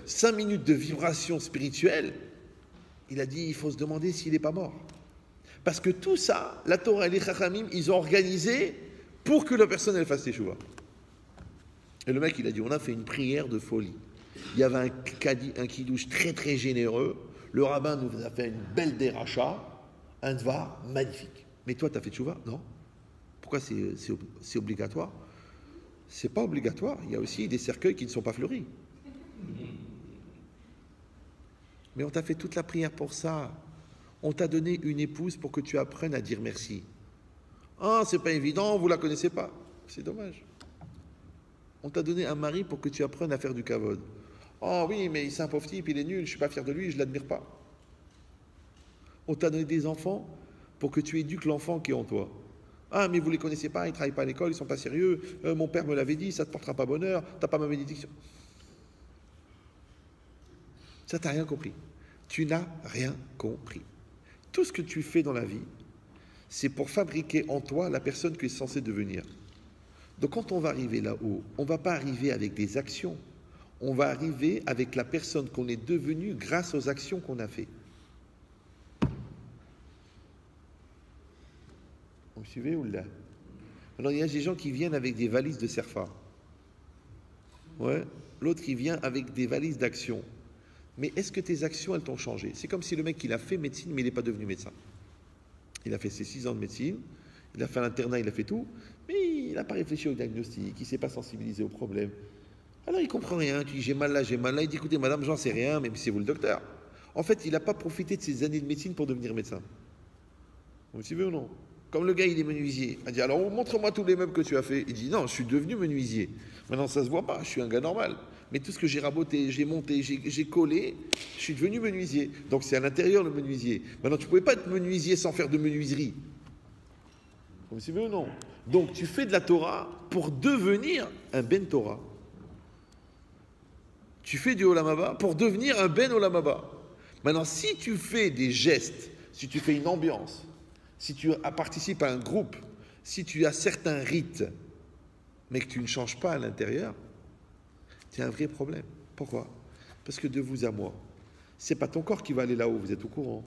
5 minutes de vibration spirituelle, il a dit, il faut se demander s'il n'est pas mort. Parce que tout ça, la Torah et les Chachamim, ils ont organisé pour que la personne, elle fasse Teshuvah. Et le mec, il a dit, on a fait une prière de folie. Il y avait un kidouche très très généreux. Le rabbin nous a fait une belle déracha, un dvar magnifique. Mais toi, tu as fait tchouva? Non. Pourquoi c'est obligatoire? C'est pas obligatoire. Il y a aussi des cercueils qui ne sont pas fleuris. Mais on t'a fait toute la prière pour ça. On t'a donné une épouse pour que tu apprennes à dire merci. Ah, c'est pas évident, vous la connaissez pas. C'est dommage. On t'a donné un mari pour que tu apprennes à faire du kavod. Ah oui, mais c'est un pauvre type, il est nul, je suis pas fier de lui, je l'admire pas. On t'a donné des enfants pour que tu éduques l'enfant qui est en toi. Ah, mais vous les connaissez pas, ils travaillent pas à l'école, ils sont pas sérieux. Mon père me l'avait dit, ça te portera pas bonheur, t'as pas ma bénédiction. Ça, t'as rien compris. Tu n'as rien compris. Tout ce que tu fais dans la vie, c'est pour fabriquer en toi la personne que tu es censé devenir. Donc quand on va arriver là-haut, on ne va pas arriver avec des actions, on va arriver avec la personne qu'on est devenu grâce aux actions qu'on a faites. Vous me suivez ou là? Alors il y a des gens qui viennent avec des valises de Serfa. Ouais. L'autre qui vient avec des valises d'actions. Mais est-ce que tes actions, elles t'ont changé? C'est comme si le mec, il a fait médecine, mais il n'est pas devenu médecin. Il a fait ses 6 ans de médecine, il a fait l'internat, il a fait tout, mais il n'a pas réfléchi au diagnostic, il ne s'est pas sensibilisé au problème. Alors il ne comprend rien, tu dis j'ai mal là, il dit écoutez madame, j'en sais rien, mais c'est vous le docteur. En fait, il n'a pas profité de ses années de médecine pour devenir médecin. Vous me suivez ou non? Comme le gars, il est menuisier. Il dit alors montre-moi tous les meubles que tu as fait. Il dit non, je suis devenu menuisier. Maintenant, ça ne se voit pas, je suis un gars normal. Mais tout ce que j'ai raboté, j'ai monté, j'ai collé, je suis devenu menuisier. Donc c'est à l'intérieur le menuisier. Maintenant, tu ne pouvais pas être menuisier sans faire de menuiserie. Vous me suivez ou non? Donc tu fais de la Torah pour devenir un Ben Torah. Tu fais du Olam Haba pour devenir un Ben Olam Haba. Maintenant, si tu fais des gestes, si tu fais une ambiance, si tu participes à un groupe, si tu as certains rites, mais que tu ne changes pas à l'intérieur, c'est un vrai problème. Pourquoi? Parce que de vous à moi, c'est pas ton corps qui va aller là-haut, vous êtes au courant.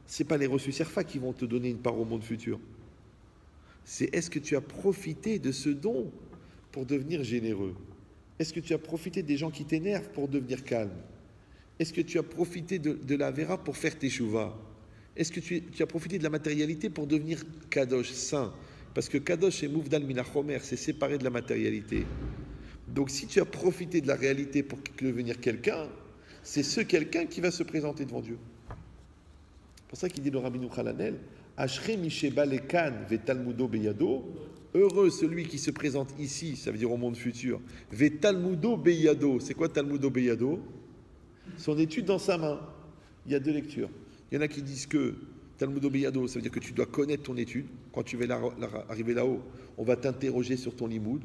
C'est pas les reçus Serfa qui vont te donner une part au monde futur. C'est est-ce que tu as profité de ce don pour devenir généreux? Est-ce que tu as profité des gens qui t'énervent pour devenir calme? Est-ce que tu as profité de la Vera pour faire tes chouvas? Est-ce que tu as profité de la matérialité pour devenir Kadosh, saint? Parce que Kadosh et Mouvdal Minachomer, c'est séparé de la matérialité. Donc si tu as profité de la réalité pour devenir quelqu'un, c'est ce quelqu'un qui va se présenter devant Dieu. C'est pour ça qu'il dit le Rabbeinu Halanel, Ashre Misheba Lekan ve Talmudo Beyado, heureux celui qui se présente ici, ça veut dire au monde futur, ve Talmudo Beyado. C'est quoi Talmudo Beyado? Son étude dans sa main. Il y a 2 lectures. Il y en a qui disent que Talmudo Beyado, ça veut dire que tu dois connaître ton étude. Quand tu vas arriver là-haut, on va t'interroger sur ton limoud.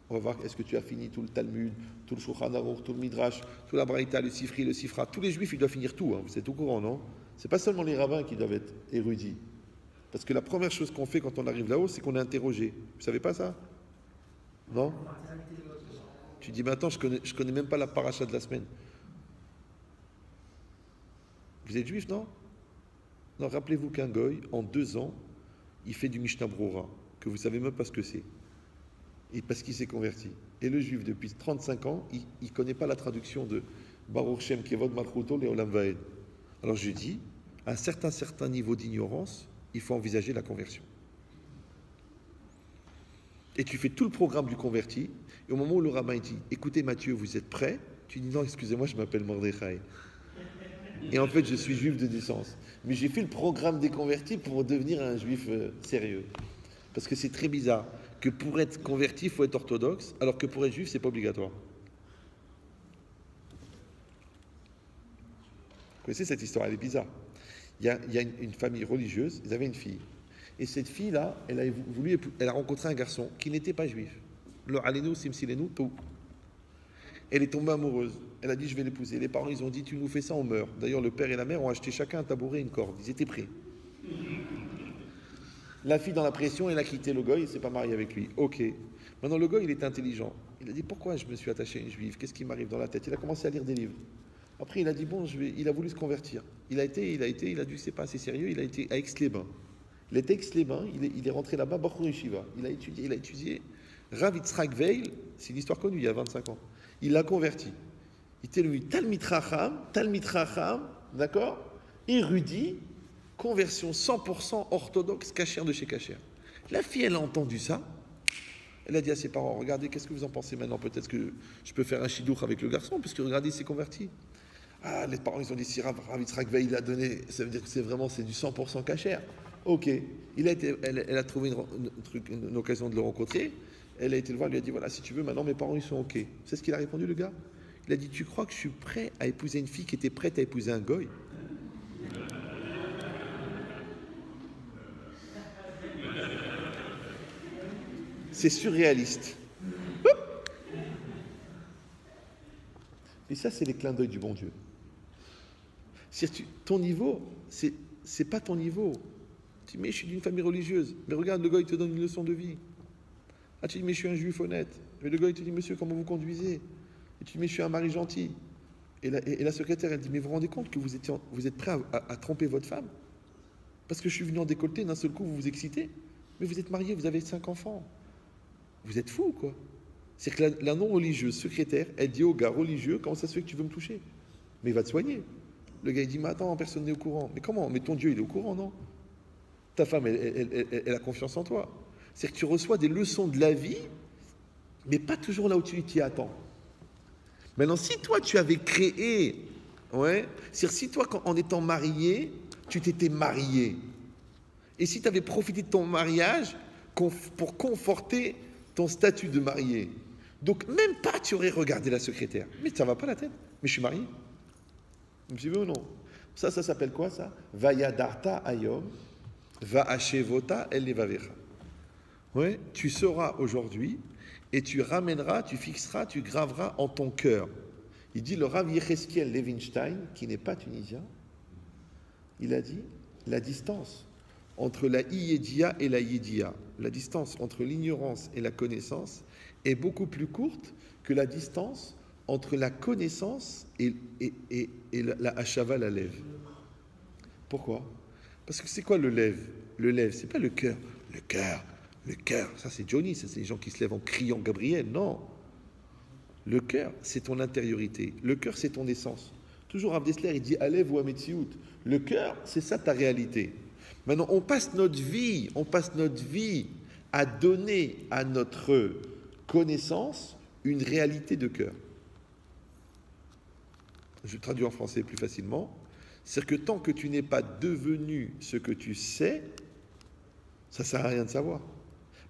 On va voir est-ce que tu as fini tout le Talmud, tout le Shulchan Aruch, tout le Midrash, tout la Braïta, le Sifri, le Sifra. Tous les juifs, ils doivent finir tout. Hein. Vous êtes au courant, non? C'est pas seulement les rabbins qui doivent être érudits. Parce que la première chose qu'on fait quand on arrive là-haut, c'est qu'on est interrogé. Vous savez pas ça? Non? Tu dis, mais attends, je connais même pas la paracha de la semaine. Vous êtes juif, non? Non, rappelez-vous qu'un goy, en 2 ans, il fait du Mishnah Brura, que vous savez même pas ce que c'est. Et parce qu'il s'est converti. Et le juif, depuis 35 ans, il ne connaît pas la traduction de Baruch Shem Kevod Malchuto Leolam Vaed. Alors je dis, à un certain niveau d'ignorance, il faut envisager la conversion. Et tu fais tout le programme du converti, et au moment où le rabbin dit, écoutez Mathieu, vous êtes prêt? Tu dis non, excusez-moi, je m'appelle Mordechai. Et en fait, je suis juif de naissance. Mais j'ai fait le programme des convertis pour devenir un juif sérieux. Parce que c'est très bizarre que pour être converti, il faut être orthodoxe, alors que pour être juif, c'est pas obligatoire. Vous connaissez cette histoire, elle est bizarre. Il y a une famille religieuse, ils avaient une fille. Et cette fille-là, elle a rencontré un garçon qui n'était pas juif. Le Alenu, Simsilenu, tout. Elle est tombée amoureuse. Elle a dit, je vais l'épouser. Les parents, ils ont dit, tu nous fais ça, on meurt. D'ailleurs, le père et la mère ont acheté chacun un tabouret et une corde. Ils étaient prêts. La fille, dans la pression, elle a quitté le goy, elle ne s'est pas mariée avec lui. Ok. Maintenant, le goy, il est intelligent. Il a dit, pourquoi je me suis attaché à une juive? Qu'est-ce qui m'arrive dans la tête? Il a commencé à lire des livres. Après, il a dit, bon, il a voulu se convertir. Il a dit, c'est pas assez sérieux, il a été à Aix-les-Bains. Il était à Aix-les-Bains, il est rentré là-bas, Bachur Yeshiva. Il a étudié. Rav Yitzhak Veil, c'est une histoire connue, il y a 25 ans. Il l'a converti. Il était devenu Talmid Chacham, d'accord? Érudit, conversion 100% orthodoxe, cachère de chez cachère. La fille, elle a entendu ça. Elle a dit à ses parents, regardez, qu'est-ce que vous en pensez maintenant? Peut-être que je peux faire un chidour avec le garçon, parce que regardez, il s'est converti. Ah, les parents, ils ont dit, si Rav Yitzhak Veil l'a donné, ça veut dire que c'est du 100% cachère. Ok. Elle a trouvé une occasion de le rencontrer. Elle a été le voir, lui a dit, voilà, si tu veux, maintenant mes parents, ils sont ok. C'est ce qu'il a répondu, le gars? Il a dit, tu crois que je suis prêt à épouser une fille qui était prête à épouser un goy? C'est surréaliste. Et ça, c'est les clins d'œil du bon Dieu. Ton niveau, c'est pas ton niveau. Tu dis, mais je suis d'une famille religieuse. Mais regarde, le gars, il te donne une leçon de vie. Ah, tu dis, mais je suis un juif honnête. Mais le gars, il te dit, monsieur, comment vous conduisez? Et tu dis, mais je suis un mari gentil. Et la secrétaire, elle dit, mais vous vous rendez compte que vous êtes prêt à tromper votre femme? Parce que je suis venu en décolleté, d'un seul coup, vous vous excitez. Mais vous êtes marié, vous avez 5 enfants. Vous êtes fou, quoi. C'est-à-dire que la non-religieuse secrétaire, elle dit au gars religieux, comment ça se fait que tu veux me toucher? Mais il va te soigner. Le gars, il dit, mais attends, personne n'est au courant. Mais comment? Mais ton Dieu, il est au courant, non? Ta femme, elle a confiance en toi. C'est-à-dire que tu reçois des leçons de la vie, mais pas toujours là où tu t'y attends. Maintenant, si toi, tu avais créé, ouais, c'est-à-dire si toi, en étant marié, tu t'étais marié, et si tu avais profité de ton mariage pour conforter ton statut de marié, donc même pas tu aurais regardé la secrétaire. Mais ça va pas la tête. Mais je suis marié. Vous me suivez ou non? Ça s'appelle quoi ça? Vayadarta ayom, va'ashevota el levavecha. Ouais, tu sauras aujourd'hui et tu ramèneras, tu fixeras, tu graveras en ton cœur. Il dit le Rav Yecheskel Levinstein, qui n'est pas tunisien, il a dit la distance entre la Yedia et la Yedia, la distance entre l'ignorance et la connaissance est beaucoup plus courte que la distance entre la connaissance et la Hachava, la lève. Pourquoi? Parce que c'est quoi le lève? Le lève, c'est pas le cœur. Le cœur, ça c'est Johnny, ça c'est les gens qui se lèvent en criant Gabriel. Non. Le cœur, c'est ton intériorité. Le cœur, c'est ton essence. Toujours Rav Dessler, il dit Alev ou Ametsiout. Le cœur, c'est ça ta réalité. Maintenant, on passe notre vie à donner à notre connaissance une réalité de cœur. Je traduis en français plus facilement. C'est-à-dire que tant que tu n'es pas devenu ce que tu sais, ça ne sert à rien de savoir.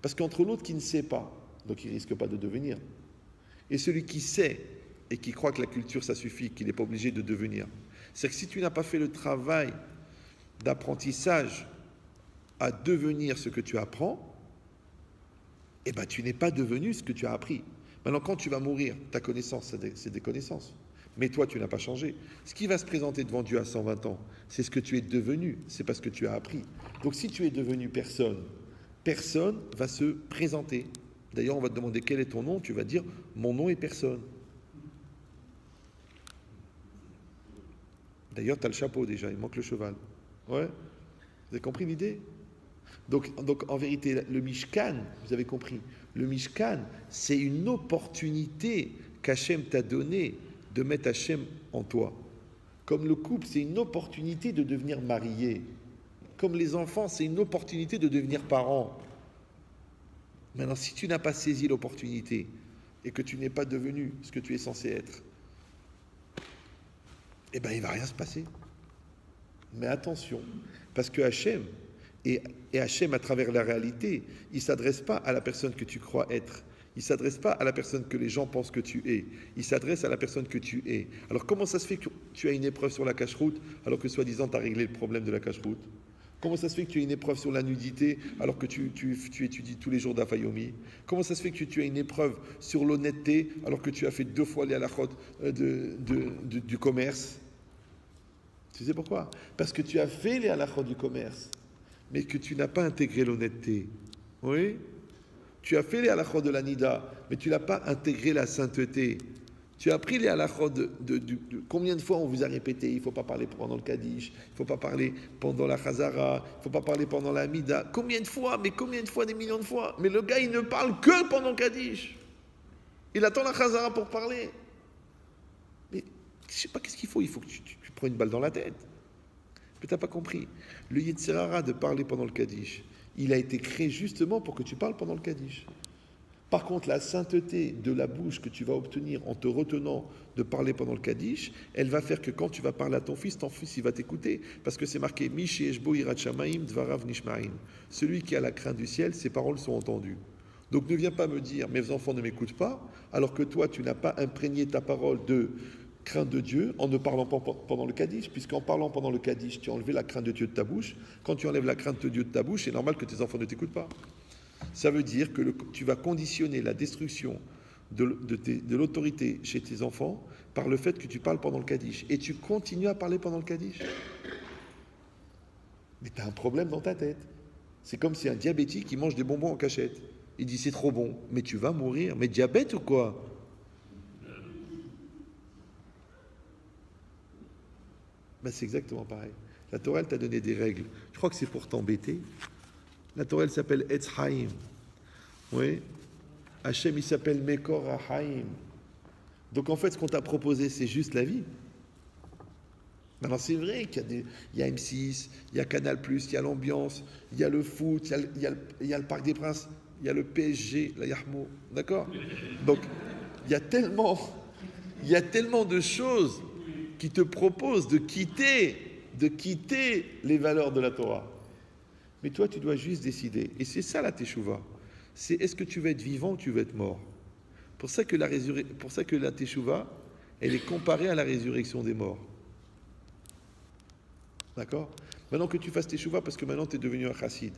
Parce qu'entre l'autre qui ne sait pas, donc il ne risque pas de devenir, et celui qui sait et qui croit que la culture ça suffit, qu'il n'est pas obligé de devenir, c'est que si tu n'as pas fait le travail d'apprentissage à devenir ce que tu apprends, eh ben tu n'es pas devenu ce que tu as appris. Maintenant, quand tu vas mourir, ta connaissance, c'est des connaissances. Mais toi, tu n'as pas changé. Ce qui va se présenter devant Dieu à 120 ans, c'est ce que tu es devenu, c'est pas ce que tu as appris. Donc si tu es devenu personne, personne va se présenter. D'ailleurs, on va te demander quel est ton nom, tu vas dire mon nom est personne. D'ailleurs, tu as le chapeau déjà, il manque le cheval. Ouais? Vous avez compris l'idée? Donc en vérité, le Mishkan, vous avez compris, le Mishkan, c'est une opportunité qu'Hachem t'a donnée de mettre Hachem en toi. Comme le couple, c'est une opportunité de devenir marié. Comme les enfants, c'est une opportunité de devenir parents. Maintenant, si tu n'as pas saisi l'opportunité et que tu n'es pas devenu ce que tu es censé être, eh bien, il ne va rien se passer. Mais attention, parce que Hachem, et Hachem à travers la réalité, il ne s'adresse pas à la personne que tu crois être. Il ne s'adresse pas à la personne que les gens pensent que tu es. Il s'adresse à la personne que tu es. Alors comment ça se fait que tu as une épreuve sur la cache-route alors que soi-disant tu as réglé le problème de la cache-route? Comment ça se fait que tu as une épreuve sur la nudité alors que tu étudies tous les jours d'Afayomi? Comment ça se fait que tu as une épreuve sur l'honnêteté alors que tu as fait 2 fois les halachot du commerce? Tu sais pourquoi? Parce que tu as fait les halachot du commerce, mais que tu n'as pas intégré l'honnêteté. Oui? Tu as fait les halachot de la Nida, mais tu n'as pas intégré la sainteté. Tu as appris les halachot combien de fois on vous a répété, il ne faut pas parler pendant le Kaddish, il ne faut pas parler pendant la Chazara, il ne faut pas parler pendant la Mida. Combien de fois, des millions de fois. Mais le gars, il ne parle que pendant le Kaddish. Il attend la Chazara pour parler. Mais je ne sais pas qu'est-ce qu'il faut que tu prends une balle dans la tête. Mais tu n'as pas compris. Le Yetzer Hara de parler pendant le Kaddish, il a été créé justement pour que tu parles pendant le Kaddish. Par contre, la sainteté de la bouche que tu vas obtenir en te retenant de parler pendant le Kaddish, elle va faire que quand tu vas parler à ton fils il va t'écouter. Parce que c'est marqué Mishi Eshbo Yirat Shamaim Dvarav Nishmaim. Celui qui a la crainte du ciel, ses paroles sont entendues. Donc ne viens pas me dire mes enfants ne m'écoutent pas, alors que toi tu n'as pas imprégné ta parole de crainte de Dieu en ne parlant pas pendant le Kaddish, puisqu'en parlant pendant le Kaddish, tu as enlevé la crainte de Dieu de ta bouche. Quand tu enlèves la crainte de Dieu de ta bouche, c'est normal que tes enfants ne t'écoutent pas. Ça veut dire que tu vas conditionner la destruction de l'autorité chez tes enfants par le fait que tu parles pendant le Kaddish. Et tu continues à parler pendant le Kaddish. Mais tu as un problème dans ta tête. C'est comme si un diabétique qui mange des bonbons en cachette. Il dit c'est trop bon, mais tu vas mourir. Mais diabète ou quoi? Ben, c'est exactement pareil. La Torah, elle t'a donné des règles. Je crois que c'est pour t'embêter. La Torah, elle s'appelle Etz Haïm. Oui. Hachem, il s'appelle Mekor Haïm. Donc en fait, ce qu'on t'a proposé, c'est juste la vie. Maintenant, c'est vrai qu'il y a M6, il y a Canal+, il y a l'ambiance, il y a le foot, il y a le Parc des Princes, il y a le PSG, la Yahmo, d'accord? Donc, il y a tellement de choses qui te proposent de quitter les valeurs de la Torah. Mais toi, tu dois juste décider. Et c'est ça la Teshuvah. C'est est-ce que tu veux être vivant ou tu veux être mort? Pour ça que la Teshuvah, elle est comparée à la résurrection des morts. D'accord? Maintenant que tu fasses Teshuvah parce que maintenant tu es devenu un chassid.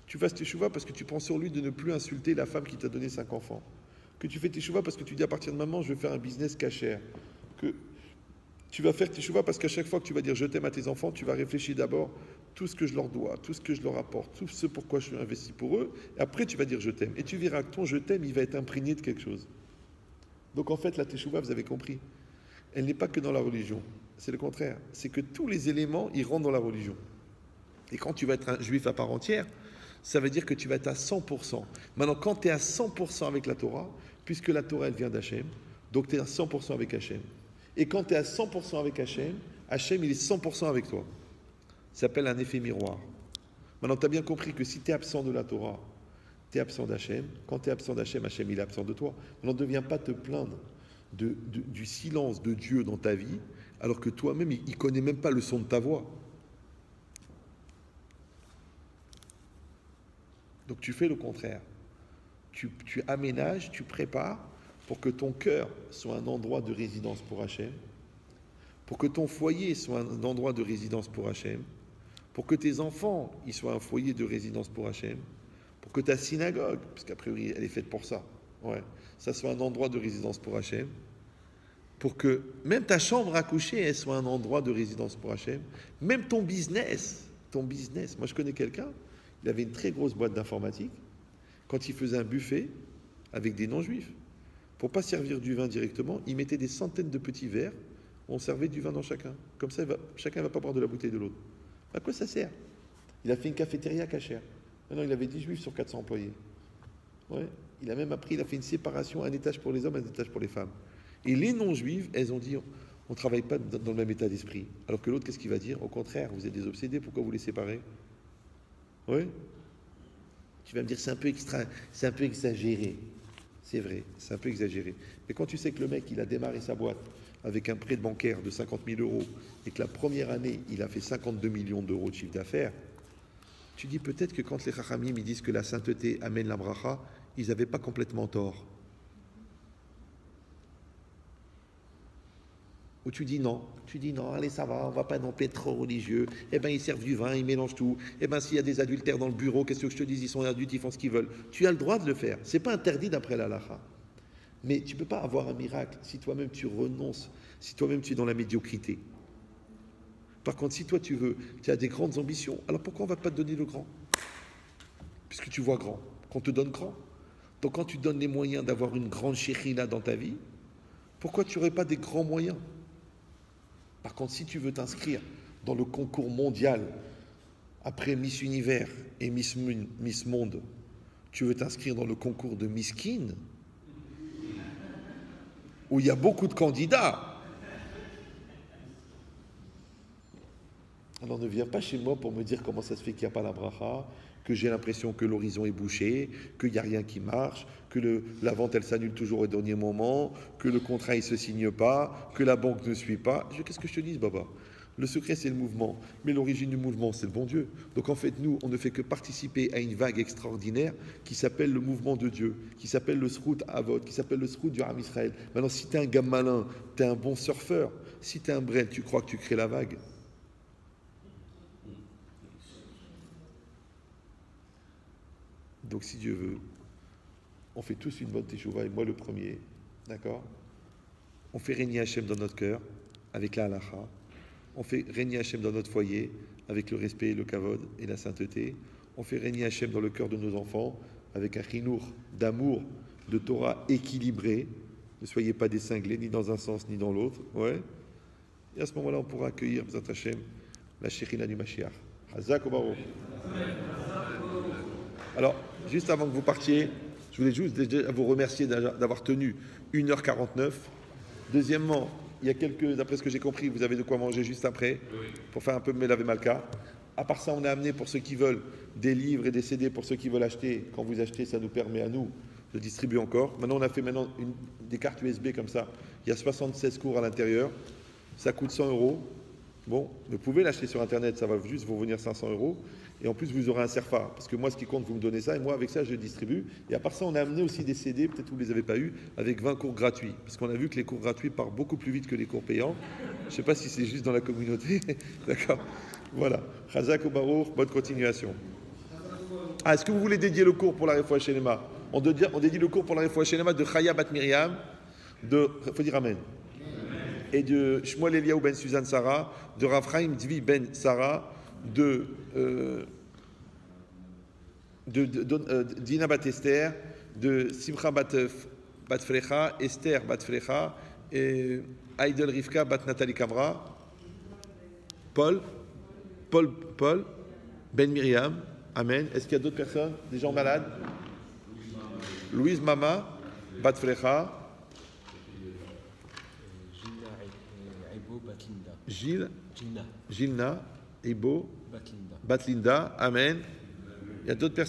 Tu fasses Teshuvah parce que tu prends sur lui de ne plus insulter la femme qui t'a donné 5 enfants. Que tu fais Teshuvah parce que tu dis à partir de maintenant, je vais faire un business cachère. Que tu vas faire Teshuvah parce qu'à chaque fois que tu vas dire je t'aime à tes enfants, tu vas réfléchir d'abord tout ce que je leur dois, tout ce que je leur apporte, tout ce pourquoi je suis investi pour eux. Et après, tu vas dire je t'aime. Et tu verras que ton je t'aime, il va être imprégné de quelque chose. Donc en fait, la Teshuvah, vous avez compris, elle n'est pas que dans la religion. C'est le contraire. C'est que tous les éléments, ils rentrent dans la religion. Et quand tu vas être un juif à part entière, ça veut dire que tu vas être à 100%. Maintenant, quand tu es à 100% avec la Torah, puisque la Torah, elle vient d'Hachem, donc tu es à 100% avec Hachem. Et quand tu es à 100% avec Hachem, Hachem, il est 100% avec toi. Ça s'appelle un effet miroir. Maintenant, tu as bien compris que si tu es absent de la Torah, tu es absent d'Hachem. Quand tu es absent d'Hachem, Hachem, il est absent de toi. Maintenant, ne viens pas te plaindre du silence de Dieu dans ta vie, alors que toi-même, il ne connaît même pas le son de ta voix. Donc tu fais le contraire. Tu aménages, tu prépares pour que ton cœur soit un endroit de résidence pour Hachem, pour que ton foyer soit un endroit de résidence pour Hachem, pour que tes enfants ils soient un foyer de résidence pour Hachem, pour que ta synagogue, parce qu'a priori elle est faite pour ça, ouais, ça soit un endroit de résidence pour Hachem, pour que même ta chambre à coucher, elle soit un endroit de résidence pour Hachem, même ton business. Moi, je connais quelqu'un, il avait une très grosse boîte d'informatique. Quand il faisait un buffet avec des non-juifs, pour ne pas servir du vin directement, il mettait des centaines de petits verres, on servait du vin dans chacun. Comme ça, chacun ne va pas boire de la bouteille de l'autre. À quoi ça sert? Il a fait une cafétéria cachère. Maintenant, il avait 10 juifs sur 400 employés. Ouais. Il a même appris, il a fait une séparation, un étage pour les hommes, un étage pour les femmes. Et les non-juives, elles ont dit, on ne travaille pas dans le même état d'esprit. Alors que l'autre, qu'est-ce qu'il va dire? Au contraire, vous êtes des obsédés, pourquoi vous les séparez? Oui. Tu vas me dire, c'est un peu exagéré. C'est vrai, c'est un peu exagéré. Mais quand tu sais que le mec, il a démarré sa boîte avec un prêt bancaire de 50 000 euros et que la première année, il a fait 52 millions d'euros de chiffre d'affaires, tu dis peut-être que quand les Chachamim, ils disent que la sainteté amène la bracha, ils n'avaient pas complètement tort. Ou tu dis non, allez ça va, on va pas non plus être trop religieux, eh ben ils servent du vin, ils mélangent tout, eh ben s'il y a des adultères dans le bureau, qu'est-ce que je te dis, ils sont adultes, ils font ce qu'ils veulent. Tu as le droit de le faire, c'est pas interdit d'après la halakha. Mais tu peux pas avoir un miracle si toi-même tu renonces, si toi-même tu es dans la médiocrité. Par contre, si toi tu as des grandes ambitions, alors pourquoi on va pas te donner le grand? Puisque tu vois grand, qu'on te donne grand. Donc quand tu donnes les moyens d'avoir une grande shérina dans ta vie, pourquoi tu n'aurais pas des grands moyens? Par contre, si tu veux t'inscrire dans le concours mondial, après Miss Univers et Miss Monde, tu veux t'inscrire dans le concours de Miss Kin, où il y a beaucoup de candidats. Alors ne viens pas chez moi pour me dire comment ça se fait qu'il n'y a pas la bracha, que j'ai l'impression que l'horizon est bouché, qu'il n'y a rien qui marche, que la vente elle s'annule toujours au dernier moment, que le contrat il se signe pas, que la banque ne suit pas. Qu'est-ce que je te dis, Baba? Le secret c'est le mouvement, mais l'origine du mouvement c'est le bon Dieu. Donc en fait nous on ne fait que participer à une vague extraordinaire qui s'appelle le mouvement de Dieu, qui s'appelle le Srout Avot, qui s'appelle le Srout du Ham Israël. Maintenant si tu es un gars malin, tu es un bon surfeur, si tu es un brel, tu crois que tu crées la vague. Donc si Dieu veut, on fait tous une bonne teshuva, et moi le premier, d'accord? On fait régner Hachem dans notre cœur, avec la halakha. On fait régner Hachem dans notre foyer, avec le respect, le kavod et la sainteté. On fait régner Hachem dans le cœur de nos enfants, avec un chinour d'amour, de Torah équilibré. Ne soyez pas des cinglés, ni dans un sens, ni dans l'autre. Ouais. Et à ce moment-là, on pourra accueillir, B'ezrat Hashem, la Shekhinah du Mashiach. Hazak Obarouk. Alors, juste avant que vous partiez, je voulais juste déjà vous remercier d'avoir tenu 1h49. Deuxièmement, il y a quelques, d'après ce que j'ai compris, vous avez de quoi manger juste après, pour faire un peu Melavé Malka. À part ça, on a amené pour ceux qui veulent des livres et des CD pour ceux qui veulent acheter. Quand vous achetez, ça nous permet à nous de distribuer encore. Maintenant, on a fait des cartes USB comme ça. Il y a 76 cours à l'intérieur. Ça coûte 100 €. Bon, vous pouvez l'acheter sur Internet, ça va juste vous venir 500 €. Et en plus, vous aurez un Serfa. Parce que moi, ce qui compte, vous me donnez ça. Et moi, avec ça, je distribue. Et à part ça, on a amené aussi des CD, peut-être que vous ne les avez pas eus, avec 20 cours gratuits. Parce qu'on a vu que les cours gratuits partent beaucoup plus vite que les cours payants. Je ne sais pas si c'est juste dans la communauté. D'accord. Voilà. Chazak Obarouk, bonne continuation. Ah, est-ce que vous voulez dédier le cours pour la Refoua Shelema? On dédie le cours pour la Refoua Shelema de Chaya Bat Miriam, faut dire Amen, et de Shmuel Eliaou ben Suzanne Sarah, de Rav Chaim Dvi ben Sarah, de Dina Bat Esther, de Simcha Bat Frecha, Esther Bat Frecha, et Aïdel Rivka Bat Nathalie Kamra, Paul, Ben Miriam, Amen. Est-ce qu'il y a d'autres personnes, des gens malades? Louise Mama, Bat Frecha, Gilna, Ibo, Batlinda, Amen. Il y a d'autres personnes.